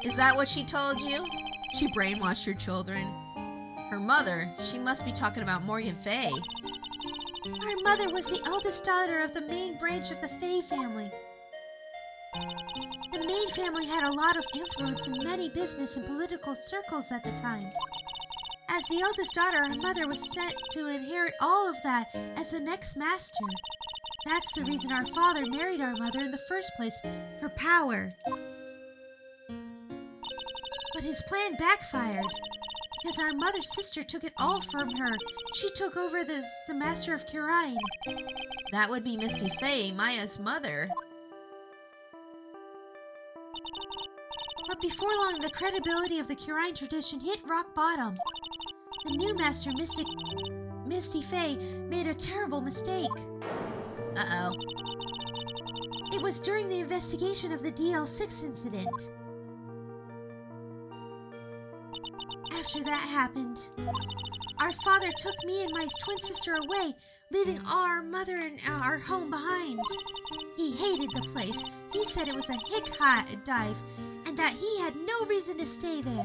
Is that what she told you? She brainwashed her children. Her mother? She must be talking about Morgan Fay. Our mother was the eldest daughter of the main branch of the Fay family. The main family had a lot of influence in many business and political circles at the time. As the eldest daughter, our mother was set to inherit all of that as the next master. That's the reason our father married our mother in the first place, for power. But his plan backfired, because our mother's sister took it all from her. She took over as the Master of Kurine. That would be Misty Fay, Maya's mother. But before long, the credibility of the Kurine tradition hit rock bottom. The new master, Misty Fay, made a terrible mistake. Uh-oh. It was during the investigation of the DL6 incident. After that happened, our father took me and my twin sister away, leaving our mother and our home behind. He hated the place. He said it was a hick dive, and that he had no reason to stay there.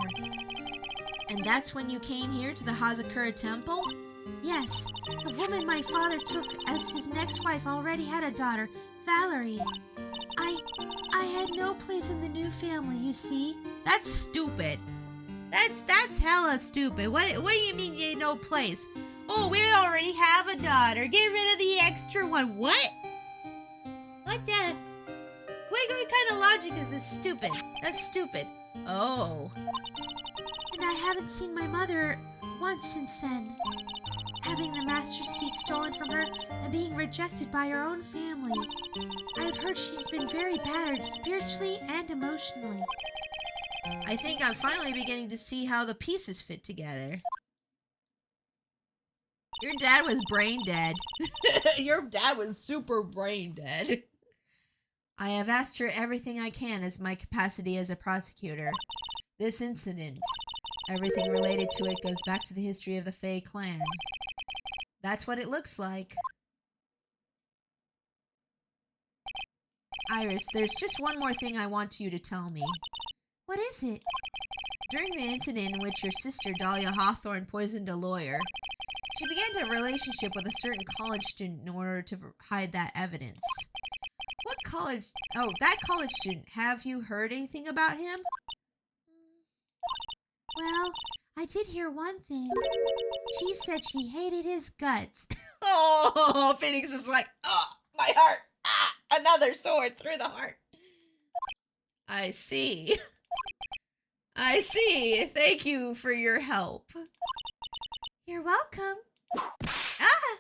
And that's when you came here to the Hazakura Temple? Yes, the woman my father took as his next wife already had a daughter, Valerie. I had no place in the new family, you see. That's stupid. That's hella stupid. What do you mean you had no place? Oh, we already have a daughter. Get rid of the extra one. What? What the? What kind of logic is this stupid? That's stupid. Oh. And I haven't seen my mother once since then. Having the master's seat stolen from her and being rejected by her own family. I've heard she's been very battered spiritually and emotionally. I think I'm finally beginning to see how the pieces fit together. Your dad was brain dead. Your dad was super brain dead. I have asked her everything I can as my capacity as a prosecutor. This incident, everything related to it goes back to the history of the Fae clan. That's what it looks like. Iris, there's just one more thing I want you to tell me. What is it? During the incident in which your sister Dahlia Hawthorne poisoned a lawyer, she began a relationship with a certain college student in order to hide that evidence. What college? Oh, that college student. Have you heard anything about him? Well, I did hear one thing. She said she hated his guts. Oh, Phoenix is like, oh, my heart. Ah, another sword through the heart. I see. I see. Thank you for your help. You're welcome. Ah!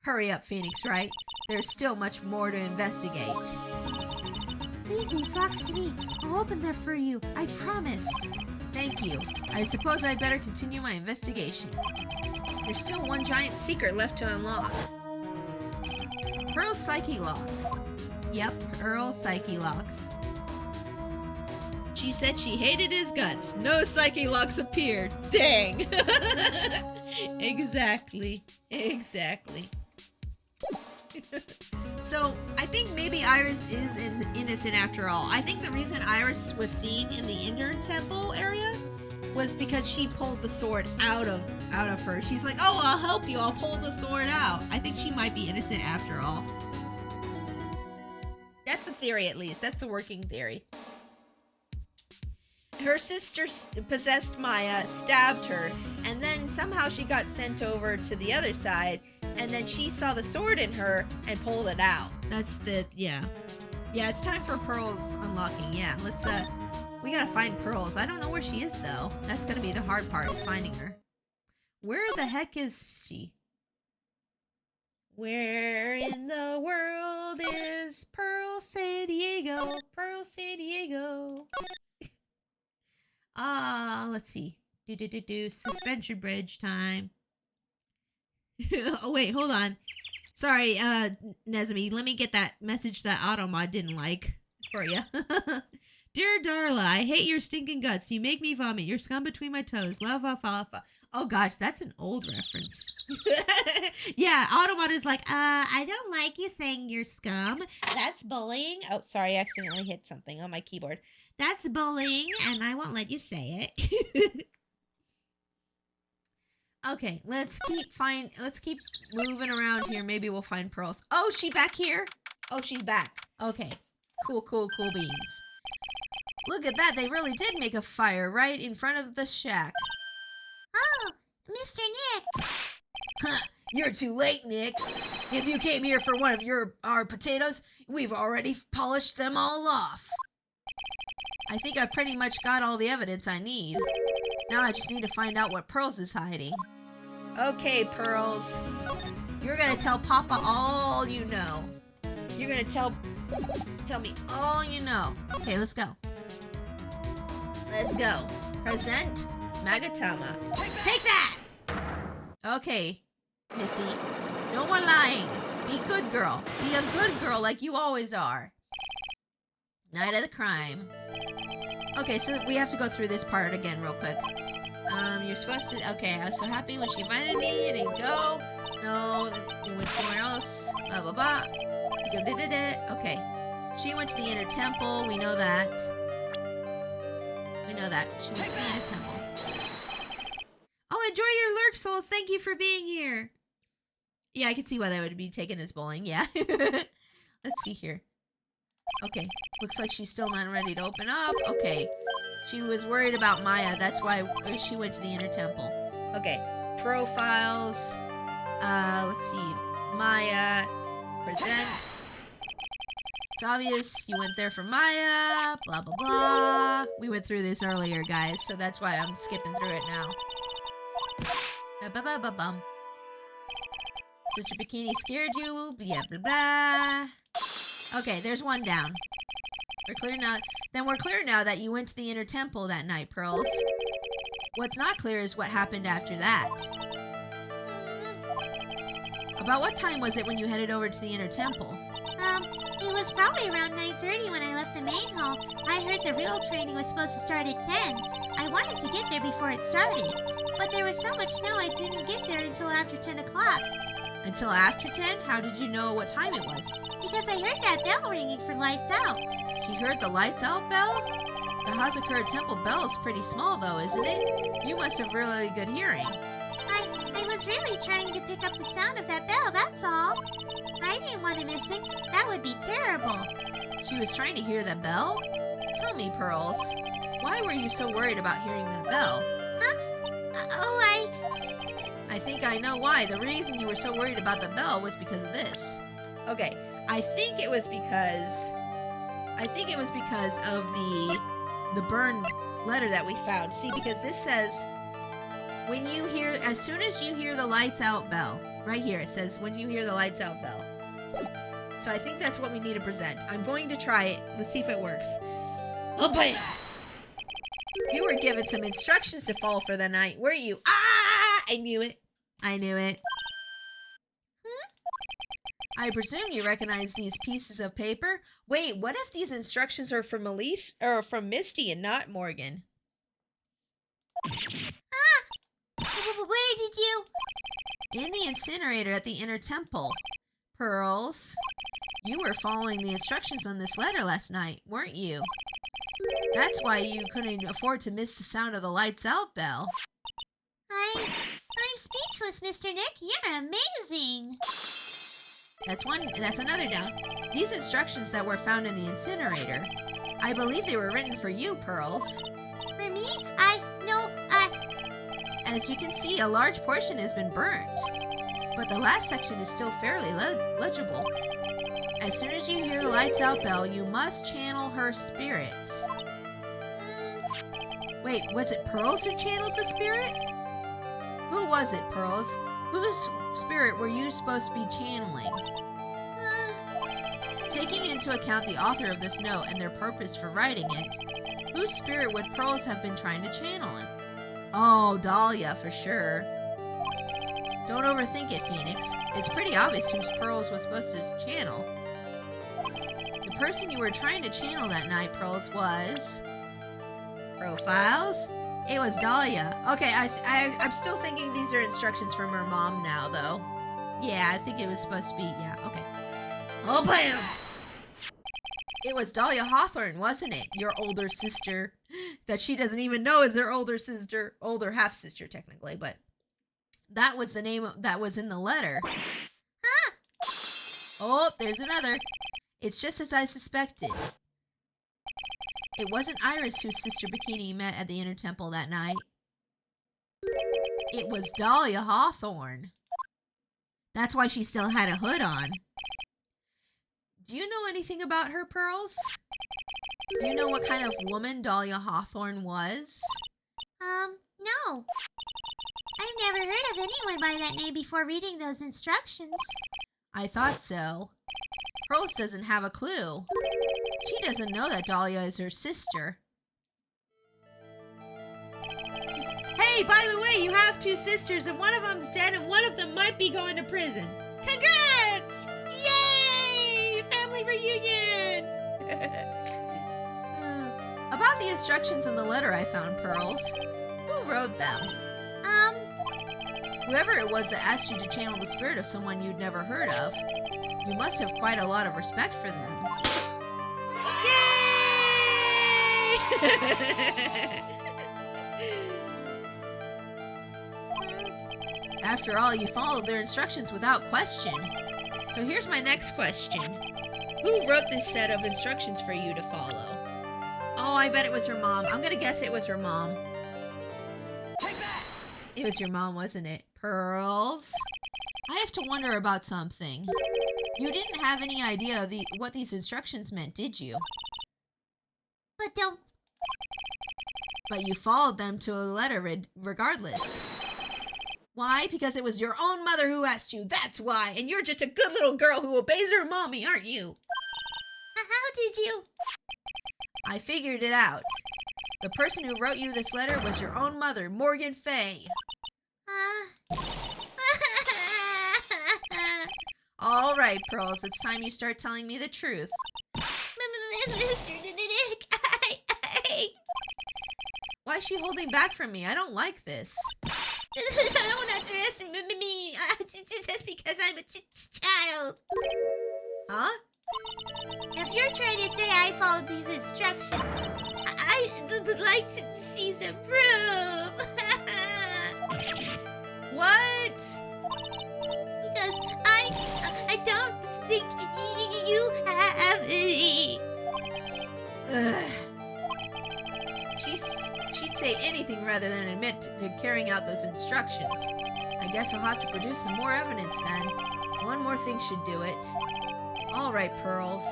Hurry up, Phoenix, Wright. There's still much more to investigate. Leave these locks to me. I'll open them for you. I promise. Thank you. I suppose I'd better continue my investigation. There's still one giant secret left to unlock. Pearl's Psyche Lock. Yep, Pearl's Psyche Locks. She said she hated his guts. No Psyche Locks appeared. Dang! Exactly. So, I think maybe Iris is innocent after all. I think the reason Iris was seen in the inner temple area was because she pulled the sword out of her. She's like, oh, I'll help you. I'll pull the sword out. I think she might be innocent after all. That's the theory, at least. That's the working theory. Her sister possessed Maya, stabbed her, and then somehow she got sent over to the other side, and then she saw the sword in her and pulled it out. That's the, yeah. Yeah, it's time for Pearl's unlocking. Yeah, let's, we gotta find Pearl's. I don't know where she is, though. That's gonna be the hard part, is finding her. Where the heck is she? Where in the world is Pearl San Diego? Pearl San Diego. Let's see. Suspension bridge time. Oh, wait, hold on. Sorry, Nezumi, let me get that message that Automod didn't like for you. Dear Darla, I hate your stinking guts. You make me vomit. You're scum between my toes. Love, alfalfa. Oh gosh, that's an old reference. Yeah, Automod is like, I don't like you saying you're scum. That's bullying. Oh, sorry, I accidentally hit something on my keyboard. That's bullying, and I won't let you say it. Okay, let's keep moving around here. Maybe we'll find Pearls. Oh, she back here? Oh, she's back. Okay. Cool beans. Look at that. They really did make a fire right in front of the shack. Oh, Mr. Nick. Huh, you're too late, Nick. If you came here for one of our potatoes, we've already polished them all off. I think I've pretty much got all the evidence I need. Now I just need to find out what Pearls is hiding. Okay, Pearls. You're gonna tell Papa all you know. You're gonna tell me all you know. Okay, let's go. Let's go. Present Magatama. Take that! Okay, Missy. No more lying. Be a good girl. Be a good girl like you always are. Night of the crime. Okay, so we have to go through this part again real quick. You're supposed to... Okay, I was so happy when she invited me. I didn't go. No, you went somewhere else. Blah, blah, blah. Okay. She went to the inner temple. We know that. She went to the inner temple. Oh, enjoy your lurk, souls. Thank you for being here. Yeah, I can see why that would be taken as bullying. Yeah. Let's see here. Okay. Looks like she's still not ready to open up. Okay. She was worried about Maya. That's why she went to the inner temple. Okay. Profiles. Let's see. Maya. Present. It's obvious you went there for Maya. Blah, blah, blah. We went through this earlier, guys, so that's why I'm skipping through it now. Ba-ba-ba-ba-bum. Sister Bikini scared you. Blah, blah, blah. Okay, there's one down. We're clear now. Then we're clear now that you went to the inner temple that night, Pearls. What's not clear is what happened after that. About what time was it when you headed over to the inner temple? It was probably around 9:30 when I left the main hall. I heard the real training was supposed to start at 10. I wanted to get there before it started, but there was so much snow I didn't get there until after 10 o'clock. Until after 10? How did you know what time it was? Because I heard that bell ringing for lights out. She heard the lights out bell? The Hazakura Temple bell is pretty small though, isn't it? You must have really good hearing. I was really trying to pick up the sound of that bell, that's all. I didn't want to miss it. That would be terrible. She was trying to hear that bell? Tell me, Pearls, why were you so worried about hearing that bell? Huh? I think I know why. The reason you were so worried about the bell was because of this. Okay, I think it was because of the burned letter that we found. See, because this says as soon as you hear the lights out bell. Right here it says when you hear the lights out bell. So I think that's what we need to present. I'm going to try it. Let's see if it works. Oh bam! You were given some instructions to follow for the night, weren't you? Ah! I knew it. I knew it. I presume you recognize these pieces of paper? Wait, what if these instructions are from Elise or from Misty and not Morgan? Where did you? In the incinerator at the inner temple. Pearls, you were following the instructions on this letter last night, weren't you? That's why you couldn't afford to miss the sound of the lights out bell. I'm speechless, Mr. Nick. You're amazing. That's another down. These instructions that were found in the incinerator, I believe they were written for you, Pearls. For me? As you can see, a large portion has been burnt, but the last section is still fairly legible. As soon as you hear the lights out bell, you must channel her spirit. Wait, was it Pearls who channeled the spirit? Who was it, Pearls? Whose spirit were you supposed to be channeling? Taking into account the author of this note and their purpose for writing it, whose spirit would Pearls have been trying to channel it? Oh, Dahlia, for sure. Don't overthink it, Phoenix. It's pretty obvious whose Pearls was supposed to channel. The person you were trying to channel that night, Pearls, was... Profiles? It was Dahlia. Okay, I'm still thinking these are instructions from her mom now, though. Yeah, I think it was supposed to be... Yeah, okay. Oh, bam! It was Dahlia Hawthorne, wasn't it? Your older sister. That she doesn't even know is her older sister. Older half-sister, technically, but... That was the name that was in the letter. Huh? Oh, there's another. It's just as I suspected. It wasn't Iris whose sister Bikini met at the inner temple that night. It was Dahlia Hawthorne. That's why she still had a hood on. Do you know anything about her, Pearls? Do you know what kind of woman Dahlia Hawthorne was? No. I've never heard of anyone by that name before reading those instructions. I thought so. Pearls doesn't have a clue. She doesn't know that Dahlia is her sister. Hey, by the way, you have two sisters, and one of them's dead, and one of them might be going to prison. Congrats! Yay! Family reunion! About the instructions in the letter I found, Pearls. Who wrote them? Whoever it was that asked you to channel the spirit of someone you'd never heard of, you must have quite a lot of respect for them. Yay! After all, you followed their instructions without question. So here's my next question. Who wrote this set of instructions for you to follow? Oh, I bet it was her mom. I'm gonna guess it was her mom. Take that! It was your mom, wasn't it? Pearls? I have to wonder about something. You didn't have any idea what these instructions meant, did you? But you followed them to a letter regardless. Why? Because it was your own mother who asked you. That's why. And you're just a good little girl who obeys her mommy, aren't you? How did you? I figured it out. The person who wrote you this letter was your own mother, Morgan Fay. All right, Pearls, it's time you start telling me the truth. Mr. Dick, Why is she holding back from me? I don't like this. don't underestimate me. Just because I'm a child. Huh? If you're trying to say I followed these instructions, I'd like to see some proof. What? Because I don't think you have any. Ugh. She'd say anything rather than admit to carrying out those instructions. I guess I'll have to produce some more evidence then. One more thing should do it. All right, Pearls.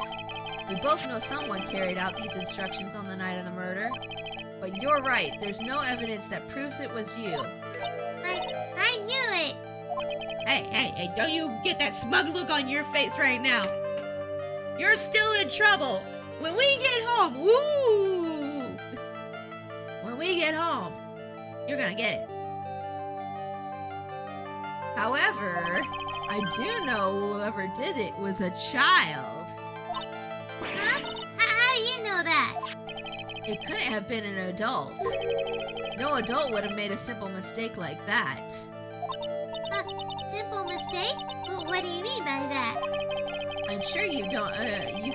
We both know someone carried out these instructions on the night of the murder. But you're right, there's no evidence that proves it was you. I knew it. Hey, don't you get that smug look on your face right now. You're still in trouble. When we get home, woo! When we get home, you're gonna get it. However, I do know whoever did it was a child. Huh? How do you know that? It couldn't have been an adult. No adult would have made a simple mistake like that. Simple mistake? What do you mean by that? I'm sure you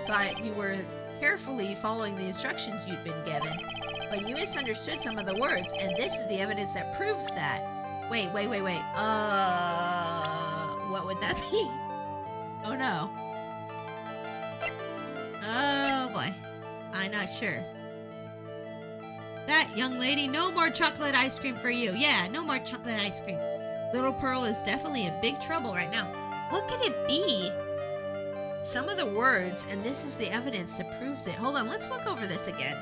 thought you were carefully following the instructions you'd been given, but you misunderstood some of the words, and this is the evidence that proves that. Wait. What would that be? Oh no. Oh boy. I'm not sure. That young lady, no more chocolate ice cream for you. Yeah, no more chocolate ice cream. Little Pearl is definitely in big trouble right now. What could it be? Some of the words, and this is the evidence that proves it. Hold on, let's look over this again.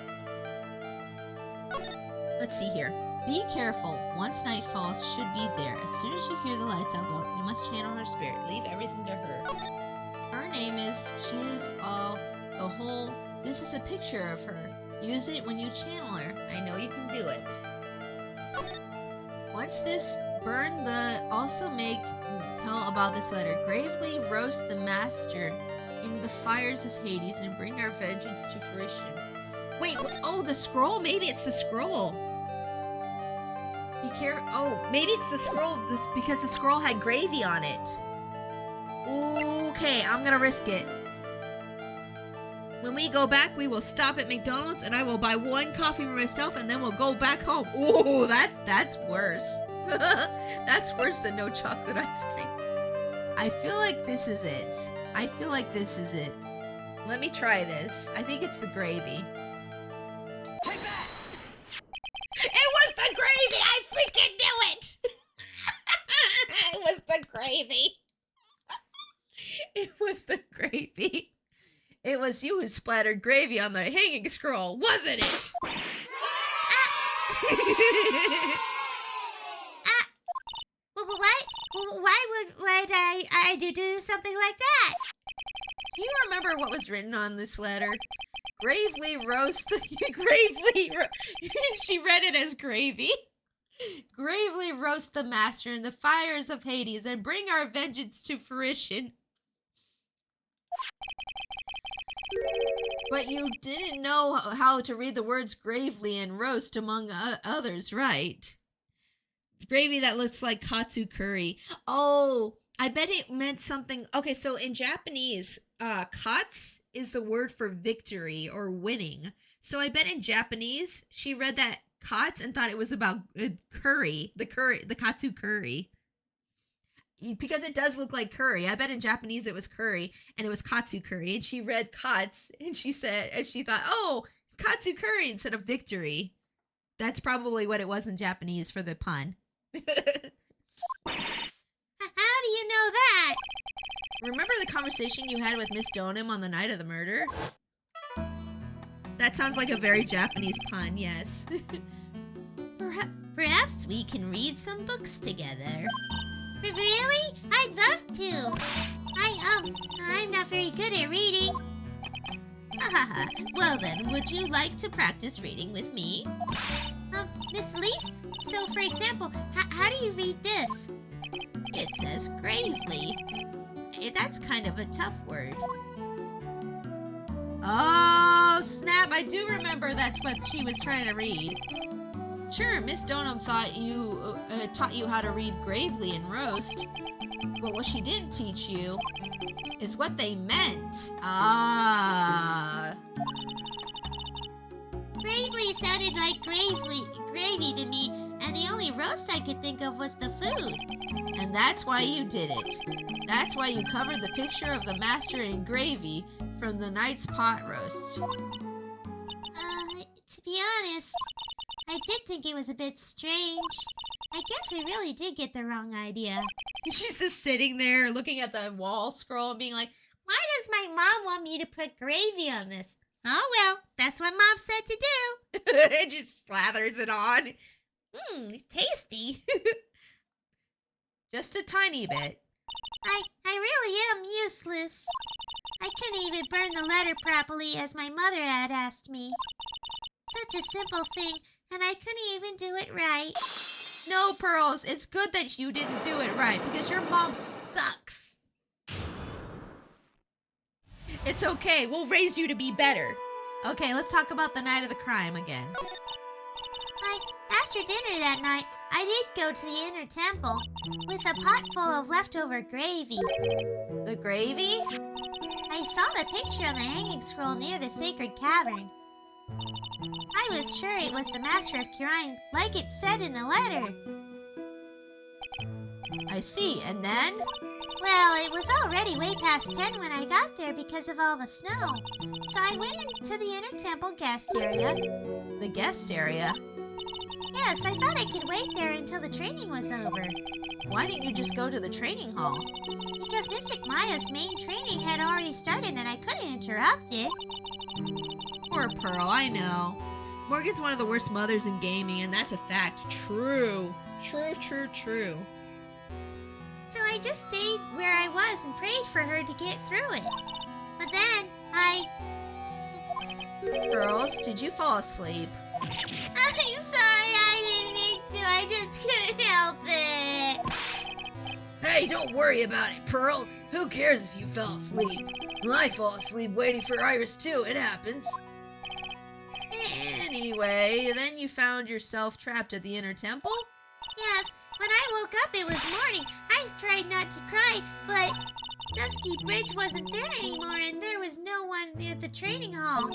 Let's see here. Be careful. Once night falls, should be there. As soon as you hear the lights out blow, you must channel her spirit. Leave everything to her. Her name is, she is all, the whole, this is a picture of her. Use it when you channel her. I know you can do it. Once this, burn the, also make, tell about this letter. Gravely roast the master in the fires of Hades and bring our vengeance to fruition. Wait, oh, the scroll? Maybe it's the scroll. Be careful. Oh, maybe it's the scroll because the scroll had gravy on it. Okay, I'm gonna risk it. When we go back, we will stop at McDonald's and I will buy one coffee for myself and then we'll go back home. Ooh, that's worse. That's worse than no chocolate ice cream. I feel like this is it. Let me try this. I think it's the gravy. Take that! It was the gravy! I freaking knew it! It was the gravy. It was the gravy. It was you who splattered gravy on the hanging scroll, wasn't it? What? Why would I do something like that? Do you remember what was written on this letter? Gravely roast the... She read it as gravy. Gravely roast the master in the fires of Hades and bring our vengeance to fruition. But you didn't know how to read the words gravely and roast among others, right? Gravy that looks like katsu curry. Oh, I bet it meant something. Okay, so in Japanese, kats is the word for victory or winning. So I bet in Japanese, she read that kats and thought it was about curry, the katsu curry. Because it does look like curry. I bet in Japanese it was curry, and it was katsu curry. And she read kats, and she thought, oh, katsu curry instead of victory. That's probably what it was in Japanese for the pun. How do you know that? Remember the conversation you had with Miss Donham on the night of the murder? That sounds like a very Japanese pun, yes. Perhaps we can read some books together. Really? I'd love to. I'm not very good at reading. Well then, would you like to practice reading with me? Miss Elise, so for example, how do you read this? It says gravely. That's kind of a tough word. Oh, snap. I do remember that's what she was trying to read. Sure, Miss Donham taught you how to read gravely and roast. But what she didn't teach you is what they meant. Ah. Gravely sounded like gravy to me, and the only roast I could think of was the food. And that's why you did it. That's why you covered the picture of the master in gravy from the night's pot roast. To be honest, I did think it was a bit strange. I guess I really did get the wrong idea. She's just sitting there looking at the wall scroll and being like, why does my mom want me to put gravy on this? Oh well, that's what Mom said to do. it just slathers it on. Tasty. Just a tiny bit. I really am useless. I couldn't even burn the letter properly as my mother had asked me. Such a simple thing, and I couldn't even do it right. No, Pearls, it's good that you didn't do it right because your mom sucks. It's okay, we'll raise you to be better. Okay, let's talk about the night of the crime again. After dinner that night, I did go to the inner temple with a pot full of leftover gravy. The gravy? I saw the picture on the hanging scroll near the sacred cavern. I was sure it was the master of Kirain, like it said in the letter. I see, and then? Well, it was already way past 10 when I got there because of all the snow. So I went into the inner temple guest area. The guest area? Yes, I thought I could wait there until the training was over. Why didn't you just go to the training hall? Because Mystic Maya's main training had already started and I couldn't interrupt it. Poor Pearl, I know. Morgan's one of the worst mothers in gaming, and that's a fact. True. True. So I just stayed where I was and prayed for her to get through it. But then, Girls, did you fall asleep? I'm sorry, I didn't mean to. I just couldn't help it. Hey, don't worry about it, Pearl. Who cares if you fell asleep? I fall asleep waiting for Iris too. It happens. Anyway, then you found yourself trapped at the inner temple? Yes, when I woke up it was morning. I tried not to cry, but Dusky Bridge wasn't there anymore and there was no one at the training hall.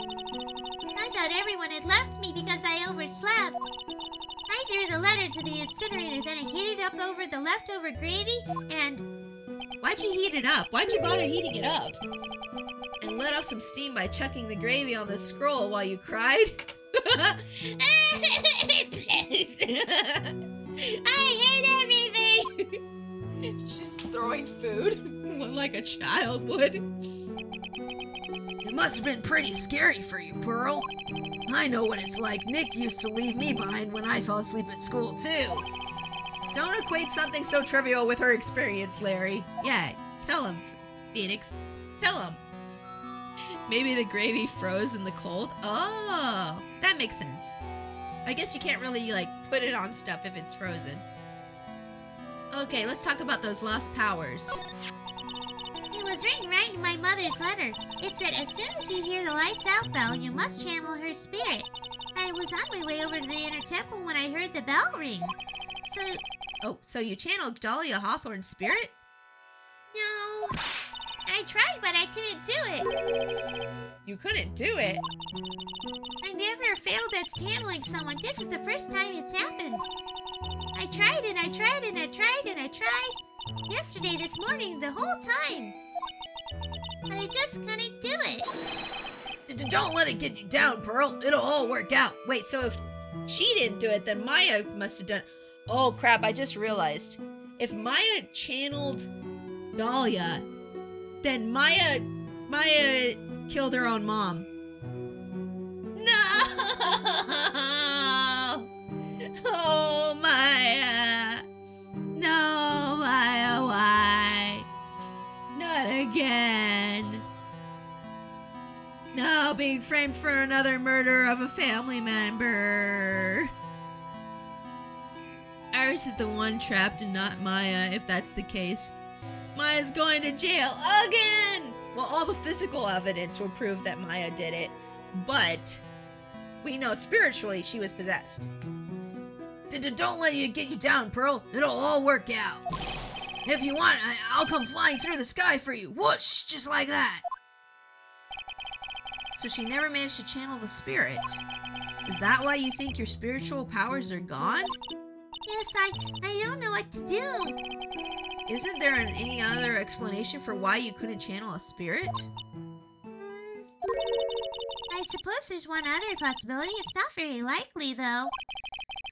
I thought everyone had left me because I overslept. I threw the letter to the incinerator, then I heated up over the leftover gravy and... Why'd you heat it up? Why'd you bother heating it up? And let off some steam by chucking the gravy on the scroll while you cried? I hate everything! She's throwing food like a child would. It must have been pretty scary for you, Pearl. I know what it's like. Nick used to leave me behind when I fell asleep at school, too. Don't equate something so trivial with her experience, Larry. Yeah, tell him, Phoenix. Tell him. Maybe the gravy froze in the cold? Oh, that makes sense. I guess you can't really, put it on stuff if it's frozen. Okay, let's talk about those lost powers. It was written right in my mother's letter. It said, as soon as you hear the lights out bell, you must channel her spirit. I was on my way over to the inner temple when I heard the bell ring. So you channeled Dahlia Hawthorne's spirit? No. I tried, but I couldn't do it. You couldn't do it? I never failed at channeling someone. This is the first time it's happened. I tried and I tried and I tried and I tried. Yesterday, this morning, the whole time. But I just couldn't do it. Don't let it get you down, Pearl. It'll all work out. Wait, so if she didn't do it, then Maya must have done. Oh crap! I just realized. If Maya channeled Dahlia, then Maya killed her own mom. No! Oh Maya! No, Maya, why? Not again. No, being framed for another murder of a family member. Iris is the one trapped and not Maya, if that's the case. Maya's going to jail again! Well, all the physical evidence will prove that Maya did it, but we know spiritually she was possessed. Don't let it get you down, Pearl. It'll all work out. If you want, I'll come flying through the sky for you. Whoosh! Just like that. So she never managed to channel the spirit. Is that why you think your spiritual powers are gone? Yes, I don't know what to do. Isn't there any other explanation for why you couldn't channel a spirit? I suppose there's one other possibility. It's not very likely, though.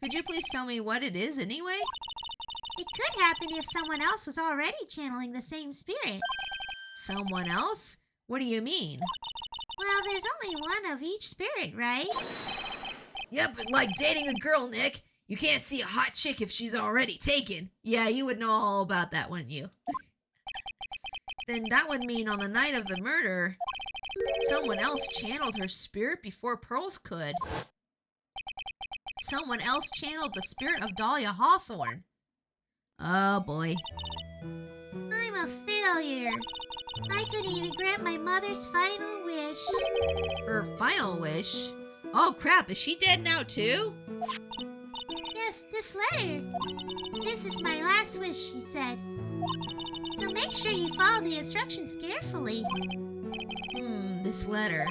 Could you please tell me what it is anyway? It could happen if someone else was already channeling the same spirit. Someone else? What do you mean? Well, there's only one of each spirit, right? Yeah, but like dating a girl, Nick. You can't see a hot chick if she's already taken. Yeah, you would know all about that, wouldn't you? Then that would mean on the night of the murder, someone else channeled her spirit before Pearls could. Someone else channeled the spirit of Dahlia Hawthorne. Oh boy. I'm a failure. I couldn't even grant my mother's final wish. Her final wish? Oh crap, is she dead now too? Yes, this letter. This is my last wish, she said. So make sure you follow the instructions carefully. This letter.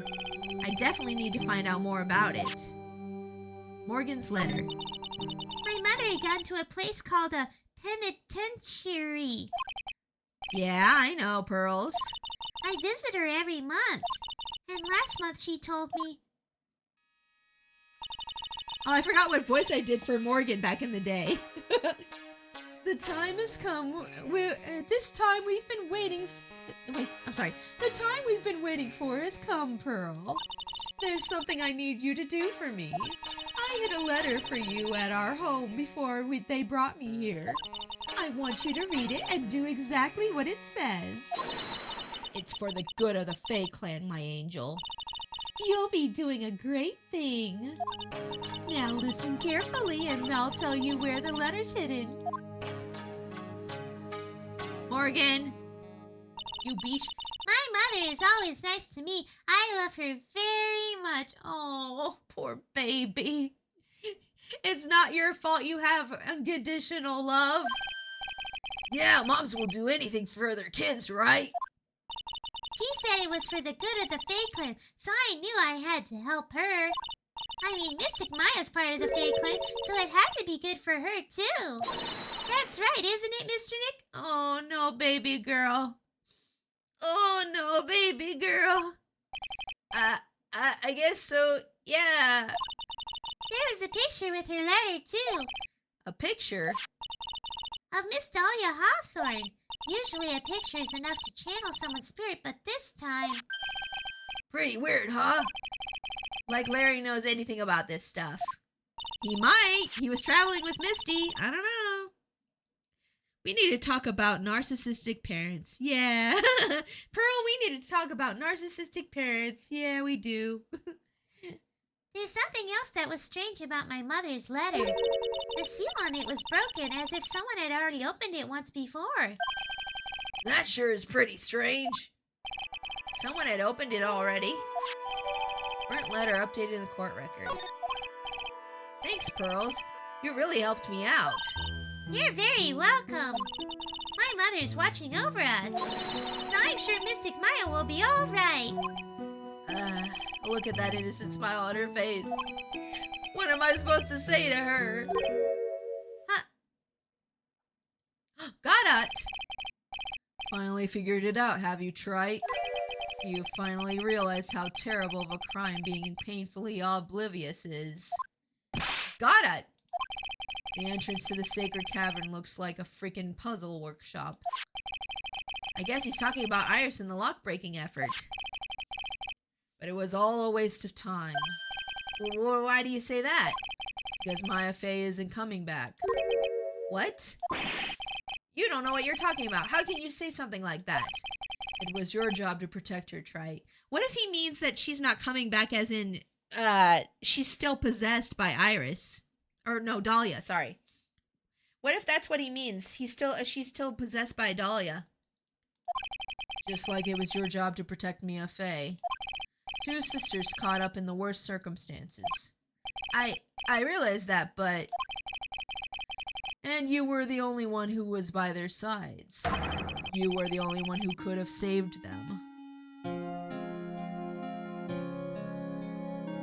I definitely need to find out more about it. Morgan's letter. My mother had gone to a place called a penitentiary. Yeah, I know, Pearls. I visit her every month. And last month she told me... Oh, I forgot what voice I did for Morgan back in the day. The time has come. This time we've been waiting. Wait, I'm sorry. The time we've been waiting for has come, Pearl. There's something I need you to do for me. I hid a letter for you at our home before they brought me here. I want you to read it and do exactly what it says. It's for the good of the Fae clan, my angel. You'll be doing a great thing. Now listen carefully and I'll tell you where the letter's hidden. Morgan, you beach. My mother is always nice to me. I love her very much. Oh, poor baby. It's not your fault you have unconditional love. Yeah, moms will do anything for their kids, right? She said it was for the good of the Fae clan, so I knew I had to help her. I mean, Mystic Maya's part of the Fae clan, so it had to be good for her, too. That's right, isn't it, Mr. Nick? Oh, no, baby girl. Oh, no, baby girl. I guess so, yeah. There was a picture with her letter, too. A picture? Of Miss Dahlia Hawthorne. Usually a picture is enough to channel someone's spirit, but this time... Pretty weird, huh? Like Larry knows anything about this stuff. He might. He was traveling with Misty. I don't know. We need to talk about narcissistic parents. Yeah. Pearl, we need to talk about narcissistic parents. Yeah, we do. There's something else that was strange about my mother's letter. The seal on it was broken, as if someone had already opened it once before. That sure is pretty strange. Someone had opened it already. Burnt letter updated in the court record. Thanks, Pearls. You really helped me out. You're very welcome. My mother's watching over us, so I'm sure Mystic Maya will be all right. Look at that innocent smile on her face. What am I supposed to say to her? Huh? Got it. finally figured it out, have you, Trite? You finally realized how terrible of a crime being painfully oblivious is. Got it! The entrance to the sacred cavern looks like a freaking puzzle workshop. I guess he's talking about Iris and the lock-breaking effort. But it was all a waste of time. Well, why do you say that? Because Maya Fey isn't coming back. What? You don't know what you're talking about. How can you say something like that? It was your job to protect her, Trite. What if he means that she's not coming back as in, she's still possessed by Iris? Or no, Dahlia, sorry. What if that's what he means? She's still possessed by Dahlia. Just like it was your job to protect Mia Fey. Two sisters caught up in the worst circumstances. I realize that, but... And you were the only one who was by their sides. You were the only one who could have saved them.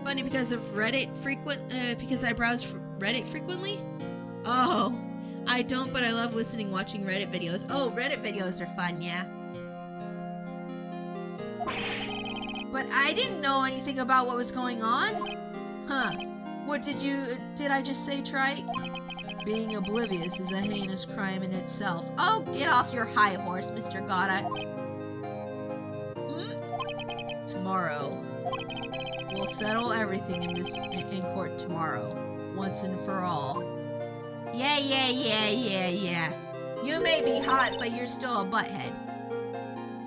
Funny because of because I browse Reddit frequently? Oh, I don't, but I love watching Reddit videos. Oh, Reddit videos are fun, yeah. But I didn't know anything about what was going on. Huh. What did I just say, Trite? Being oblivious is a heinous crime in itself. Oh, get off your high horse, Mr. Gotta. Tomorrow. We'll settle everything in court tomorrow. Once and for all. Yeah. You may be hot, but you're still a butthead.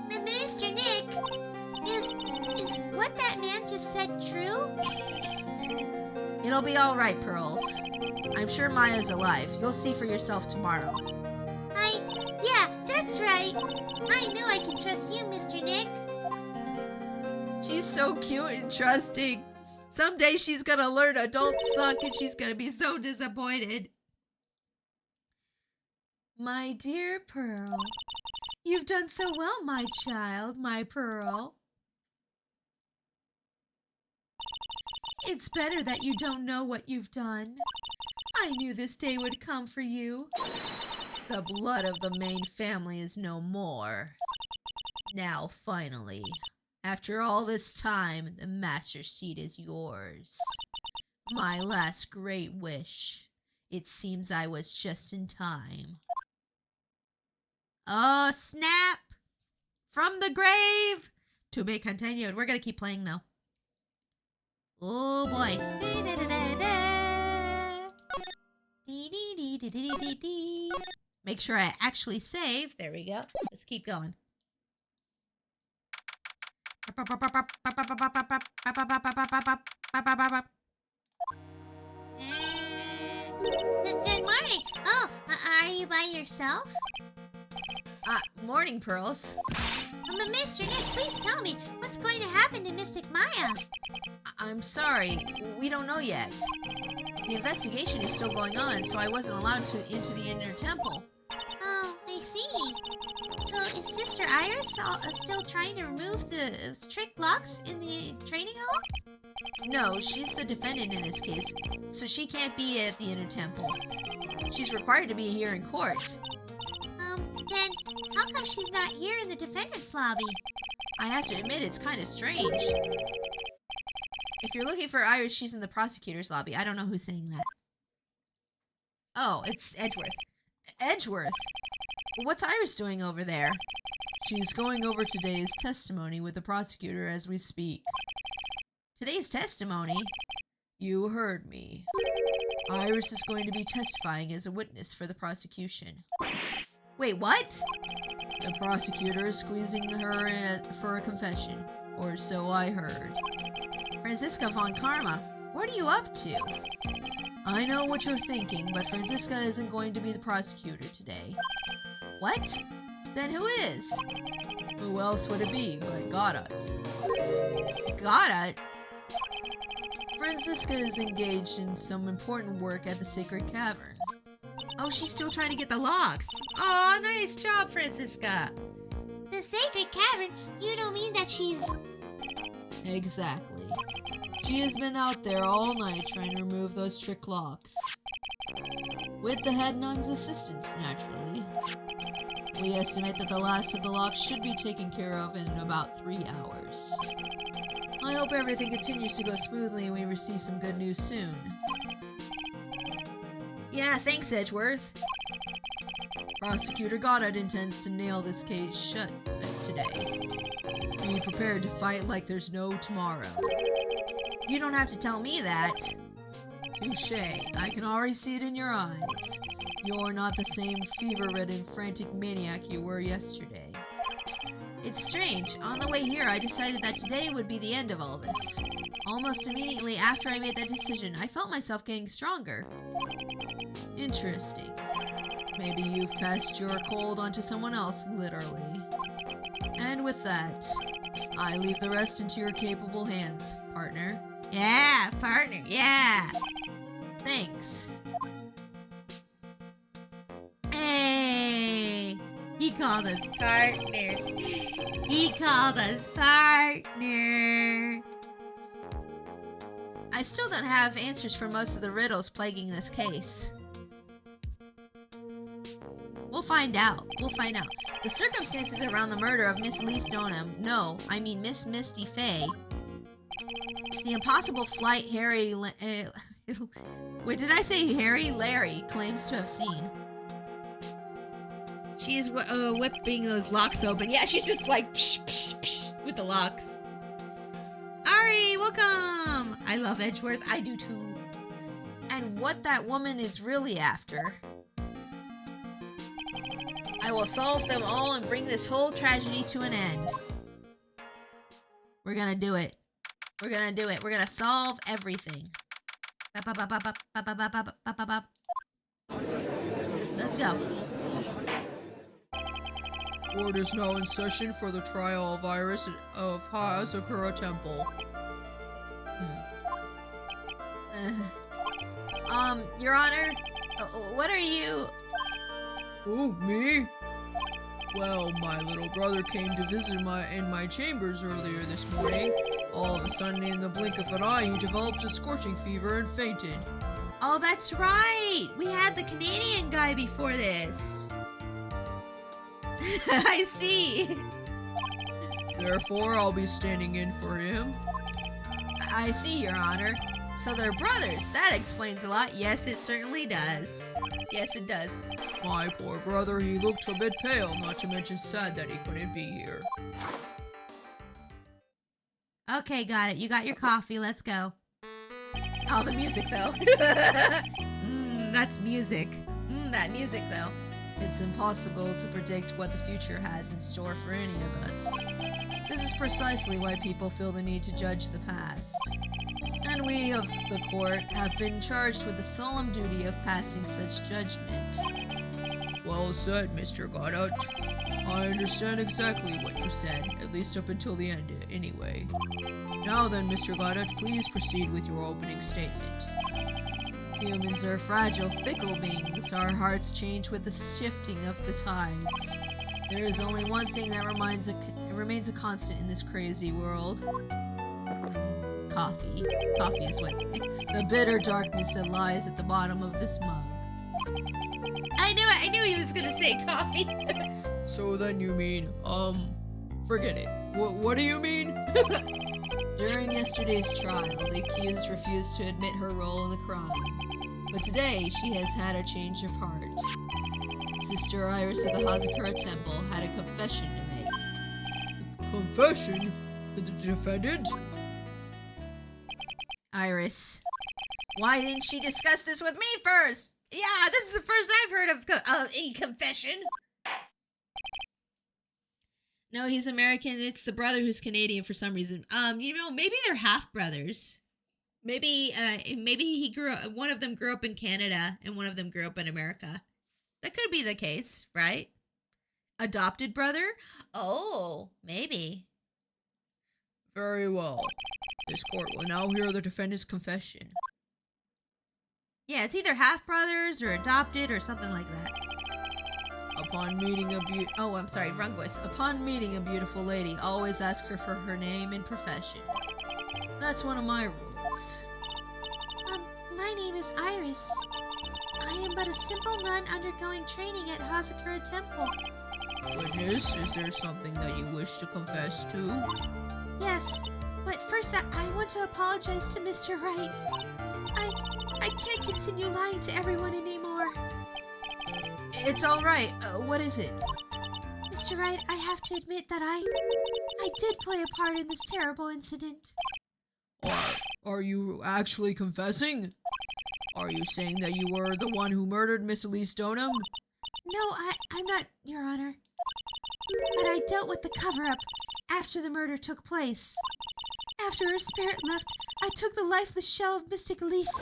Mr. Nick, is what that man just said true? It'll be all right, Pearls. I'm sure Maya's alive. You'll see for yourself tomorrow. Yeah, that's right. I know I can trust you, Mr. Nick. She's so cute and trusting. Someday she's gonna learn adults suck and she's gonna be so disappointed. My dear Pearl, you've done so well, my child, my Pearl. It's better that you don't know what you've done. I knew this day would come for you. The blood of the main family is no more. Now, finally, after all this time, the Master Seat is yours. My last great wish. It seems I was just in time. Oh, snap! From the grave! To be continued. We're gonna keep playing, though. Oh, boy. Make sure I actually save. There we go. Let's keep going. Good morning. Oh, are you by yourself? Morning, Pearls. Mr. Nick, please tell me, what's going to happen to Mystic Maya? I'm sorry. We don't know yet. The investigation is still going on, so I wasn't allowed into the inner temple. Oh, I see. So is Sister Iris still trying to remove the strict locks in the training hall? No, she's the defendant in this case, so she can't be at the inner temple. She's required to be here in court. Then how come she's not here in the defendant's lobby? I have to admit, it's kind of strange. If you're looking for Iris, she's in the prosecutor's lobby. I don't know who's saying that. Oh, it's Edgeworth. Edgeworth? What's Iris doing over there? She's going over today's testimony with the prosecutor as we speak. Today's testimony? You heard me. Iris is going to be testifying as a witness for the prosecution. Wait, what? The prosecutor is squeezing her for a confession, or so I heard. Franziska von Karma, what are you up to? I know what you're thinking, but Franziska isn't going to be the prosecutor today. What? Then who is? Who else would it be but Goddard? Goddard? Franziska is engaged in some important work at the Sacred Cavern. Oh, she's still trying to get the locks. Oh, nice job, Franziska. The Sacred Cavern? You don't mean that she's... Exactly. She has been out there all night trying to remove those strict locks. With the head nun's assistance, naturally. We estimate that the last of the locks should be taken care of in about 3 hours. I hope everything continues to go smoothly and we receive some good news soon. Yeah, thanks, Edgeworth. Prosecutor Goddard intends to nail this case shut today. Be prepared to fight like there's no tomorrow. You don't have to tell me that. Touché. I can already see it in your eyes. You're not the same fever-ridden, frantic maniac you were yesterday. It's strange. On the way here, I decided that today would be the end of all this. Almost immediately after I made that decision, I felt myself getting stronger. Interesting. Maybe you've passed your cold onto someone else, literally. And with that, I leave the rest into your capable hands, partner. Yeah, partner, yeah. Thanks. Hey, he called us partner. He called us partner. I still don't have answers for most of the riddles plaguing this case. We'll find out. We'll find out. The circumstances around the murder of Miss Lee Stoneham, no, I mean Miss Misty Fay. The impossible flight Harry... wait, did I say Harry? Larry claims to have seen. She is whipping those locks open. Yeah, she's just like psh, psh, psh, with the locks. Ari, welcome! I love Edgeworth. I do too. And what that woman is really after. I will solve them all and bring this whole tragedy to an end. We're gonna do it. We're gonna do it. We're gonna solve everything. Let's go. Court is now in session for the trial of Iris of Hazakura Temple. Your Honor, what are you... Oh, me? Well, my little brother came to visit in my chambers earlier this morning. All of a sudden, in the blink of an eye, he developed a scorching fever and fainted. Oh, that's right! We had the Canadian guy before this. I see. Therefore, I'll be standing in for him. I see, Your Honor. So they're brothers. That explains a lot. Yes, it certainly does. Yes, it does. My poor brother, he looked a bit pale, not to mention sad that he couldn't be here. Okay, got it. You got your coffee. Let's go. Oh, the music, though. That's music. That music, though. It's impossible to predict what the future has in store for any of us. This is precisely why people feel the need to judge the past. And we of the court have been charged with the solemn duty of passing such judgment. Well said, Mr. Goddard. I understand exactly what you said, at least up until the end, anyway. Now then, Mr. Goddard, please proceed with your opening statement. Humans are fragile, fickle beings. Our hearts change with the shifting of the tides. There is only one thing that remains a constant in this crazy world. Coffee. Coffee is what... the bitter darkness that lies at the bottom of this mug. I knew it! I knew he was gonna say coffee! So then you mean, forget it. What do you mean? During yesterday's trial, the accused refused to admit her role in the crime. But today, she has had a change of heart. Sister Iris of the Hazakura Temple had a confession to make. Confession? The defendant? Iris, why didn't she discuss this with me first? Yeah, this is the first I've heard of a confession. No, he's American. It's the brother who's Canadian for some reason. Maybe they're half brothers. Maybe he grew up. One of them grew up in Canada, and one of them grew up in America. That could be the case, right? Adopted brother? Oh, maybe. Very well. This court will now hear the defendant's confession. Yeah, it's either half brothers or adopted or something like that. Upon meeting a wrong voice. Upon meeting a beautiful lady, always ask her for her name and profession. That's one of my rules. My name is Iris. I am but a simple nun undergoing training at Hazakura Temple. Witness, is there something that you wish to confess to? Yes, but first I want to apologize to Mr. Wright. I can't continue lying to everyone anymore. It's all right. What is it? Mr. Wright, I have to admit that I did play a part in this terrible incident. Are you actually confessing? Are you saying that you were the one who murdered Miss Elise Stoneham? No, I'm not, Your Honor. But I dealt with the cover-up after the murder took place. After her spirit left, I took the lifeless shell of Mystic Elise.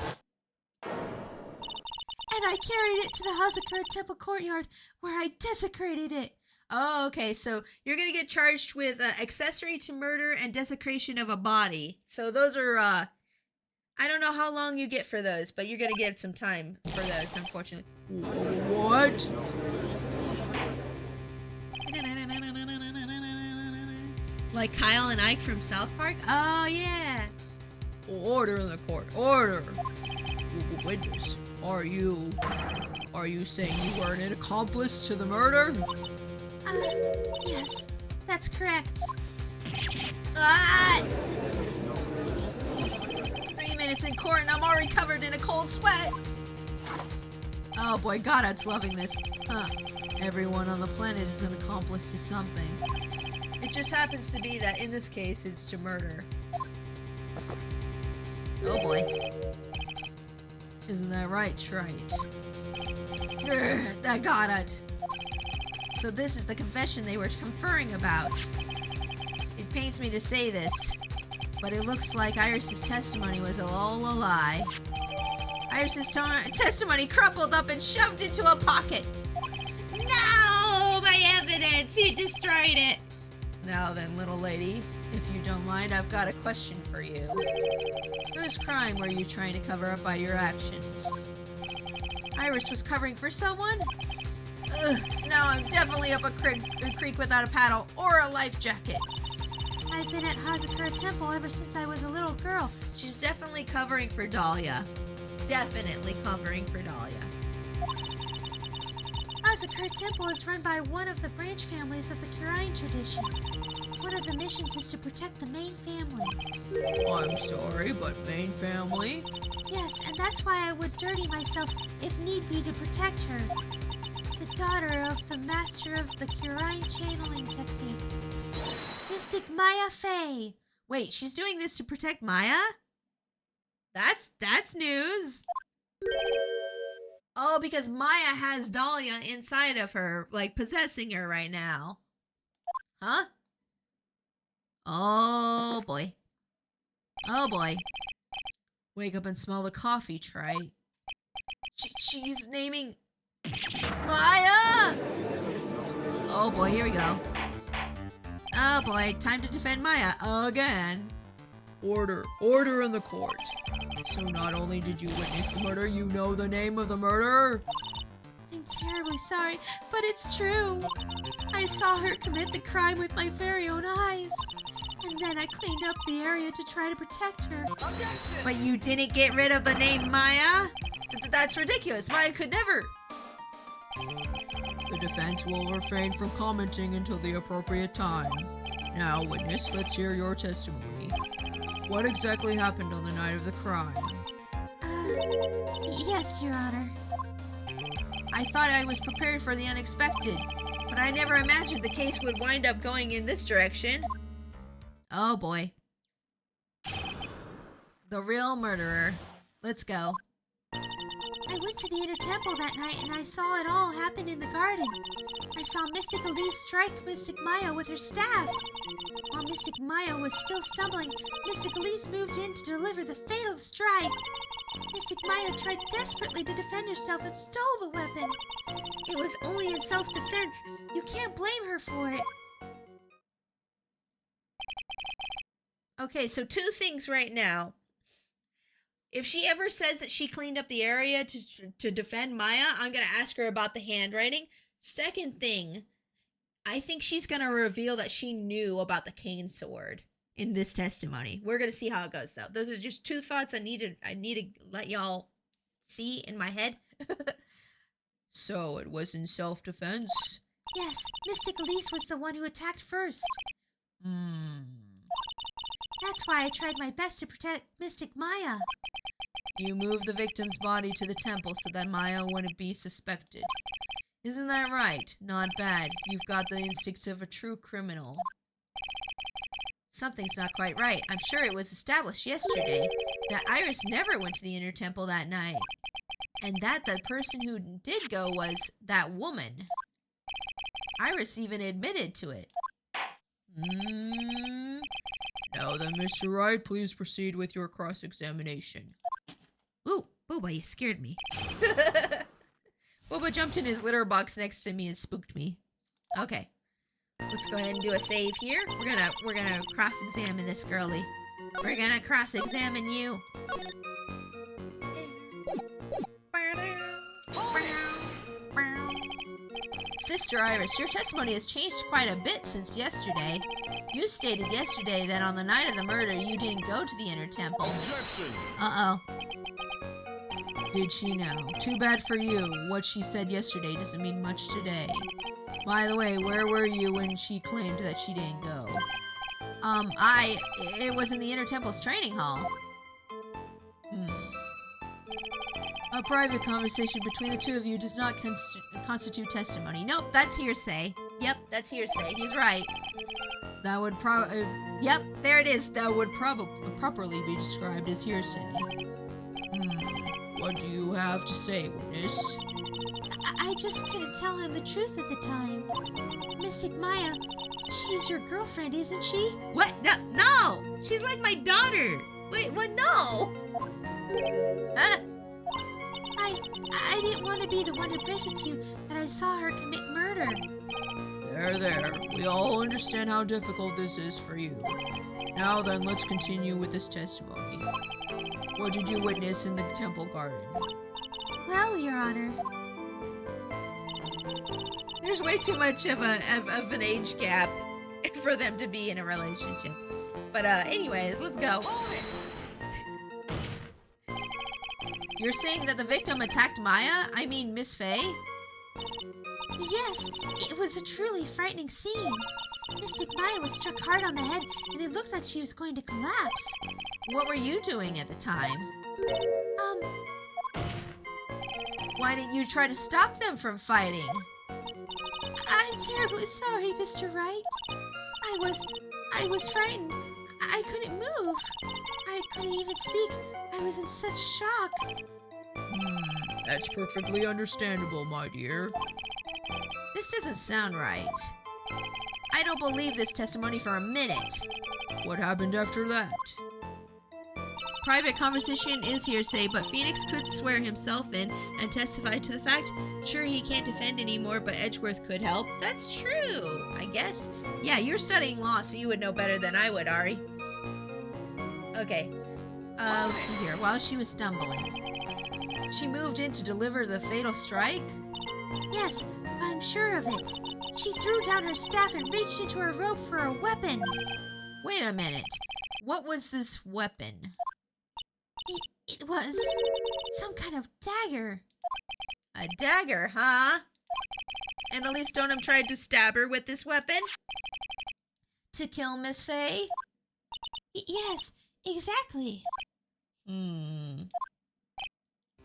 And I carried it to the Hazakura Temple courtyard, where I desecrated it. Oh, okay. So you're gonna get charged with accessory to murder and desecration of a body. So those are, I don't know how long you get for those, but you're gonna get some time for those, unfortunately. What? Like Kyle and Ike from South Park? Oh, yeah. Order in the court. Order. Witness, are you saying you were an accomplice to the murder? Yes, that's correct. Ah! 3 minutes in court and I'm already covered in a cold sweat. Oh boy, Godad's loving this. Huh. Everyone on the planet is an accomplice to something. It just happens to be that in this case it's to murder. Oh boy. Isn't that right, Trite? That Godad. So this is the confession they were conferring about. It pains me to say this, but it looks like Iris's testimony was all a lie. Iris's testimony crumpled up and shoved into a pocket. No! My evidence! He destroyed it! Now then, little lady, if you don't mind, I've got a question for you. Whose crime were you trying to cover up by your actions? Iris was covering for someone? Ugh, now I'm definitely up a creek without a paddle or a life jacket. I've been at Hazakura Temple ever since I was a little girl. She's definitely covering for Dahlia. Definitely covering for Dahlia. Hazakura Temple is run by one of the branch families of the Kurain tradition. One of the missions is to protect the main family. I'm sorry, but main family? Yes, and that's why I would dirty myself if need be to protect her. The daughter of the master of the Kurain channeling technique, Mystic Maya Fey. Wait, she's doing this to protect Maya? That's news. Oh, because Maya has Dahlia inside of her, like possessing her right now. Huh? Oh boy. Oh boy. Wake up and smell the coffee, Trite. She's naming Maya! Oh boy, here we go. Oh boy, time to defend Maya again. Order in the court. So not only did you witness the murder, you know the name of the murderer? I'm terribly sorry, but it's true. I saw her commit the crime with my very own eyes. And then I cleaned up the area to try to protect her. But you didn't get rid of the name Maya? That's ridiculous. Maya could never. The defense will refrain from commenting until the appropriate time. Now, witness, let's hear your testimony. What exactly happened on the night of the crime? Yes, Your Honor. I thought I was prepared for the unexpected, but I never imagined the case would wind up going in this direction. Oh boy. The real murderer. Let's go. I went to the inner temple that night and I saw it all happen in the garden. I saw Mystic Elise strike Mystic Maya with her staff. While Mystic Maya was still stumbling, Mystic Elise moved in to deliver the fatal strike. Mystic Maya tried desperately to defend herself and stole the weapon. It was only in self-defense. You can't blame her for it. Okay, so two things right now. If she ever says that she cleaned up the area to defend Maya, I'm going to ask her about the handwriting. Second thing, I think she's going to reveal that she knew about the cane sword in this testimony. We're going to see how it goes, though. Those are just two thoughts I need to let y'all see in my head. So it was in self-defense? Yes, Mystic Elise was the one who attacked first. That's why I tried my best to protect Mystic Maya. You moved the victim's body to the temple so that Maya wouldn't be suspected. Isn't that right? Not bad. You've got the instincts of a true criminal. Something's not quite right. I'm sure it was established yesterday that Iris never went to the inner temple that night. And that the person who did go was that woman. Iris even admitted to it. Now then, Mr. Wright, please proceed with your cross-examination. Ooh, Boba, you scared me. Boba jumped in his litter box next to me and spooked me. Okay. Let's go ahead and do a save here. We're gonna cross-examine this girlie. We're gonna cross-examine you. Sister Iris, your testimony has changed quite a bit since yesterday. You stated yesterday that on the night of the murder, you didn't go to the inner temple. Objection! Uh-oh. Did she now? Too bad for you. What she said yesterday doesn't mean much today. By the way, where were you when she claimed that she didn't go? It was in the inner temple's training hall. A private conversation between the two of you does not constitute testimony. Nope, that's hearsay. Yep, that's hearsay. He's right. That would Yep, there it is. That would properly be described as hearsay. What do you have to say, witness? I just couldn't tell him the truth at the time. Mystic Maya, she's your girlfriend, isn't she? What? No! She's like my daughter! Wait, what? No! Huh? I didn't want to be the one to break it to you that I saw her commit murder. There. We all understand how difficult this is for you. Now then, let's continue with this testimony. What did you witness in the temple garden? Well, Your Honor. There's way too much of an age gap for them to be in a relationship. But anyways, let's go. You're saying that the victim attacked Maya? I mean, Miss Faye? Yes, it was a truly frightening scene. Mystic Maya was struck hard on the head, and it looked like she was going to collapse. What were you doing at the time? Why didn't you try to stop them from fighting? I'm terribly sorry, Mr. Wright. I was frightened. I couldn't move. I couldn't even speak. I was in such shock. That's perfectly understandable, my dear. This doesn't sound right. I don't believe this testimony for a minute. What happened after that? Private conversation is hearsay, but Phoenix could swear himself in and testify to the fact. Sure, he can't defend anymore, but Edgeworth could help. That's true, I guess. Yeah, you're studying law, so you would know better than I would, Ari. Okay. Let's see here. While she was stumbling, she moved in to deliver the fatal strike? Yes, I'm sure of it. She threw down her staff and reached into her robe for a weapon. Wait a minute. What was this weapon? It was some kind of dagger. A dagger, huh? And Elise Stoneham tried to stab her with this weapon? To kill Miss Faye? Yes, exactly.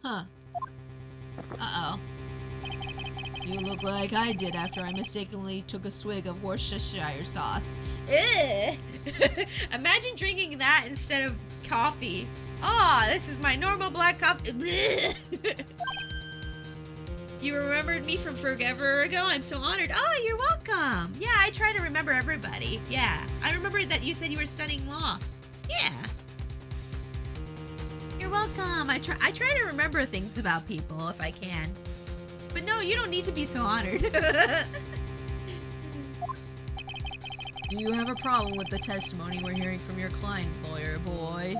Huh. Uh-oh. You look like I did after I mistakenly took a swig of Worcestershire sauce. Ew. Imagine drinking that instead of coffee. Oh, this is my normal black coffee. You remembered me from forever ago? I'm so honored. Oh, you're welcome. Yeah, I try to remember everybody. Yeah, I remember that you said you were studying law. Yeah. You're welcome. I try to remember things about people if I can. But no, you don't need to be so honored. Do you have a problem with the testimony we're hearing from your client, lawyer boy?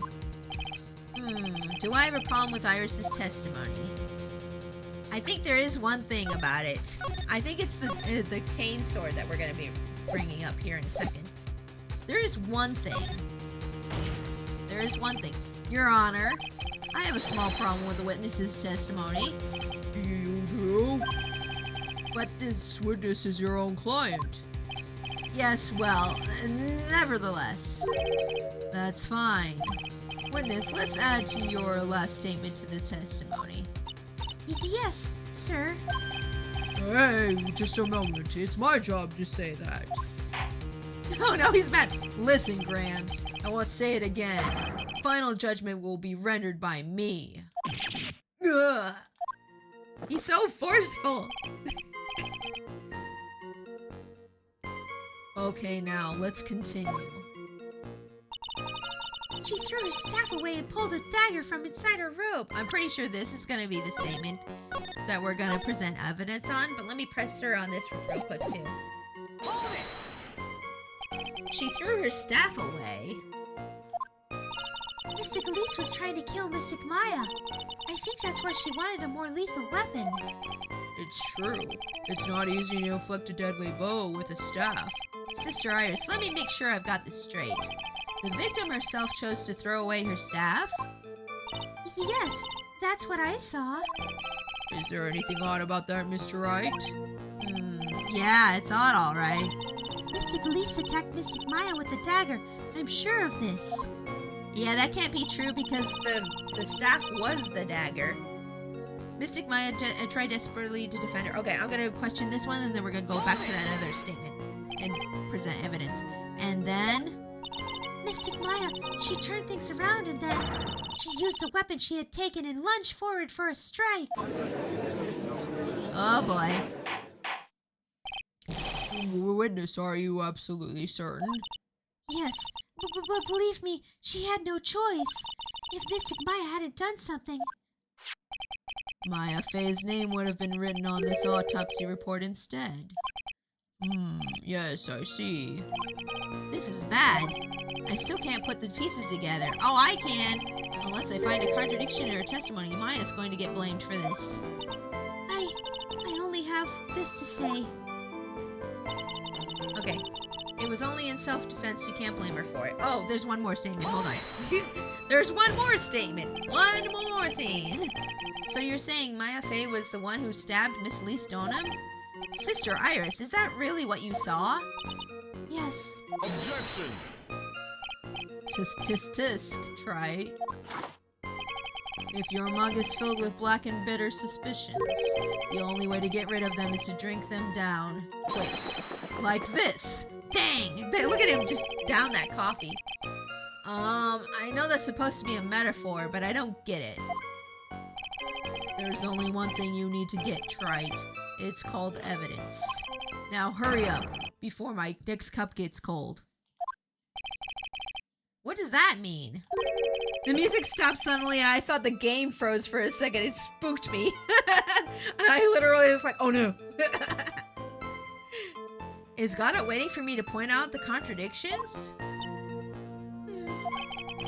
Do I have a problem with Iris's testimony? I think there is one thing about it. I think it's the cane sword that we're going to be bringing up here in a second. There is one thing. There is one thing. Your Honor, I have a small problem with the witness's testimony. You do? But this witness is your own client. Yes, well, nevertheless. That's fine. Witness, let's add to your last statement to the testimony. Yes, sir. Hey, just a moment. It's my job to say that. Oh no, he's mad. Listen, Grams, I won't say it again. Final judgment will be rendered by me. Ugh. He's so forceful. Okay, now let's continue. She threw her staff away and pulled a dagger from inside her robe. I'm pretty sure this is gonna be the statement that we're gonna present evidence on, but let me press her on this real quick too. Hold it! She threw her staff away. Mystic Elise was trying to kill Mystic Maya. I think that's why she wanted a more lethal weapon. It's true. It's not easy to inflict a deadly blow with a staff. Sister Iris, let me make sure I've got this straight. The victim herself chose to throw away her staff? Yes, that's what I saw. Is there anything odd about that, Mr. Wright? Yeah, it's odd, all right. Mystic Elise attacked Mystic Maya with the dagger. I'm sure of this. Yeah, that can't be true because the staff was the dagger. Mystic Maya tried desperately to defend her. Okay, I'm gonna question this one and then we're gonna go back to that other statement and present evidence. And then... Mystic Maya, she turned things around and then she used the weapon she had taken and lunged forward for a strike. Oh boy. Witness, are you absolutely certain? Yes, but believe me, she had no choice. If Mystic Maya hadn't done something... Maya Fey's name would have been written on this autopsy report instead. Yes, I see. This is bad. I still can't put the pieces together. Oh, I can! Unless I find a contradiction in her testimony, Maya's going to get blamed for this. I only have this to say. Okay. It was only in self-defense, you can't blame her for it. Oh, there's one more statement. Hold on. There's one more statement. One more thing. So you're saying Maya Fey was the one who stabbed Miss Lee Stoneham? Sister Iris, is that really what you saw? Yes. Objection! Tisk, tisk, tisk, try. If your mug is filled with black and bitter suspicions, the only way to get rid of them is to drink them down. Quick. Like this! Dang! Look at him just down that coffee. I know that's supposed to be a metaphor, but I don't get it. There's only one thing you need to get, Trite. It's called evidence. Now hurry up, before my next cup gets cold. What does that mean? The music stopped suddenly and I thought the game froze for a second. It spooked me. I literally was like, oh no. Is God waiting for me to point out the contradictions?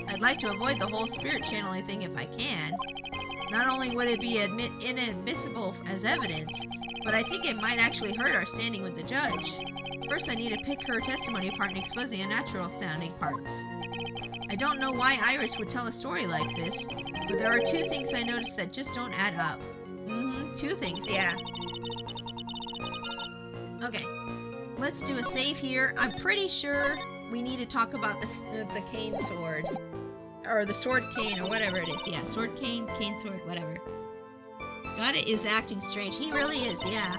I'd like to avoid the whole spirit channeling thing if I can. Not only would it be inadmissible as evidence, but I think it might actually hurt our standing with the judge. First, I need to pick her testimony apart and expose the unnatural sounding parts. I don't know why Iris would tell a story like this, but there are two things I noticed that just don't add up. Two things, yeah. Okay, let's do a save here. I'm pretty sure we need to talk about the cane sword. Or the sword cane, or whatever it is. Yeah, sword cane, cane sword, whatever. God is acting strange. He really is, yeah.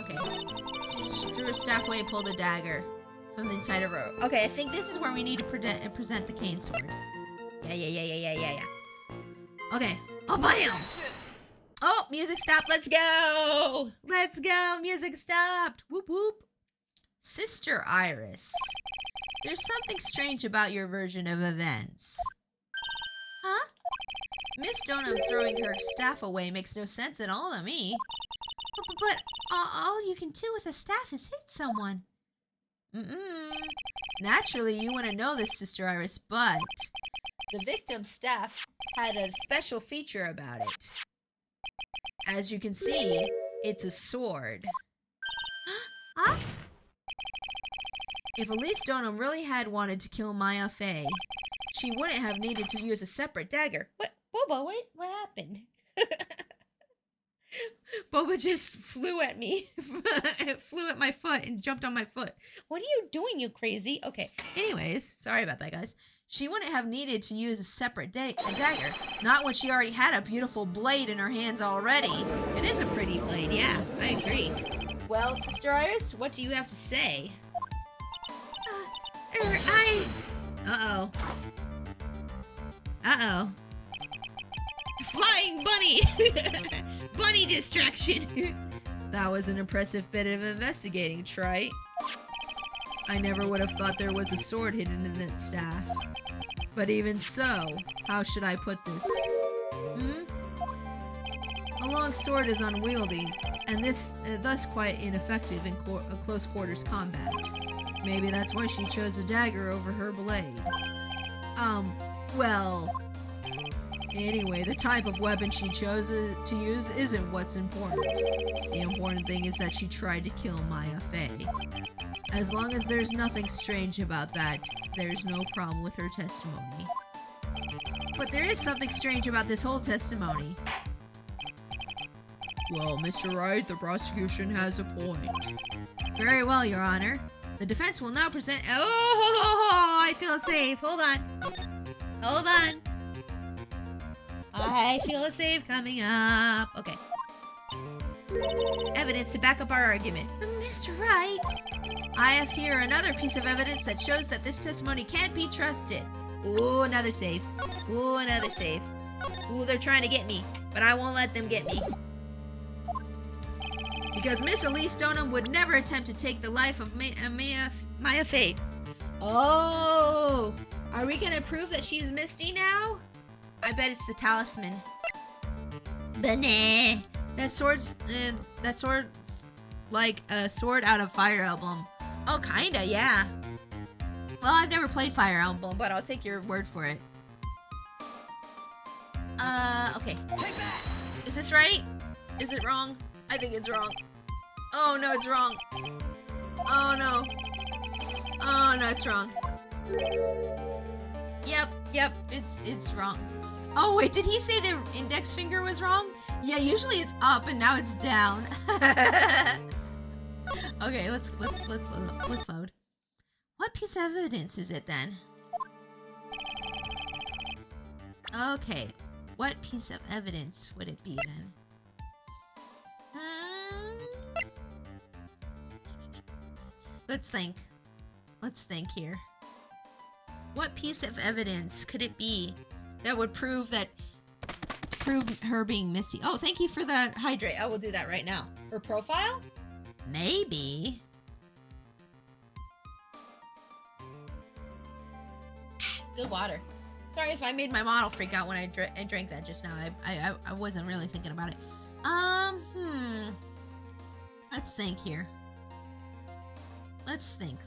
Okay. So she threw her staff away and pulled a dagger from inside her robe. Okay, I think this is where we need to present the cane sword. Yeah. Okay. Oh, bam! Oh, music stopped. Let's go! Let's go! Music stopped! Whoop whoop. Sister Iris. There's something strange about your version of events. Huh? Miss Stoneham throwing her staff away makes no sense at all to me. But all you can do with a staff is hit someone. Naturally, you want to know this, Sister Iris, but the victim's staff had a special feature about it. As you can see, it's a sword. Huh? If Elise Stoneham really had wanted to kill Maya Fey, she wouldn't have needed to use a separate dagger. What? Bobo, what happened? Boba just flew at me. It flew at my foot and jumped on my foot. What are you doing, you crazy? Okay. Anyways, sorry about that, guys. She wouldn't have needed to use a separate a dagger. Not when she already had a beautiful blade in her hands already. It is a pretty blade, yeah. I agree. Well, Sister Iris, what do you have to say? Uh-oh. Uh-oh. Flying bunny! Bunny distraction! That was an impressive bit of investigating, Trite. I never would have thought there was a sword hidden in that staff. But even so, how should I put this? A long sword is unwieldy, and thus quite ineffective in close quarters combat. Maybe that's why she chose a dagger over her blade. Well... Anyway, the type of weapon she chose to use isn't what's important. The important thing is that she tried to kill Maya Fey. As long as there's nothing strange about that, there's no problem with her testimony. But there is something strange about this whole testimony. Well, Mr. Wright, the prosecution has a point. Very well, Your Honor. The defense will now present... Oh, I feel safe. Hold on. Hold on. I feel a save coming up. Okay. Evidence to back up our argument. Mr. Wright, I have here another piece of evidence that shows that this testimony can't be trusted. Ooh, another save. Ooh, another save. Ooh, they're trying to get me, but I won't let them get me. Because Miss Elise Stoneham would never attempt to take the life of Maya Fey. Oh, are we gonna prove that she's Misty now? I bet it's the talisman. But nah. That sword's like a sword out of Fire Emblem. Oh, kinda, yeah. Well, I've never played Fire Emblem, but I'll take your word for it. Okay. Is this right? Is it wrong? I think it's wrong. Oh, no, it's wrong. Oh, no. Oh, no, it's wrong. Yep, it's wrong. Oh, wait, did he say the index finger was wrong? Yeah, usually it's up and now it's down. Okay, let's load. What piece of evidence is it then? Okay, what piece of evidence would it be then? Let's think. Let's think here. What piece of evidence could it be that would prove her being Misty? Oh, thank you for the hydrate. I will do that right now. Her profile? Maybe. Good water. Sorry if I made my model freak out when I drank that just now. I wasn't really thinking about it. Let's think here. Let's think.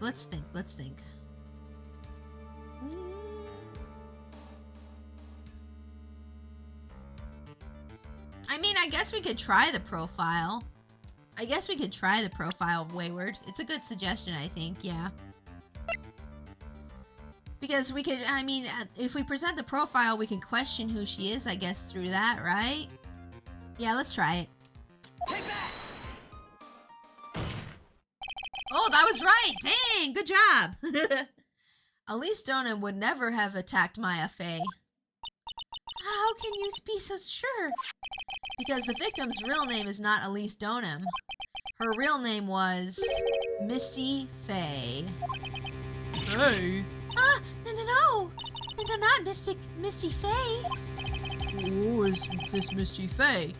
I mean, I guess we could try the profile. Of Wayward. It's a good suggestion, I think, yeah. Because we could, I mean, if we present the profile, we can question who she is, I guess, through that, right? Yeah, let's try it. Take that! Oh, that was right! Dang, good job! Elise Stoneham would never have attacked Maya Fey. How can you be so sure? Because the victim's real name is not Elise Stoneham. Her real name was Misty Fey. Hey! No, not Misty Fey. Who is this Misty Fey?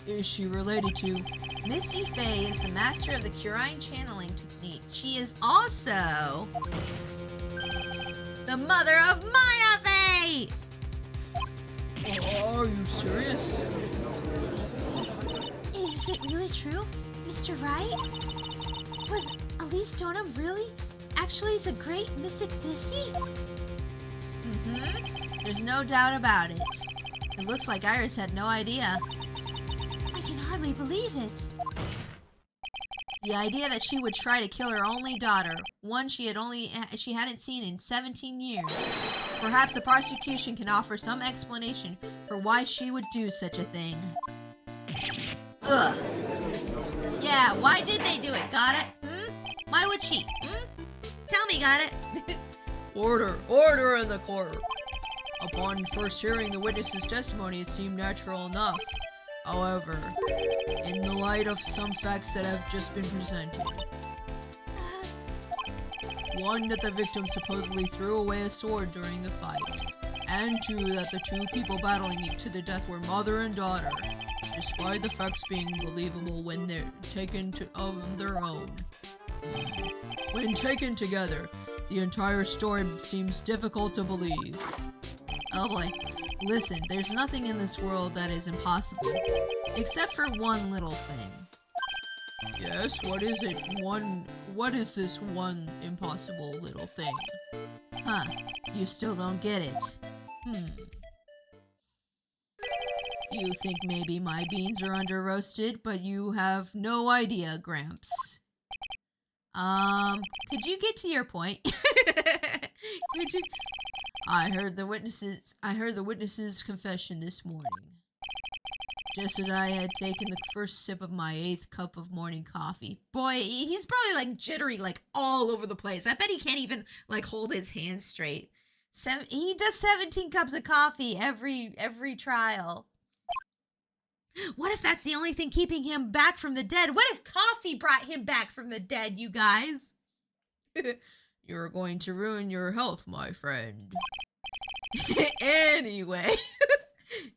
Is she related to... Misty Fey is the master of the Curine channeling technique. She is also the mother of Maya Fey! Are you serious? Is it really true, Mr. Wright? Was Elise Stoneham really actually the great Mystic Misty? There's no doubt about it. It looks like Iris had no idea. I can hardly believe it. The idea that she would try to kill her only daughter, one she hadn't seen in 17 years. Perhaps the prosecution can offer some explanation for why she would do such a thing. Ugh. Yeah, why did they do it? Got it? Hmm? Why would she? Hmm? Tell me, got it? Order in the court. Upon first hearing the witness's testimony, it seemed natural enough. However, in the light of some facts that have just been presented, one, that the victim supposedly threw away a sword during the fight, and two, that the two people battling to the death were mother and daughter, despite the facts being believable when they're taken on their own. When taken together, the entire story seems difficult to believe. Oh boy. Listen, there's nothing in this world that is impossible, except for one little thing. Yes, what is it? What is this one impossible little thing? Huh, you still don't get it. You think maybe my beans are under roasted, but you have no idea, Gramps. Could you get to your point? Could you? I heard the witness's confession this morning. Just as I had taken the first sip of my 8th cup of morning coffee. Boy, he's probably like jittery, like all over the place. I bet he can't even like hold his hands straight. He does 17 cups of coffee every trial. What if that's the only thing keeping him back from the dead? What if coffee brought him back from the dead, you guys? You're going to ruin your health, my friend.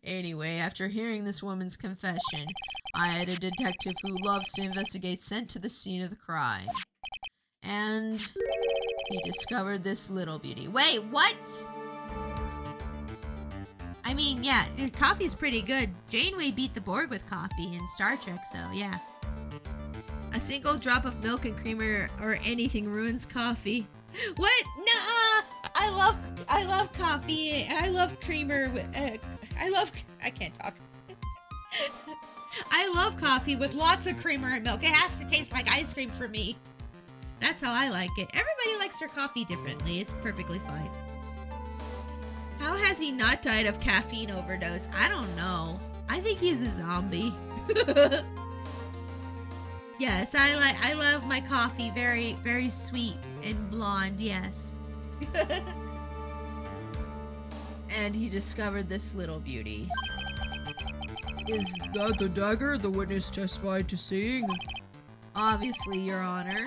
Anyway, after hearing this woman's confession, I had a detective who loves to investigate sent to the scene of the crime. And he discovered this little beauty. Wait, what? I mean, yeah, coffee's pretty good. Janeway beat the Borg with coffee in Star Trek, so yeah. A single drop of milk and creamer or anything ruins coffee. What? Nuh-uh! I love coffee. I love creamer. I can't talk. I love coffee with lots of creamer and milk. It has to taste like ice cream for me. That's how I like it. Everybody likes their coffee differently. It's perfectly fine. How has he not died of caffeine overdose? I don't know. I think he's a zombie. Yes, I love my coffee very, very sweet and blonde, yes. And he discovered this little beauty. Is that the dagger the witness testified to seeing? Obviously, Your Honor.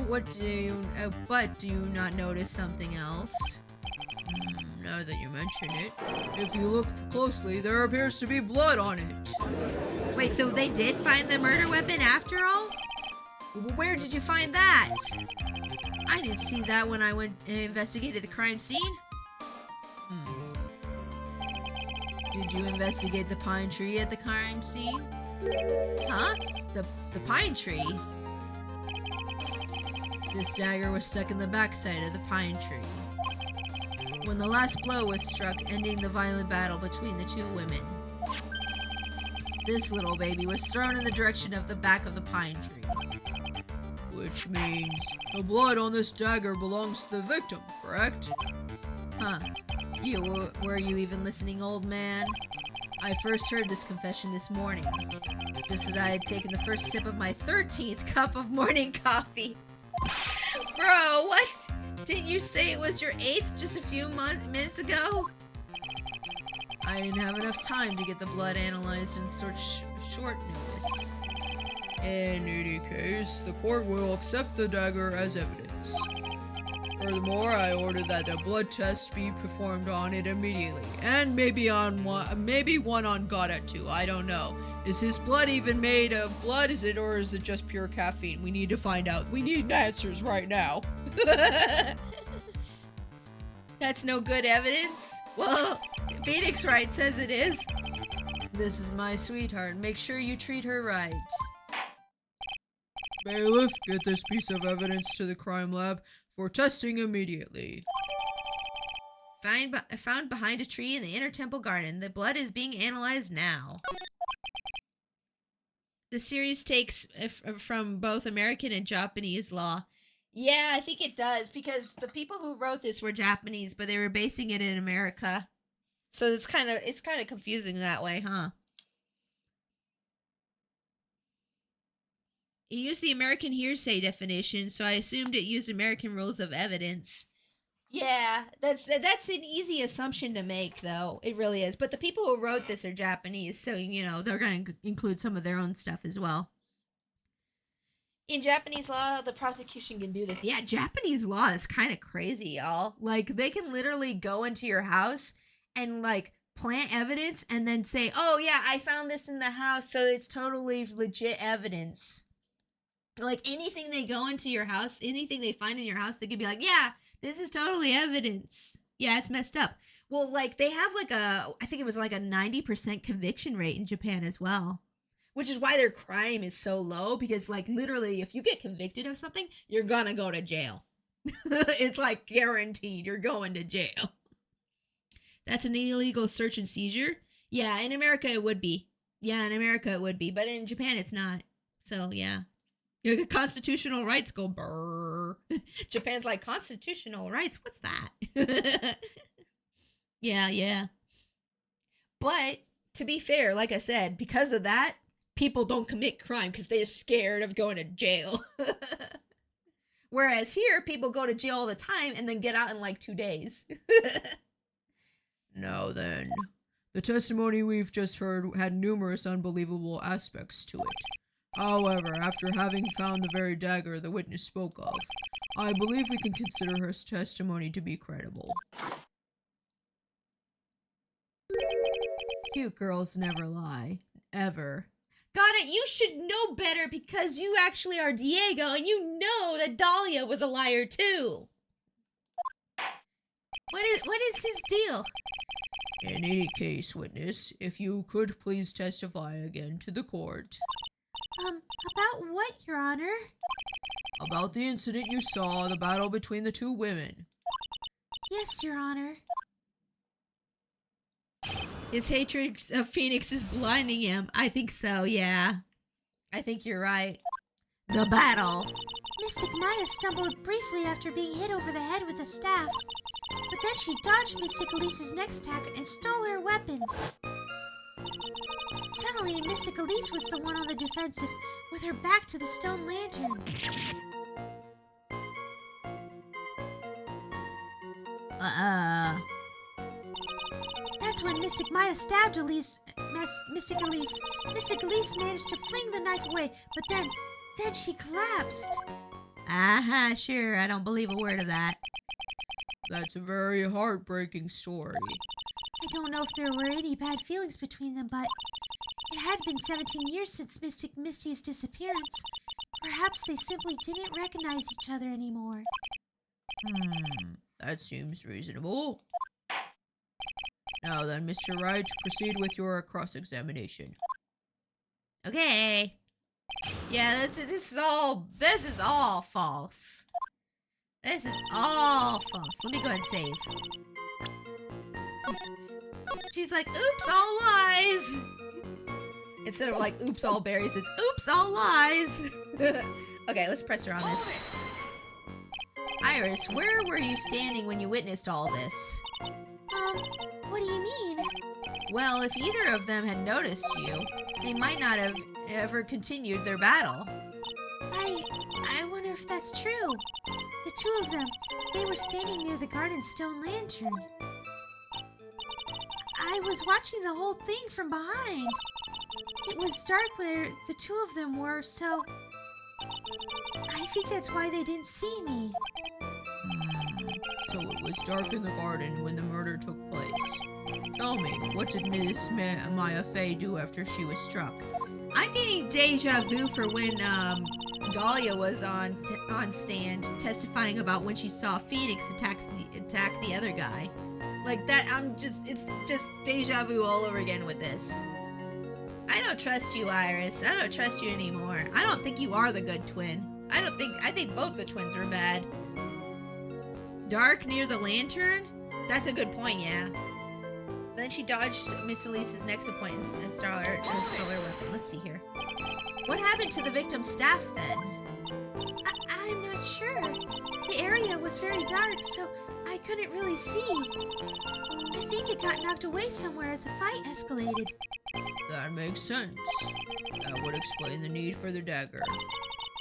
But do you not notice something else? Now that you mention it. If you look closely, there appears to be blood on it. Wait, so they did find the murder weapon after all? Where did you find that? I didn't see that when I went and investigated the crime scene. Did you investigate the pine tree at the crime scene? Huh? The pine tree? This dagger was stuck in the backside of the pine tree when the last blow was struck, ending the violent battle between the two women. This little baby was thrown in the direction of the back of the pine tree. Which means the blood on this dagger belongs to the victim, correct? Huh. Were you even listening, old man? I first heard this confession this morning, just as I had taken the first sip of my 13th cup of morning coffee. Bro, what? Didn't you say it was your 8th just a few minutes ago? I didn't have enough time to get the blood analyzed in short notice. In any case, the court will accept the dagger as evidence. Furthermore, I ordered that the blood test be performed on it immediately, and maybe one on Goddard too. I don't know. Is his blood even made of blood? Or is it just pure caffeine? We need to find out. We need answers right now. That's no good evidence. Well, Phoenix Wright says it is. This is my sweetheart. Make sure you treat her right. Bailiff, get this piece of evidence to the crime lab for testing immediately. Found behind a tree in the Inner Temple Garden. The blood is being analyzed now. The series takes from both American and Japanese law. Yeah, I think it does, because the people who wrote this were Japanese, but they were basing it in America. So it's kind of confusing that way, huh? It used the American hearsay definition, so I assumed it used American rules of evidence. Yeah, that's an easy assumption to make, though. It really is. But the people who wrote this are Japanese, so, you know, they're going to include some of their own stuff as well. In Japanese law, the prosecution can do this. Yeah, Japanese law is kind of crazy, y'all. Like, they can literally go into your house and, like, plant evidence and then say, oh, yeah, I found this in the house, so it's totally legit evidence. Like, anything they go into your house, anything they find in your house, they could be like, yeah, this is totally evidence. Yeah, it's messed up. Well, like, they have, like, I think it was like a 90% conviction rate in Japan as well. Which is why their crime is so low, because, like, literally, if you get convicted of something, you're gonna go to jail. It's, like, guaranteed you're going to jail. That's an illegal search and seizure? Yeah, in America it would be. Yeah, in America it would be, but in Japan it's not. So, yeah. Your constitutional rights go brrr. Japan's like, constitutional rights? What's that? Yeah. But, to be fair, like I said, because of that, people don't commit crime because they're scared of going to jail. Whereas here, people go to jail all the time and then get out in like 2 days. Now then, the testimony we've just heard had numerous unbelievable aspects to it. However, after having found the very dagger the witness spoke of, I believe we can consider her testimony to be credible. Cute girls never lie. Ever. Got it. You should know better because you actually are Diego and you know that Dahlia was a liar too. What is his deal? In any case, witness, if you could please testify again to the court. About what, Your Honor? About the incident you saw, the battle between the two women. Yes, Your Honor. His hatred of Phoenix is blinding him. I think so, yeah. I think you're right. The battle. Mystic Maya stumbled briefly after being hit over the head with a staff. But then she dodged Mystic Elise's next attack and stole her weapon. Suddenly, Mystic Elise was the one on the defensive, with her back to the stone lantern. That's when Mystic Maya stabbed Mystic Elise. Mystic Elise managed to fling the knife away, but then she collapsed. Sure, I don't believe a word of that. That's a very heartbreaking story. I don't know if there were any bad feelings between them, but it had been 17 years since Mystic Misty's disappearance. Perhaps they simply didn't recognize each other anymore. That seems reasonable. Now then, Mr. Wright, proceed with your cross-examination. Okay. Yeah, this is all false. This is all false. Let me go ahead and save. She's like, oops, all lies. Instead of like, oops, all berries, it's oops, all lies. Okay, let's press her on this. Iris, where were you standing when you witnessed all this? What do you mean? Well, if either of them had noticed you, they might not have ever continued their battle. I wonder if that's true. The two of them, they were standing near the garden stone lantern. I was watching the whole thing from behind. It was dark where the two of them were, so I think that's why they didn't see me. So it was dark in the garden when the murder took place. Tell me, what did Miss Maya Fey do after she was struck? I'm getting deja vu for when Dahlia was on stand testifying about when she saw Phoenix attack the other guy. Like that, it's just deja vu all over again with this. I don't trust you, Iris. I don't trust you anymore. I don't think you are the good twin. I think both the twins are bad. Dark near the lantern? That's a good point, yeah. But then she dodged Miss Elise's next appointment and stole her weapon. Let's see here. What happened to the victim's staff then? I'm not sure. The area was very dark, so I couldn't really see. I think it got knocked away somewhere as the fight escalated. That makes sense. That would explain the need for the dagger.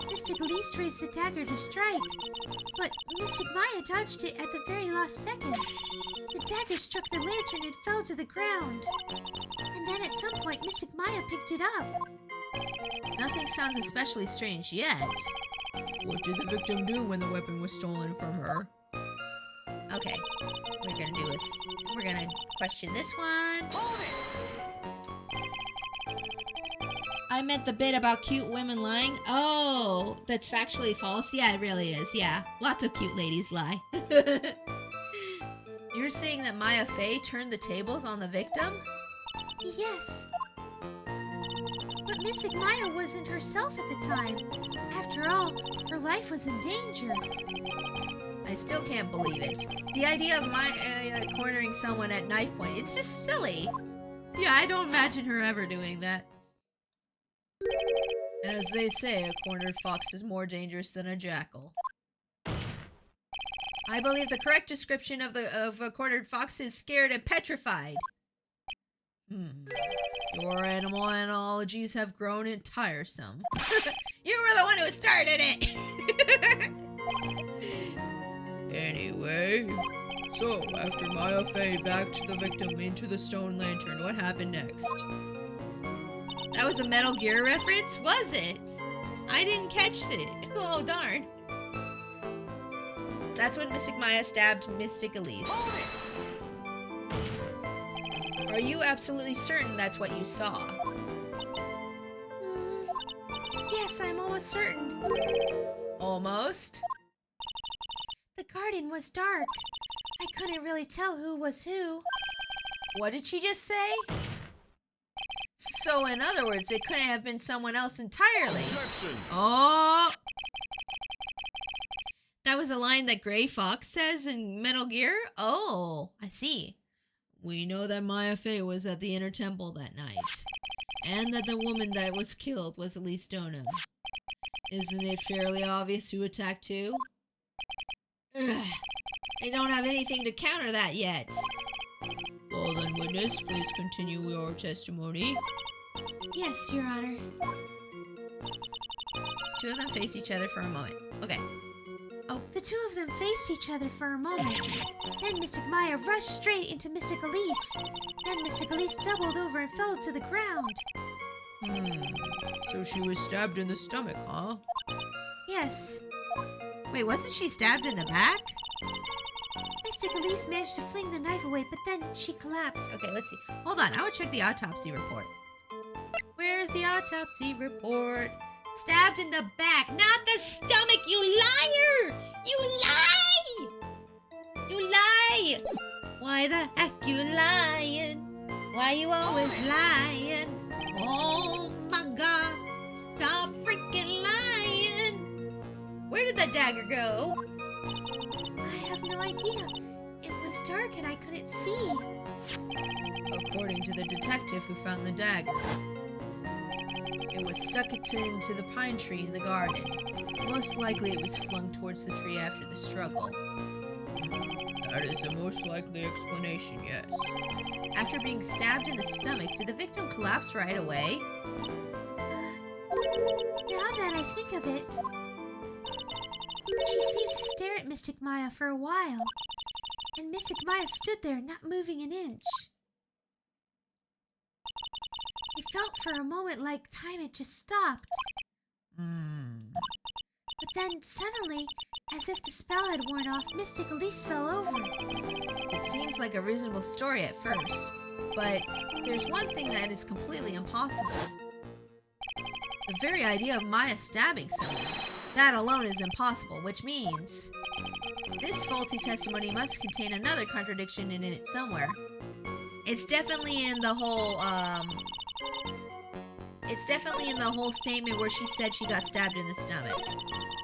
Mystic Elise raised the dagger to strike, but Mystic Maya dodged it at the very last second. The dagger struck the lantern and fell to the ground. And then at some point, Mystic Maya picked it up. Nothing sounds especially strange yet. What did the victim do when the weapon was stolen from her? Okay, we're gonna question this one. I meant the bit about cute women lying. Oh, that's factually false? Yeah, it really is. Yeah, lots of cute ladies lie. You're saying that Maya Fey turned the tables on the victim? Yes. But Mystic Maya wasn't herself at the time. After all, her life was in danger. I still can't believe it. The idea of Maya cornering someone at knife point, it's just silly. Yeah, I don't imagine her ever doing that. As they say, a cornered fox is more dangerous than a jackal. I believe the correct description of a cornered fox is scared and petrified. Your animal analogies have grown tiresome. You were the one who started it! Anyway, so after Maya Fey backed the victim into the stone lantern, what happened next? That was a Metal Gear reference, was it? I didn't catch it. Oh, darn. That's when Mystic Maya stabbed Mystic Elise. Are you absolutely certain that's what you saw? Yes, I'm almost certain. Almost? The garden was dark. I couldn't really tell who was who. What did she just say? So, in other words, it couldn't have been someone else entirely. Objection. Oh! That was a line that Gray Fox says in Metal Gear? Oh, I see. We know that Maya Fey was at the Inner Temple that night, and that the woman that was killed was Elise Donham. Isn't it fairly obvious who attacked who? Ugh. They don't have anything to counter that yet. Well then, witness, please continue your testimony. Yes, Your Honor. Two of them face each other for a moment. Okay. Oh, the two of them faced each other for a moment. Then Mystic Maya rushed straight into Mystic Elise. Then Mystic Elise doubled over and fell to the ground. So she was stabbed in the stomach, huh? Yes. Wait, wasn't she stabbed in the back? Mystic Elise managed to fling the knife away, but then she collapsed. Okay, let's see. Hold on, I would check the autopsy report. Where's the autopsy report? Stabbed in the back, not the stomach, you liar! You lie! You lie! Why the heck you lying? Why you always lying? Oh my god, stop freaking lying! Where did that dagger go? I have no idea. It was dark and I couldn't see. According to the detective who found the dagger, it was stuck into the pine tree in the garden. Most likely it was flung towards the tree after the struggle. That is the most likely explanation, yes. After being stabbed in the stomach, did the victim collapse right away? Now that I think of it, she seems to stare at Mystic Maya for a while. And Mystic Maya stood there, not moving an inch. It felt for a moment like time had just stopped. But then, suddenly, as if the spell had worn off, Mystic Elise fell over. It seems like a reasonable story at first, but there's one thing that is completely impossible. The very idea of Maya stabbing someone, that alone is impossible, which means this faulty testimony must contain another contradiction in it somewhere. It's definitely in the whole, statement where she said she got stabbed in the stomach.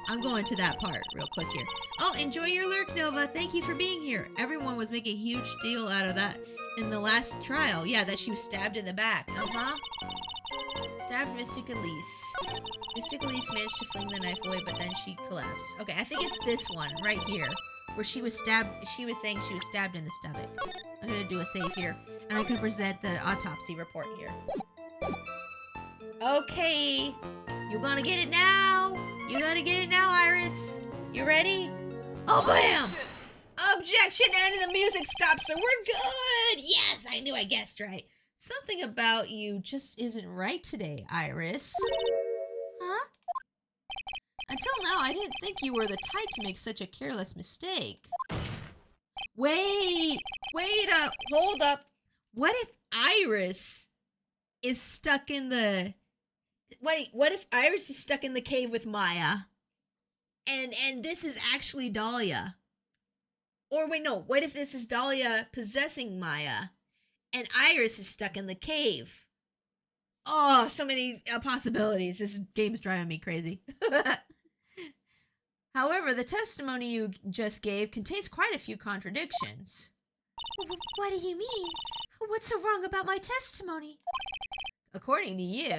I'm going to that part real quick here. Oh, enjoy your lurk, Nova. Thank you for being here. Everyone was making a huge deal out of that in the last trial. Yeah, that she was stabbed in the back. Stabbed Mystic Elise. Mystic Elise managed to fling the knife away, but then she collapsed. Okay, I think it's this one right here, where she was stabbed. She was saying she was stabbed in the stomach. I'm gonna do a save here, and I can present the autopsy report here. Okay, you gonna get it now? You gotta get it now, Iris. You ready? Oh, bam! Objection, and the music stops, so we're good! Yes, I knew I guessed right. Something about you just isn't right today, Iris. Huh? Until now, I didn't think you were the type to make such a careless mistake. Wait up, hold up. What if Iris is stuck in the... Wait, what if Iris is stuck in the cave with Maya? And this is actually Dahlia? Or wait, no, what if this is Dahlia possessing Maya? And Iris is stuck in the cave? Oh, so many possibilities. This game's driving me crazy. However, the testimony you just gave contains quite a few contradictions. What do you mean? What's so wrong about my testimony? According to you,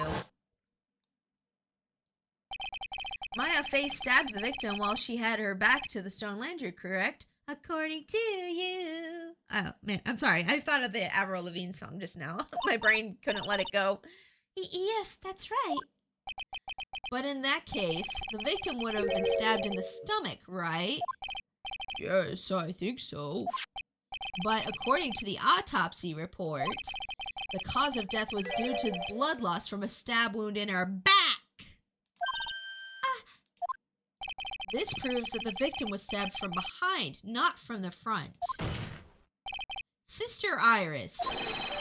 Maya face stabbed the victim while she had her back to the stone lantern, correct? According to you. Oh, man, I'm sorry. I thought of the Avril Lavigne song just now. My brain couldn't let it go. Yes, that's right. But in that case, the victim would have been stabbed in the stomach, right? Yes, I think so. But according to the autopsy report, the cause of death was due to blood loss from a stab wound in her back. This proves that the victim was stabbed from behind, not from the front. Sister Iris,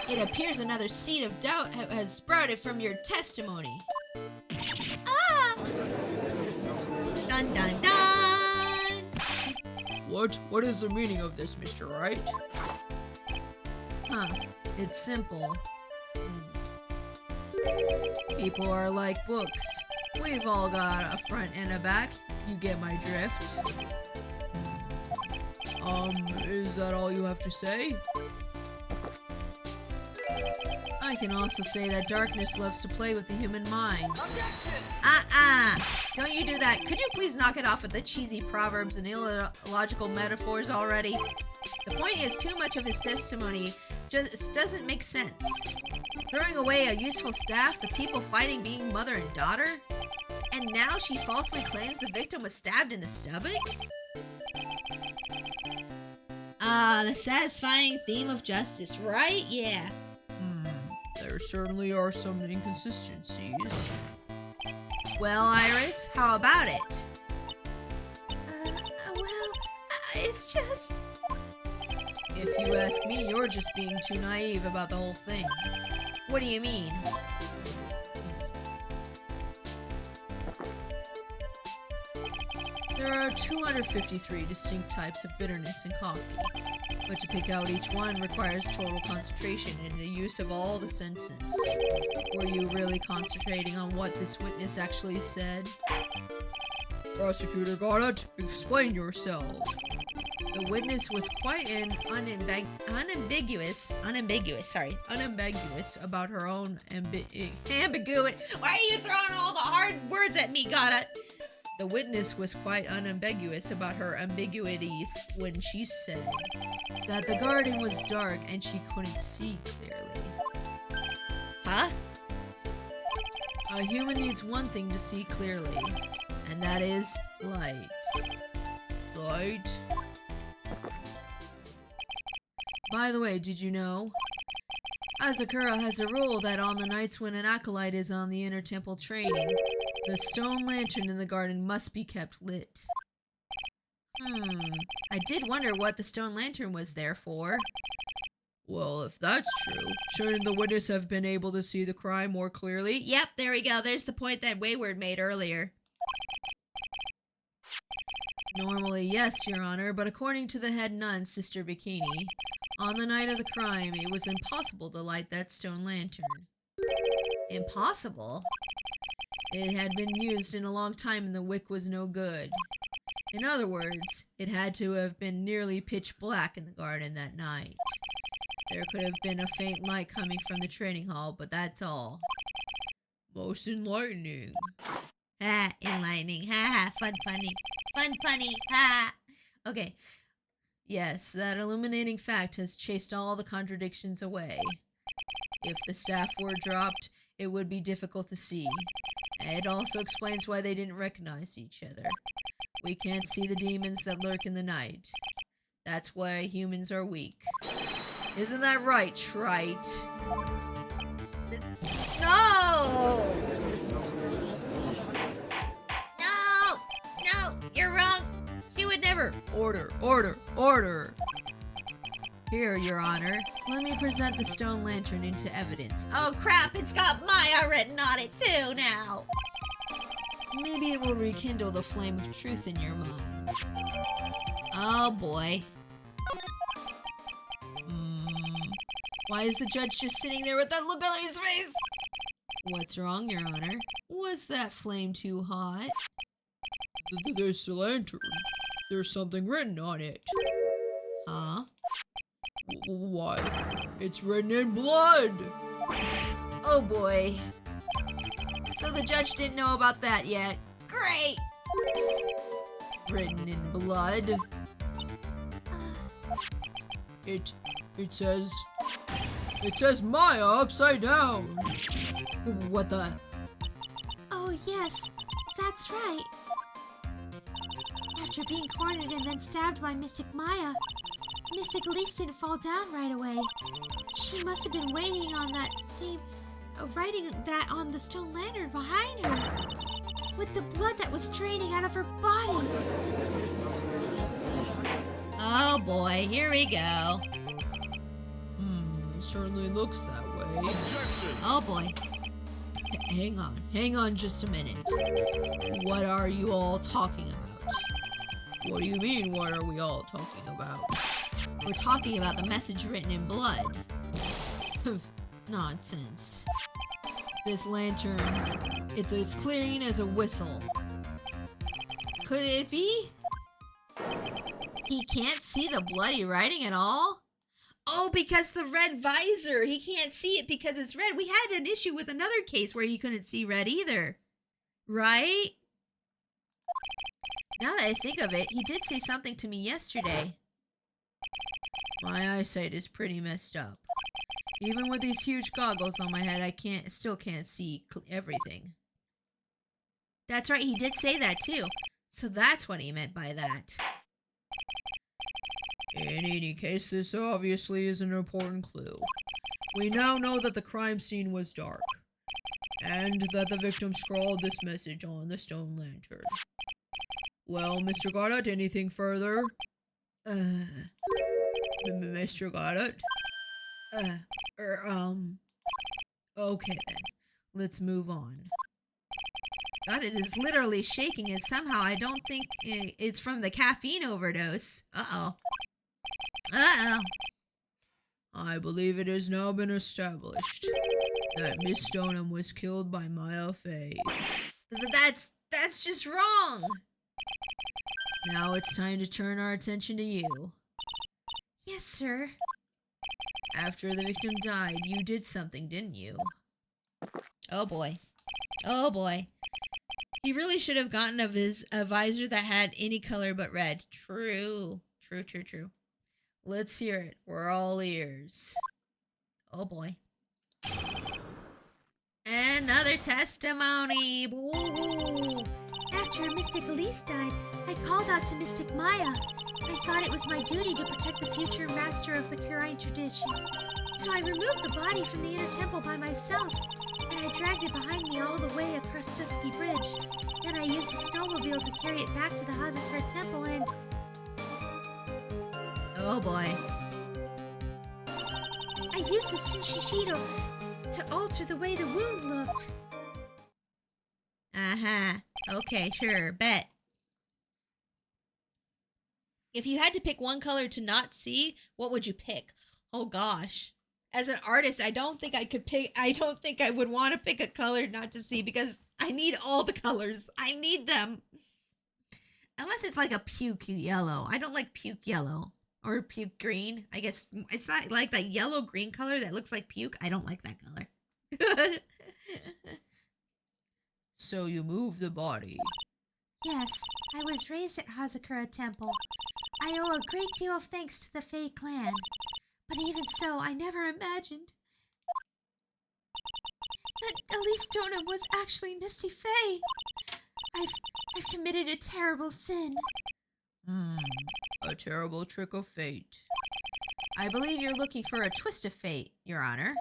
it appears another seed of doubt has sprouted from your testimony. Ah! Dun dun dun! What is the meaning of this, Mr. Wright? Huh, it's simple. People are like books. We've all got a front and a back. You get my drift? Is that all you have to say? I can also say that darkness loves to play with the human mind. Objection! Don't you do that. Could you please knock it off with the cheesy proverbs and illogical metaphors already? The point is, too much of his testimony just doesn't make sense. Throwing away a useful staff, the people fighting being mother and daughter? And now she falsely claims the victim was stabbed in the stomach? The satisfying theme of justice, right? Yeah. There certainly are some inconsistencies. Well, Iris, how about it? It's just... If you ask me, you're just being too naive about the whole thing. What do you mean? There are 253 distinct types of bitterness in coffee, but to pick out each one requires total concentration and the use of all the senses. Were you really concentrating on what this witness actually said? Prosecutor got it. Explain yourself. The witness was quite unambiguous about her own ambiguity. Why are you throwing all the hard words at me, Gotta? The witness was quite unambiguous about her ambiguities when she said that the garden was dark and she couldn't see clearly. Huh? A human needs one thing to see clearly, and that is light. Light? By the way, did you know? Azakura has a rule that on the nights when an acolyte is on the inner temple training, the stone lantern in the garden must be kept lit. I did wonder what the stone lantern was there for. Well, if that's true, shouldn't the witness have been able to see the crime more clearly? Yep, there we go. There's the point that Wayward made earlier. Normally, yes, Your Honor, but according to the head nun, Sister Bikini, on the night of the crime, it was impossible to light that stone lantern. Impossible? It had been used in a long time and the wick was no good. In other words, it had to have been nearly pitch black in the garden that night. There could have been a faint light coming from the training hall, but that's all. Most enlightening. Enlightening. Fun funny. Fun funny. Okay. Yes, that illuminating fact has chased all the contradictions away. If the staff were dropped, it would be difficult to see. It also explains why they didn't recognize each other. We can't see the demons that lurk in the night. That's why humans are weak. Isn't that right, Trite? No! No! No! You're wrong! She would never. Order, order, order! Here, Your Honor, let me present the stone lantern into evidence. Oh crap, it's got Maya written on it too now. Maybe it will rekindle the flame of truth in your mind. Oh boy. Why is the judge just sitting there with that look on his face? What's wrong, Your Honor? Was that flame too hot? This lantern. There's something written on it. Huh? Why? It's written in blood! Oh boy. So the judge didn't know about that yet. Great! Written in blood. It says Maya upside down. What the? Oh, yes, that's right. After being cornered and then stabbed by Mystic Maya, Mystic Elise didn't fall down right away. She must have been waiting on that same, writing that on the stone lantern behind her, with the blood that was draining out of her body. Oh boy, here we go. Certainly looks that way. Objection! Oh boy. Hang on just a minute. What are you all talking about? What do you mean, what are we all talking about? We're talking about the message written in blood. Nonsense. This lantern, it's as clean as a whistle. Could it be? He can't see the bloody writing at all? Oh, because the red visor. He can't see it because it's red. We had an issue with another case where he couldn't see red either. Right? Now that I think of it, he did say something to me yesterday. My eyesight is pretty messed up. Even with these huge goggles on my head, I still can't see everything. That's right, he did say that too. So that's what he meant by that. In any case, this obviously is an important clue. We now know that the crime scene was dark, and that the victim scrawled this message on the stone lantern. Well, Mr. Goddard, anything further? Mr. Goddard? Okay then, let's move on. God, it is literally shaking, and somehow I don't think it's from the caffeine overdose. Uh-oh. Uh-oh. I believe it has now been established that Miss Stoneham was killed by Maya Fey. That's just wrong. Now it's time to turn our attention to you. Yes, sir. After the victim died, you did something, didn't you? Oh boy. Oh boy. He really should have gotten a visor that had any color but red. True. True. Let's hear it. We're all ears. Oh boy. Another testimony. Woo-hoo. After Mystic Elise died, I called out to Mystic Maya. I thought it was my duty to protect the future master of the Kurine tradition. So I removed the body from the inner temple by myself, and I dragged it behind me all the way across Dusky Bridge. Then I used a snowmobile to carry it back to the Hazakura temple and... Oh boy. I used the Shinshishito to alter the way the wound looked. Uh-huh. Okay, sure, bet. If you had to pick one color to not see, what would you pick? Oh gosh. As an artist, I don't think I would want to pick a color not to see because I need all the colors. I need them. Unless it's like a puke yellow. I don't like puke yellow. Or puke green. I guess it's not like that yellow green color that looks like puke. I don't like that color. So you moved the body. Yes, I was raised at Hazakura Temple. I owe a great deal of thanks to the Fey clan. But even so, I never imagined that Elise Stoneham was actually Misty Faye. I've committed a terrible sin. A terrible trick of fate. I believe you're looking for a twist of fate, Your Honor.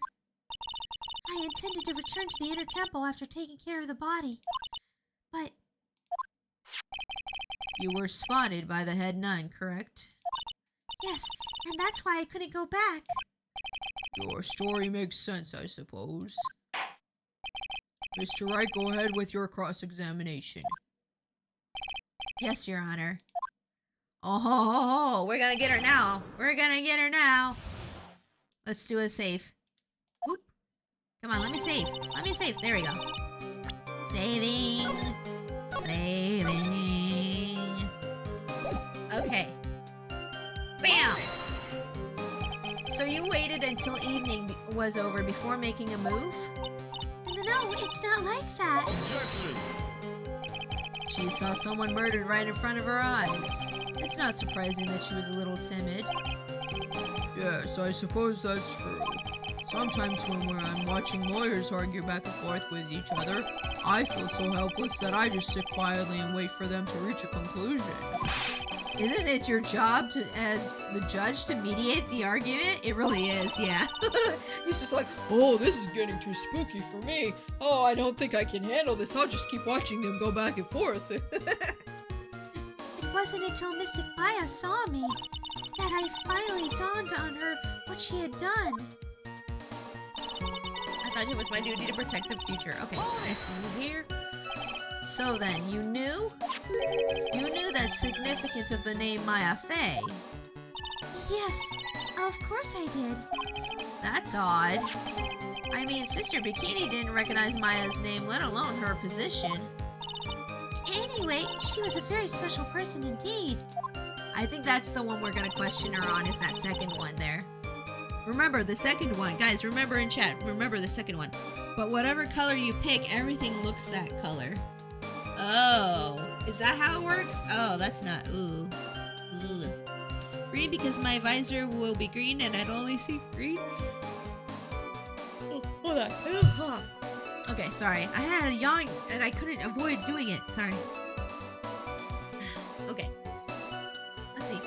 I intended to return to the inner temple after taking care of the body. But You were spotted by the head nun, correct? yes, and that's why I couldn't go back. Your story makes sense, I suppose. Mr. Wright, go ahead with your cross-examination. Yes, Your Honor. Oh, we're gonna get her now. We're gonna get her now. Let's do a save. Whoop. Come on, let me save. Let me save. There we go. Saving. Saving. Okay. Bam! So you waited until evening was over before making a move? No, it's not like that. She saw someone murdered right in front of her eyes. It's not surprising that she was a little timid. Yes, I suppose that's true. Sometimes when I'm watching lawyers argue back and forth with each other, I feel so helpless that I just sit quietly and wait for them to reach a conclusion. Isn't it your job to, as the judge, to mediate the argument? It really is, yeah. He's just like, oh, this is getting too spooky for me. Oh, I don't think I can handle this. I'll just keep watching them go back and forth. It wasn't until Mystic Maya saw me that I finally dawned on her what she had done. I thought it was my duty to protect the future. Okay, I see you here. So then, you knew? You knew that significance of the name Maya Fey. Yes, of course I did. That's odd. I mean, Sister Bikini didn't recognize Maya's name, let alone her position. Anyway, she was a very special person indeed. I think that's the one we're gonna question her on, is that second one there. Remember, the second one. Guys, remember in chat, remember the second one. But whatever color you pick, everything looks that color. Oh, is that how it works? Oh, that's not, ooh. Ugh. Green because my visor will be green and I'd only see green. Oh, hold on. Okay, sorry. I had a yawn and I couldn't avoid doing it. Sorry. Okay. Let's see.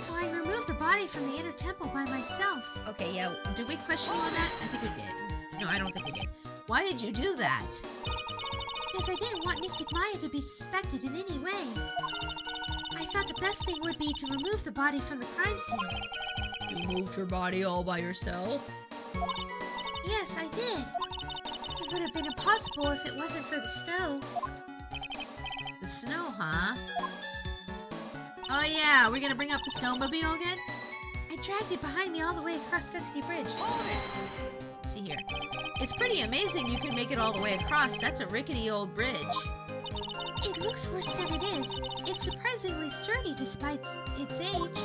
So I removed the body from the inner temple by myself. Okay, yeah. Did we question you on that? I think we did. No, I don't think we did. Why did you do that? Because I didn't want Mystic Maya to be suspected in any way. I thought the best thing would be to remove the body from the crime scene. You moved her body all by yourself? Yes, I did. It would have been impossible if it wasn't for the snow. The snow, huh? Oh yeah, we're gonna bring up the snowmobile again? I dragged it behind me all the way across Dusky Bridge. Let's see here. It's pretty amazing you can make it all the way across. That's a rickety old bridge. It looks worse than it is. It's surprisingly sturdy despite its age.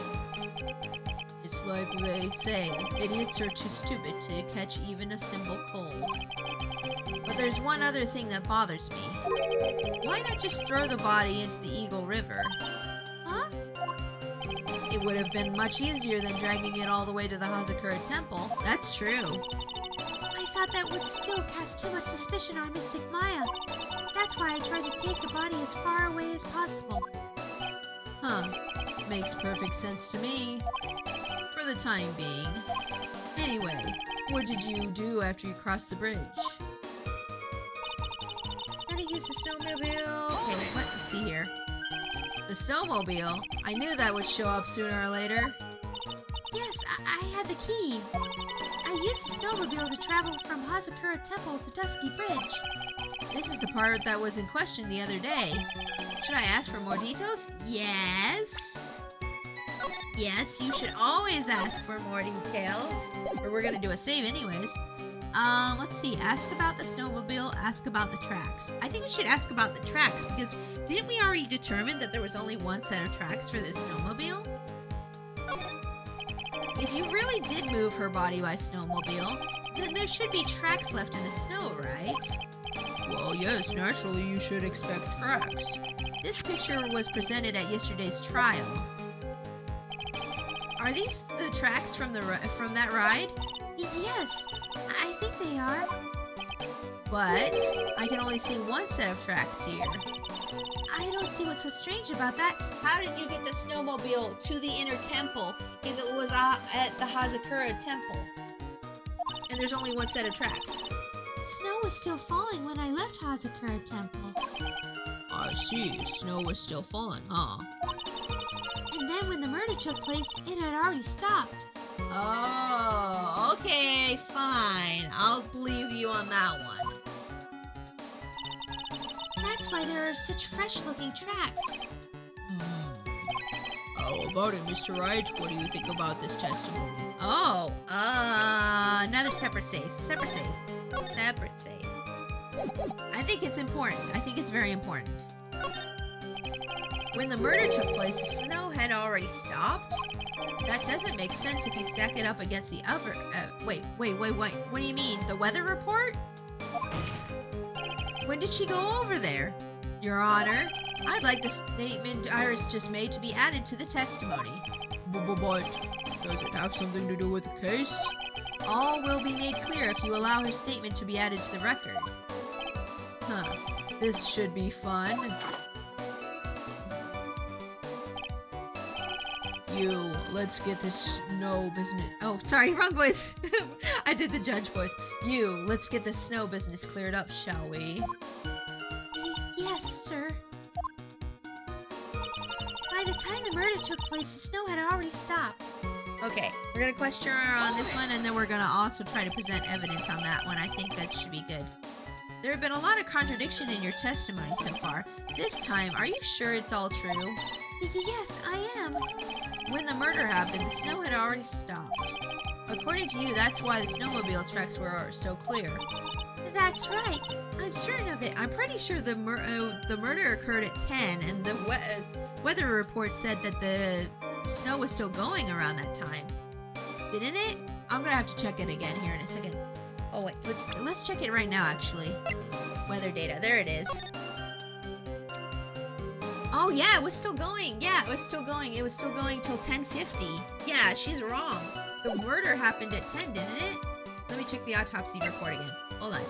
It's like they say, idiots are too stupid to catch even a simple cold. But there's one other thing that bothers me. Why not just throw the body into the Eagle River? Huh? It would have been much easier than dragging it all the way to the Hazakura Temple. That's true. I thought that would still cast too much suspicion on Mystic Maya. That's why I tried to take the body as far away as possible. Huh. Makes perfect sense to me. For the time being. Anyway, what did you do after you crossed the bridge? Then I used the snowmobile. Okay, wait, let's see here. The snowmobile? I knew that would show up sooner or later. Yes, I had the key. I used the snowmobile to travel from Hazakura Temple to Dusky Bridge. This is the part that was in question the other day. Should I ask for more details? Yes. Yes, you should always ask for more details. Or we're gonna do a save anyways. Let's see. Ask about the snowmobile, ask about the tracks. I think we should ask about the tracks because didn't we already determine that there was only one set of tracks for the snowmobile? If you really did move her body by snowmobile, then there should be tracks left in the snow, right? Well, yes, naturally you should expect tracks. This picture was presented at yesterday's trial. Are these the tracks from that ride? Yes, I think they are. But I can only see one set of tracks here. I don't see what's so strange about that. How did you get the snowmobile to the inner temple if it was at the Hazakura temple? And there's only one set of tracks. Snow was still falling when I left Hazakura Temple. I see. Snow is still falling, huh? And then when the murder took place, it had already stopped. Oh, okay, fine. I'll believe you on that one. That's why there are such fresh-looking tracks. How about it, Mr. Wright? What do you think about this testimony? Oh, another separate save. Separate save. I think it's important. I think it's very important. When the murder took place, the snow had already stopped? That doesn't make sense if you stack it up against the other. Wait. What do you mean? The weather report? When did she go over there? Your Honor, I'd like the statement Iris just made to be added to the testimony. But does it have something to do with the case? All will be made clear if you allow her statement to be added to the record. Huh. This should be fun. You, let's get this snow business. Oh, sorry, wrong voice. I did the judge voice. You, let's get the snow business cleared up, shall we? Yes, sir. By the time the murder took place, the snow had already stopped. Okay, we're gonna question her on this one, and then we're gonna also try to present evidence on that one. I think that should be good. There have been a lot of contradiction in your testimony so far. This time, are you sure it's all true? Yes, I am. When the murder happened, the snow had already stopped. According to you, that's why the snowmobile tracks were so clear. That's right. I'm certain of it. I'm pretty sure the murder occurred at 10, and the weather report said that the snow was still going around that time. Didn't it? I'm gonna have to check it again here in a second. Oh wait, let's check it right now actually. Weather data, there it is. Oh yeah, it was still going. Yeah, it was still going. It was still going till 10:50. Yeah, she's wrong. The murder happened at 10, didn't it? Let me check the autopsy report again. Hold on.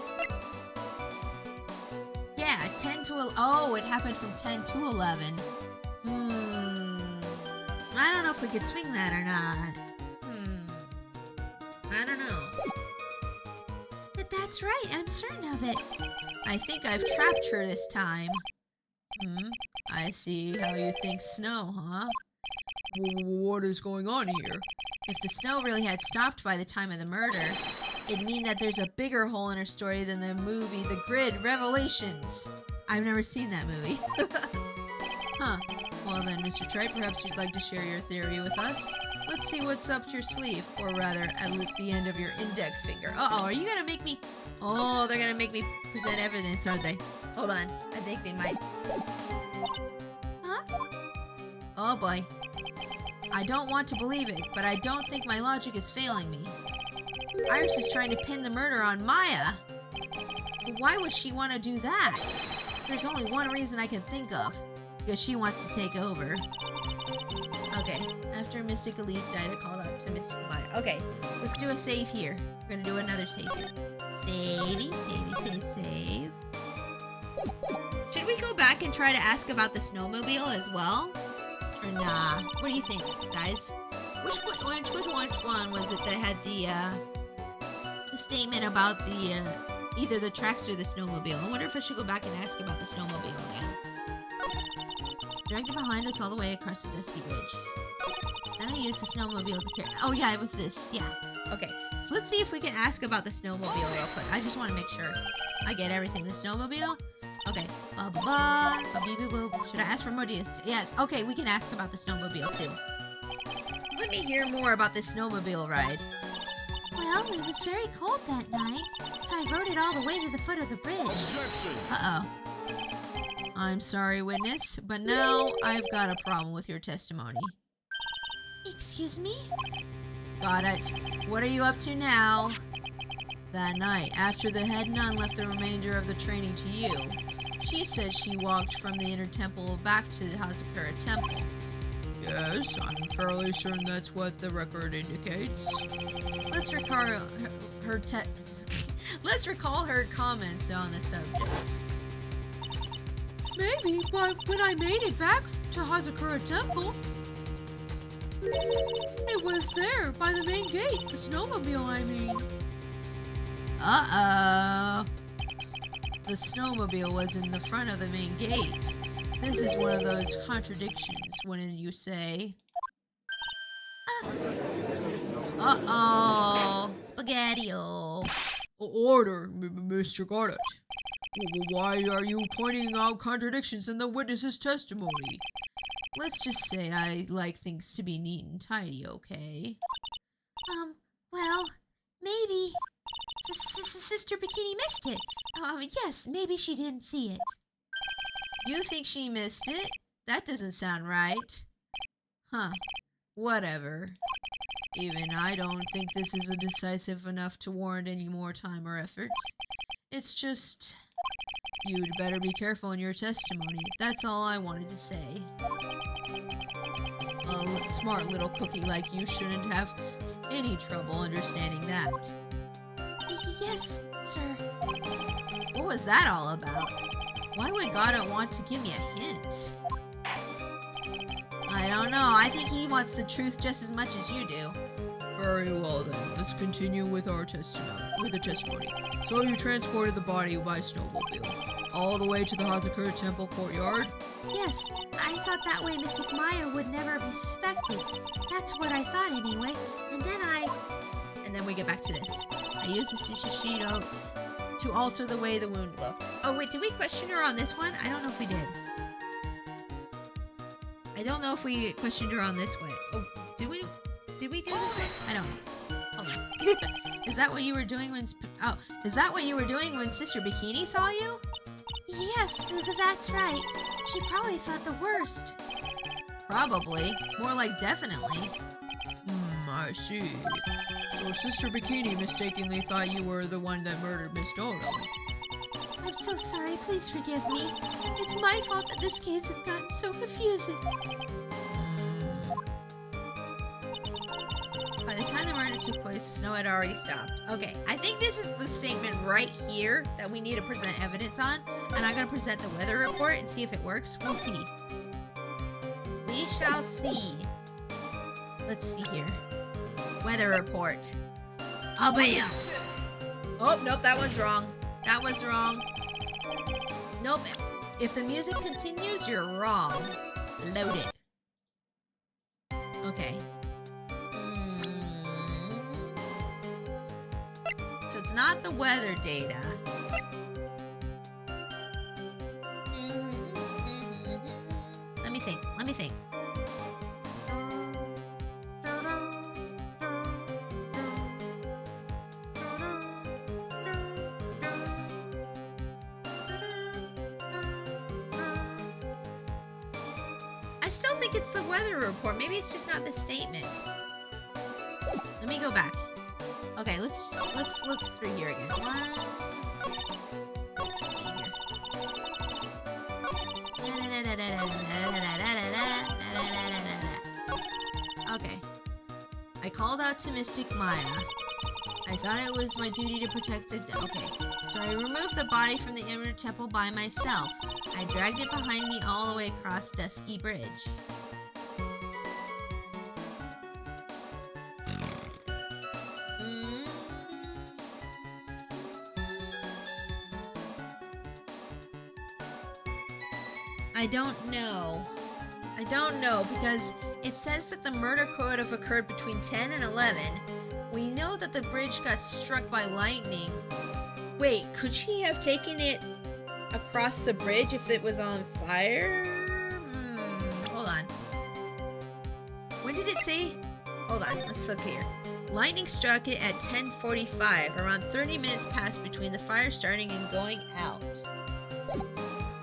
Yeah, 10 to... Oh, it happened from 10 to 11. I don't know if we could swing that or not. I don't know. But that's right, I'm certain of it. I think I've trapped her this time. I see how you think snow, huh? What is going on here? If the snow really had stopped by the time of the murder, it'd mean that there's a bigger hole in her story than the movie The Grid Revelations. I've never seen that movie. Huh. Well then, Mr. Trite, perhaps you'd like to share your theory with us? Let's see what's up your sleeve, or rather, at the end of your index finger. Uh-oh, are you gonna make me... Oh, they're gonna make me present evidence, aren't they? Hold on. I think they might. Huh? Oh boy. I don't want to believe it, but I don't think my logic is failing me. Iris is trying to pin the murder on Maya. But why would she want to do that? There's only one reason I can think of. Because she wants to take over. Okay, after Mystic Elise died, I called out to Mystic Maya. Okay, let's do a save here. We're gonna do another save here. Save. Should we go back and try to ask about the snowmobile as well? Or nah? What do you think, guys? Which one was it that had the statement about the either the tracks or the snowmobile? I wonder if I should go back and ask about the snowmobile again. Dragged it behind us all the way across the dusty bridge. Then I used the snowmobile to carry. Oh yeah, it was this. Yeah. Okay. So let's see if we can ask about the snowmobile real quick. I just want to make sure I get everything. The snowmobile. Okay. Should I ask for more details? Yes. Okay, we can ask about the snowmobile too. Let me hear more about this snowmobile ride. Well, it was very cold that night, so I rode it all the way to the foot of the bridge. Objection! Uh-oh. I'm sorry, witness, but now I've got a problem with your testimony. Excuse me? Got it. What are you up to now? That night, after the head nun left the remainder of the training to you, she said she walked from the inner temple back to the Hazakura temple. Yes, I'm fairly certain that's what the record indicates. Let's recall her Let's recall her comments on the subject. Maybe, but when I made it back to Hazakura Temple, it was there by the main gate, the snowmobile, I mean. Uh-oh. The snowmobile was in the front of the main gate. This is one of those contradictions, wouldn't you say? Uh-oh. Spaghetti-o. Order, Mr. Garnet. Why are you pointing out contradictions in the witness's testimony? Let's just say I like things to be neat and tidy, okay? Well, maybe Sister Bikini missed it. Yes, maybe she didn't see it. You think she missed it? That doesn't sound right. Huh. Whatever. Even I don't think this is decisive enough to warrant any more time or effort. It's just... you'd better be careful in your testimony. That's all I wanted to say. A smart little cookie like you shouldn't have any trouble understanding that. Yes, sir. What was that all about? Why would Goddard want to give me a hint? I don't know. I think he wants the truth just as much as you do. Very well then, let's continue with our testimony. So you transported the body by snowmobile all the way to the Hazakura Temple courtyard? Yes, I thought that way Mystic Maya would never be suspected. That's what I thought anyway. And then we get back to this. I used the Shishito to alter the way the wound looked. Oh wait, did we question her on this one? I don't know if we did. I don't know if we questioned her on this way. Oh, did we do this way? I don't know. Hold on. Is that what you were doing when... oh, is that what you were doing when Sister Bikini saw you? yes, that's right. She probably thought the worst. Probably. More like definitely. I see. So Sister Bikini mistakenly thought you were the one that murdered Miss Dodo. I'm so sorry. Please forgive me. It's my fault that this case has gotten so confusing. By the time the murder took place, the snow had already stopped. Okay, I think this is the statement right here that we need to present evidence on. And I'm going to present the weather report and see if it works. We'll see. We shall see. Let's see here. Weather report. Oh, bam! Oh, nope, that was wrong. That was wrong. Nope. If the music continues, you're wrong. Load it. Okay. So it's not the weather data. Let me think. I still think it's the weather report. Maybe it's just not the statement. Let me go back. Okay, let's look through here again. Let's see here. Okay. I called out to Mystic Maya. I thought it was my duty to protect the... okay. So I removed the body from the inner temple by myself. I dragged it behind me all the way across Dusky Bridge. I don't know because it says that the murder could have occurred between 10 and 11. We know that the bridge got struck by lightning. Wait, could she have taken it across the bridge if it was on fire? Hold on. When did it say? Hold on, let's look here. Lightning struck it at 10:45. Around 30 minutes passed between the fire starting and going out.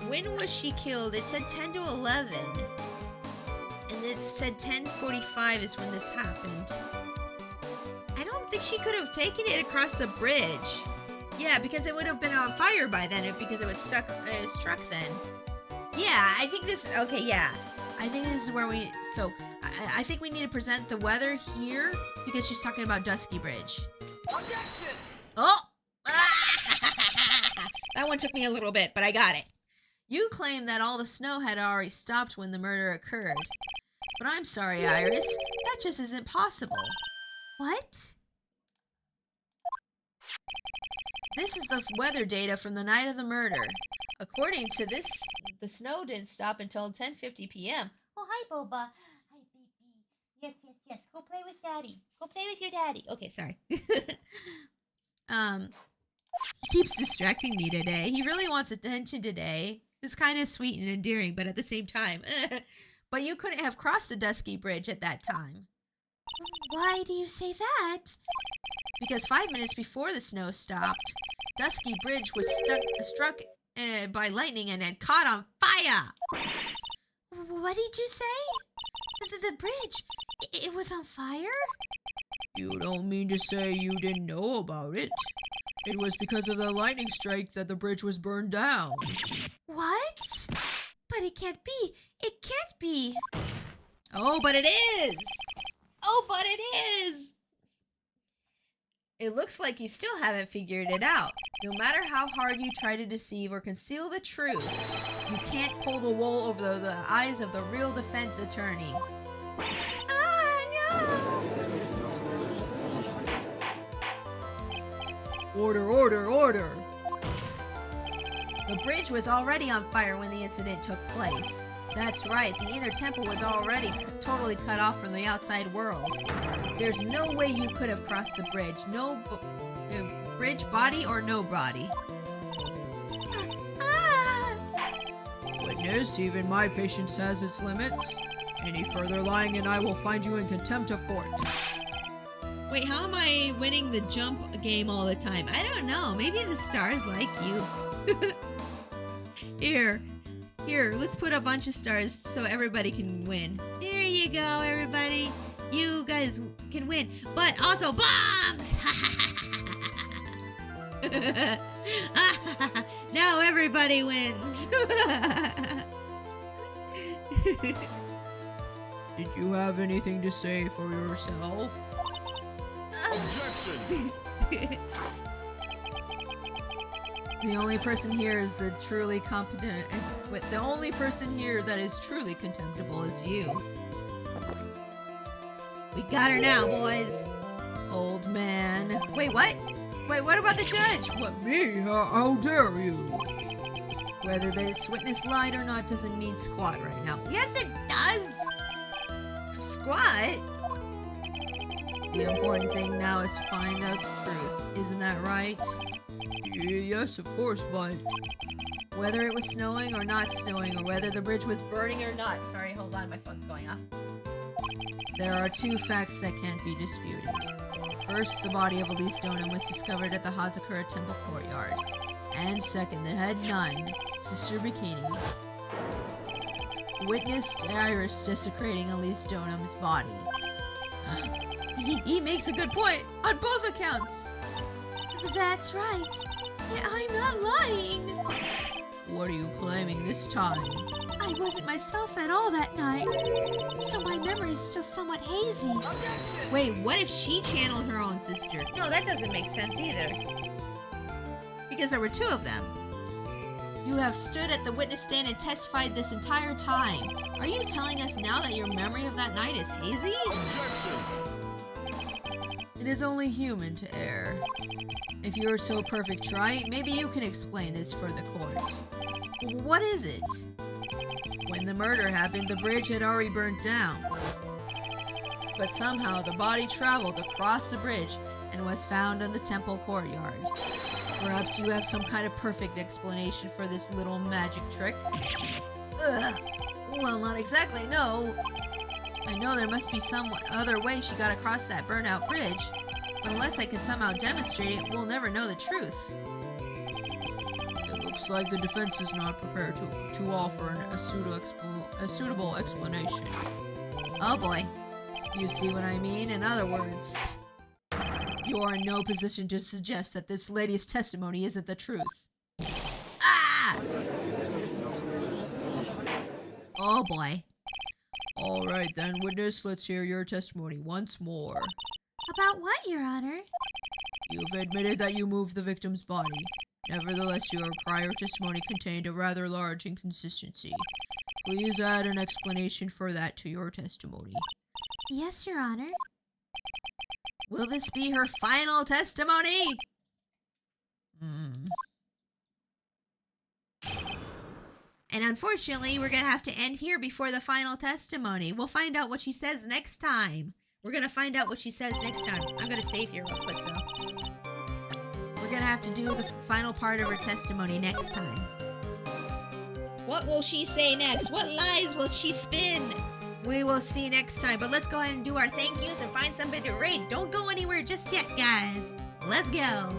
When was she killed? It said 10 to 11. And it said 10:45 is when this happened. I don't think she could have taken it across the bridge. Yeah, because it would have been on fire by then because it was struck then. Yeah, I think this... okay, yeah. I think this is where we... so, I think we need to present the weather here because she's talking about Dusky Bridge. Objection! Oh! Ah! That one took me a little bit, but I got it. You claim that all the snow had already stopped when the murder occurred. But I'm sorry, Iris. That just isn't possible. What? This is the weather data from the night of the murder. According to this, the snow didn't stop until 10:50 p.m. Oh, hi, Boba. Hi, baby. Yes, yes, yes. Go play with Daddy. Go play with your daddy. Okay, sorry. He keeps distracting me today. He really wants attention today. It's kind of sweet and endearing, but at the same time. But you couldn't have crossed the Dusky Bridge at that time. Why do you say that? Because 5 minutes before the snow stopped, Dusky Bridge was struck by lightning and had caught on fire. What did you say? The bridge. It was on fire? You don't mean to say you didn't know about it? It was because of the lightning strike that the bridge was burned down. What? But it can't be. It can't be. Oh, but it is. Oh, but it is. It looks like you still haven't figured it out. No matter how hard you try to deceive or conceal the truth, you can't pull the wool over the eyes of the real defense attorney. Order, order, order! The bridge was already on fire when the incident took place. That's right, the inner temple was already totally cut off from the outside world. There's no way you could have crossed the bridge. No bridge, body or no body. Witness, even my patience has its limits. Any further lying and I will find you in contempt of court. Wait, how am I winning the jump game all the time? I don't know. Maybe the stars like you. Here, let's put a bunch of stars so everybody can win. There you go, everybody. You guys can win, but also bombs! Now everybody wins. Did you have anything to say for yourself? Objection! The only person here is the truly competent. The only person here that is truly contemptible is you. We got her now, boys. Old man. Wait, what? Wait, what about the judge? What, me? How dare you? Whether this witness lied or not doesn't mean squat right now. Yes, it does. Squat. The important thing now is to find out the truth. Isn't that right? Yes, of course, but... Whether it was snowing or not snowing, or whether the bridge was burning or not. Sorry, hold on, my phone's going off. There are two facts that can't be disputed. First, the body of Elise Donum was discovered at the Hazakura Temple courtyard. And second, the head nun, Sister Bikini, witnessed Iris desecrating Elise Donum's body. He makes a good point on both accounts. That's right. Yeah, I'm not lying. What are you claiming this time? I wasn't myself at all that night, so my memory is still somewhat hazy. Wait, what if she channeled her own sister? No, that doesn't make sense either. Because there were two of them. You have stood at the witness stand and testified this entire time. Are you telling us now that your memory of that night is hazy? Objection! It is only human to err. If you're so perfect, right, maybe you can explain this for the court. What is it? When the murder happened, the bridge had already burnt down. But somehow the body traveled across the bridge and was found in the temple courtyard. Perhaps you have some kind of perfect explanation for this little magic trick? Ugh. Well, not exactly, no. I know there must be some other way she got across that burnout bridge, but unless I can somehow demonstrate it, we'll never know the truth. It looks like the defense is not prepared to offer a suitable explanation. Oh boy. You see what I mean? In other words, you are in no position to suggest that this lady's testimony isn't the truth. Ah! Oh boy. All right then, witness, let's hear your testimony once more. About what, Your Honor? You've admitted that you moved the victim's body. Nevertheless, your prior testimony contained a rather large inconsistency. Please add an explanation for that to your testimony. Yes, Your Honor. Will this be her final testimony? And unfortunately, we're going to have to end here before the final testimony. We'll find out what she says next time. We're going to find out what she says next time. I'm going to save here real quick, though. We're going to have to do the final part of her testimony next time. What will she say next? What lies will she spin? We will see next time. But let's go ahead and do our thank yous and find somebody to raid. Don't go anywhere just yet, guys. Let's go.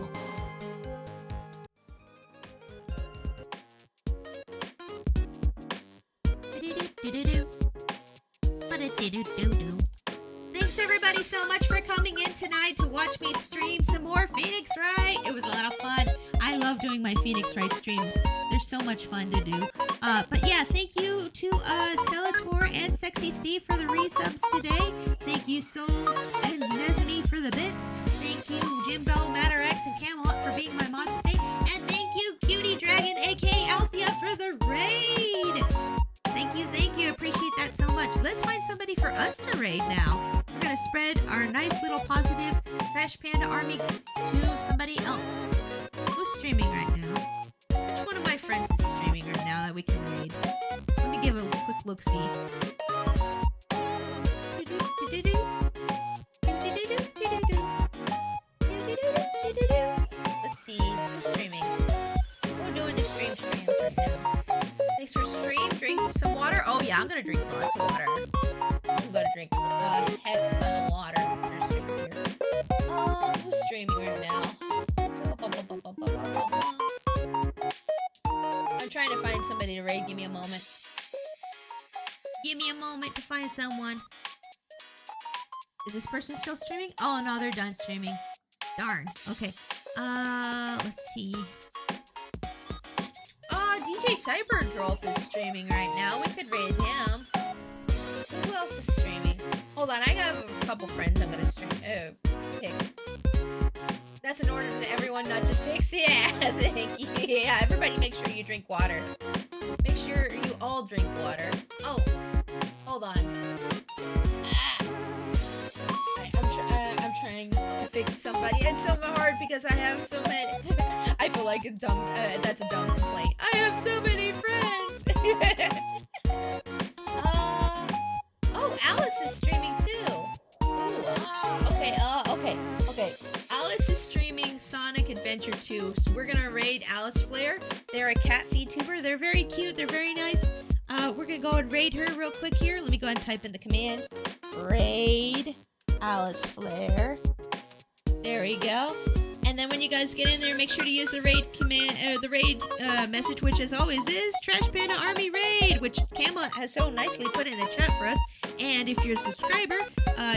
Thanks everybody so much for coming in tonight to watch me stream some more Phoenix Wright. It was a lot of fun. I love doing my Phoenix Wright streams. They're so much fun to do. But yeah, thank you to Skeletor and Sexy Steve for the resubs today. Thank you Souls and Nezmi for the bits. Thank you Jimbo, Matterex, and Camelot for being my mods today. And thank you Cutie Dragon, aka Althea, for the raid. Thank you. Appreciate that so much. Let's find somebody for us to raid now. We're going to spread our nice little positive Crash Panda army to somebody else. Who's streaming right now? Which one of my friends is streaming right now that we can raid? Let me give a quick look-see. Let's see. Who's streaming? We're doing the streams right now. Thanks for stream. Drink some water. Oh yeah, I'm gonna drink lots of water. I'm gonna drink a heck ton of water. Who's streaming right now? I'm trying to find somebody to raid. Give me a moment. Give me a moment to find someone. Is this person still streaming? Oh no, they're done streaming. Darn. Okay. Let's see. DJ Cyberdrolf is streaming right now. We could raid him. Who else is streaming? Hold on, I have a couple friends I'm gonna stream. Pick. That's in order to everyone, not just picks. Yeah, thank you. Yeah, everybody make sure you drink water. Make sure you all drink water. Oh, hold on. I'm trying to pick somebody. It's so hard because I have so many. I feel like a dumb. That's a dumb complaint. I have so many friends. Oh, Alice is streaming too. Ooh, okay. Alice is streaming Sonic Adventure 2. So we're gonna raid Alice Flare. They're a cat VTuber. They're very cute. They're very nice. We're gonna go and raid her real quick here. Let me go ahead and type in the command. Raid Alice Flare. There we go. And then when you guys get in there, make sure to use the raid command, message, which as always is Trash Panda Army Raid, which Camelot has so nicely put in the chat for us. And if you're a subscriber,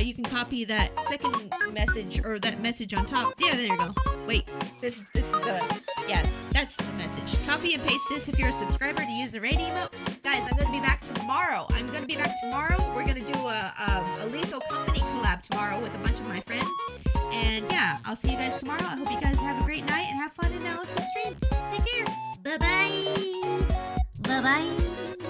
you can copy that second message or that message on top. Yeah, there you go. Wait, this is the, yeah, that's the message. Copy and paste this if you're a subscriber to use the raid emote. Guys, I'm going to be back tomorrow. We're going to do a Lethal Company collab tomorrow with a bunch of my friends. And yeah, I'll see you guys tomorrow. I hope you guys have a great night and have fun in Alice's stream. Take care. Bye-bye. Bye-bye.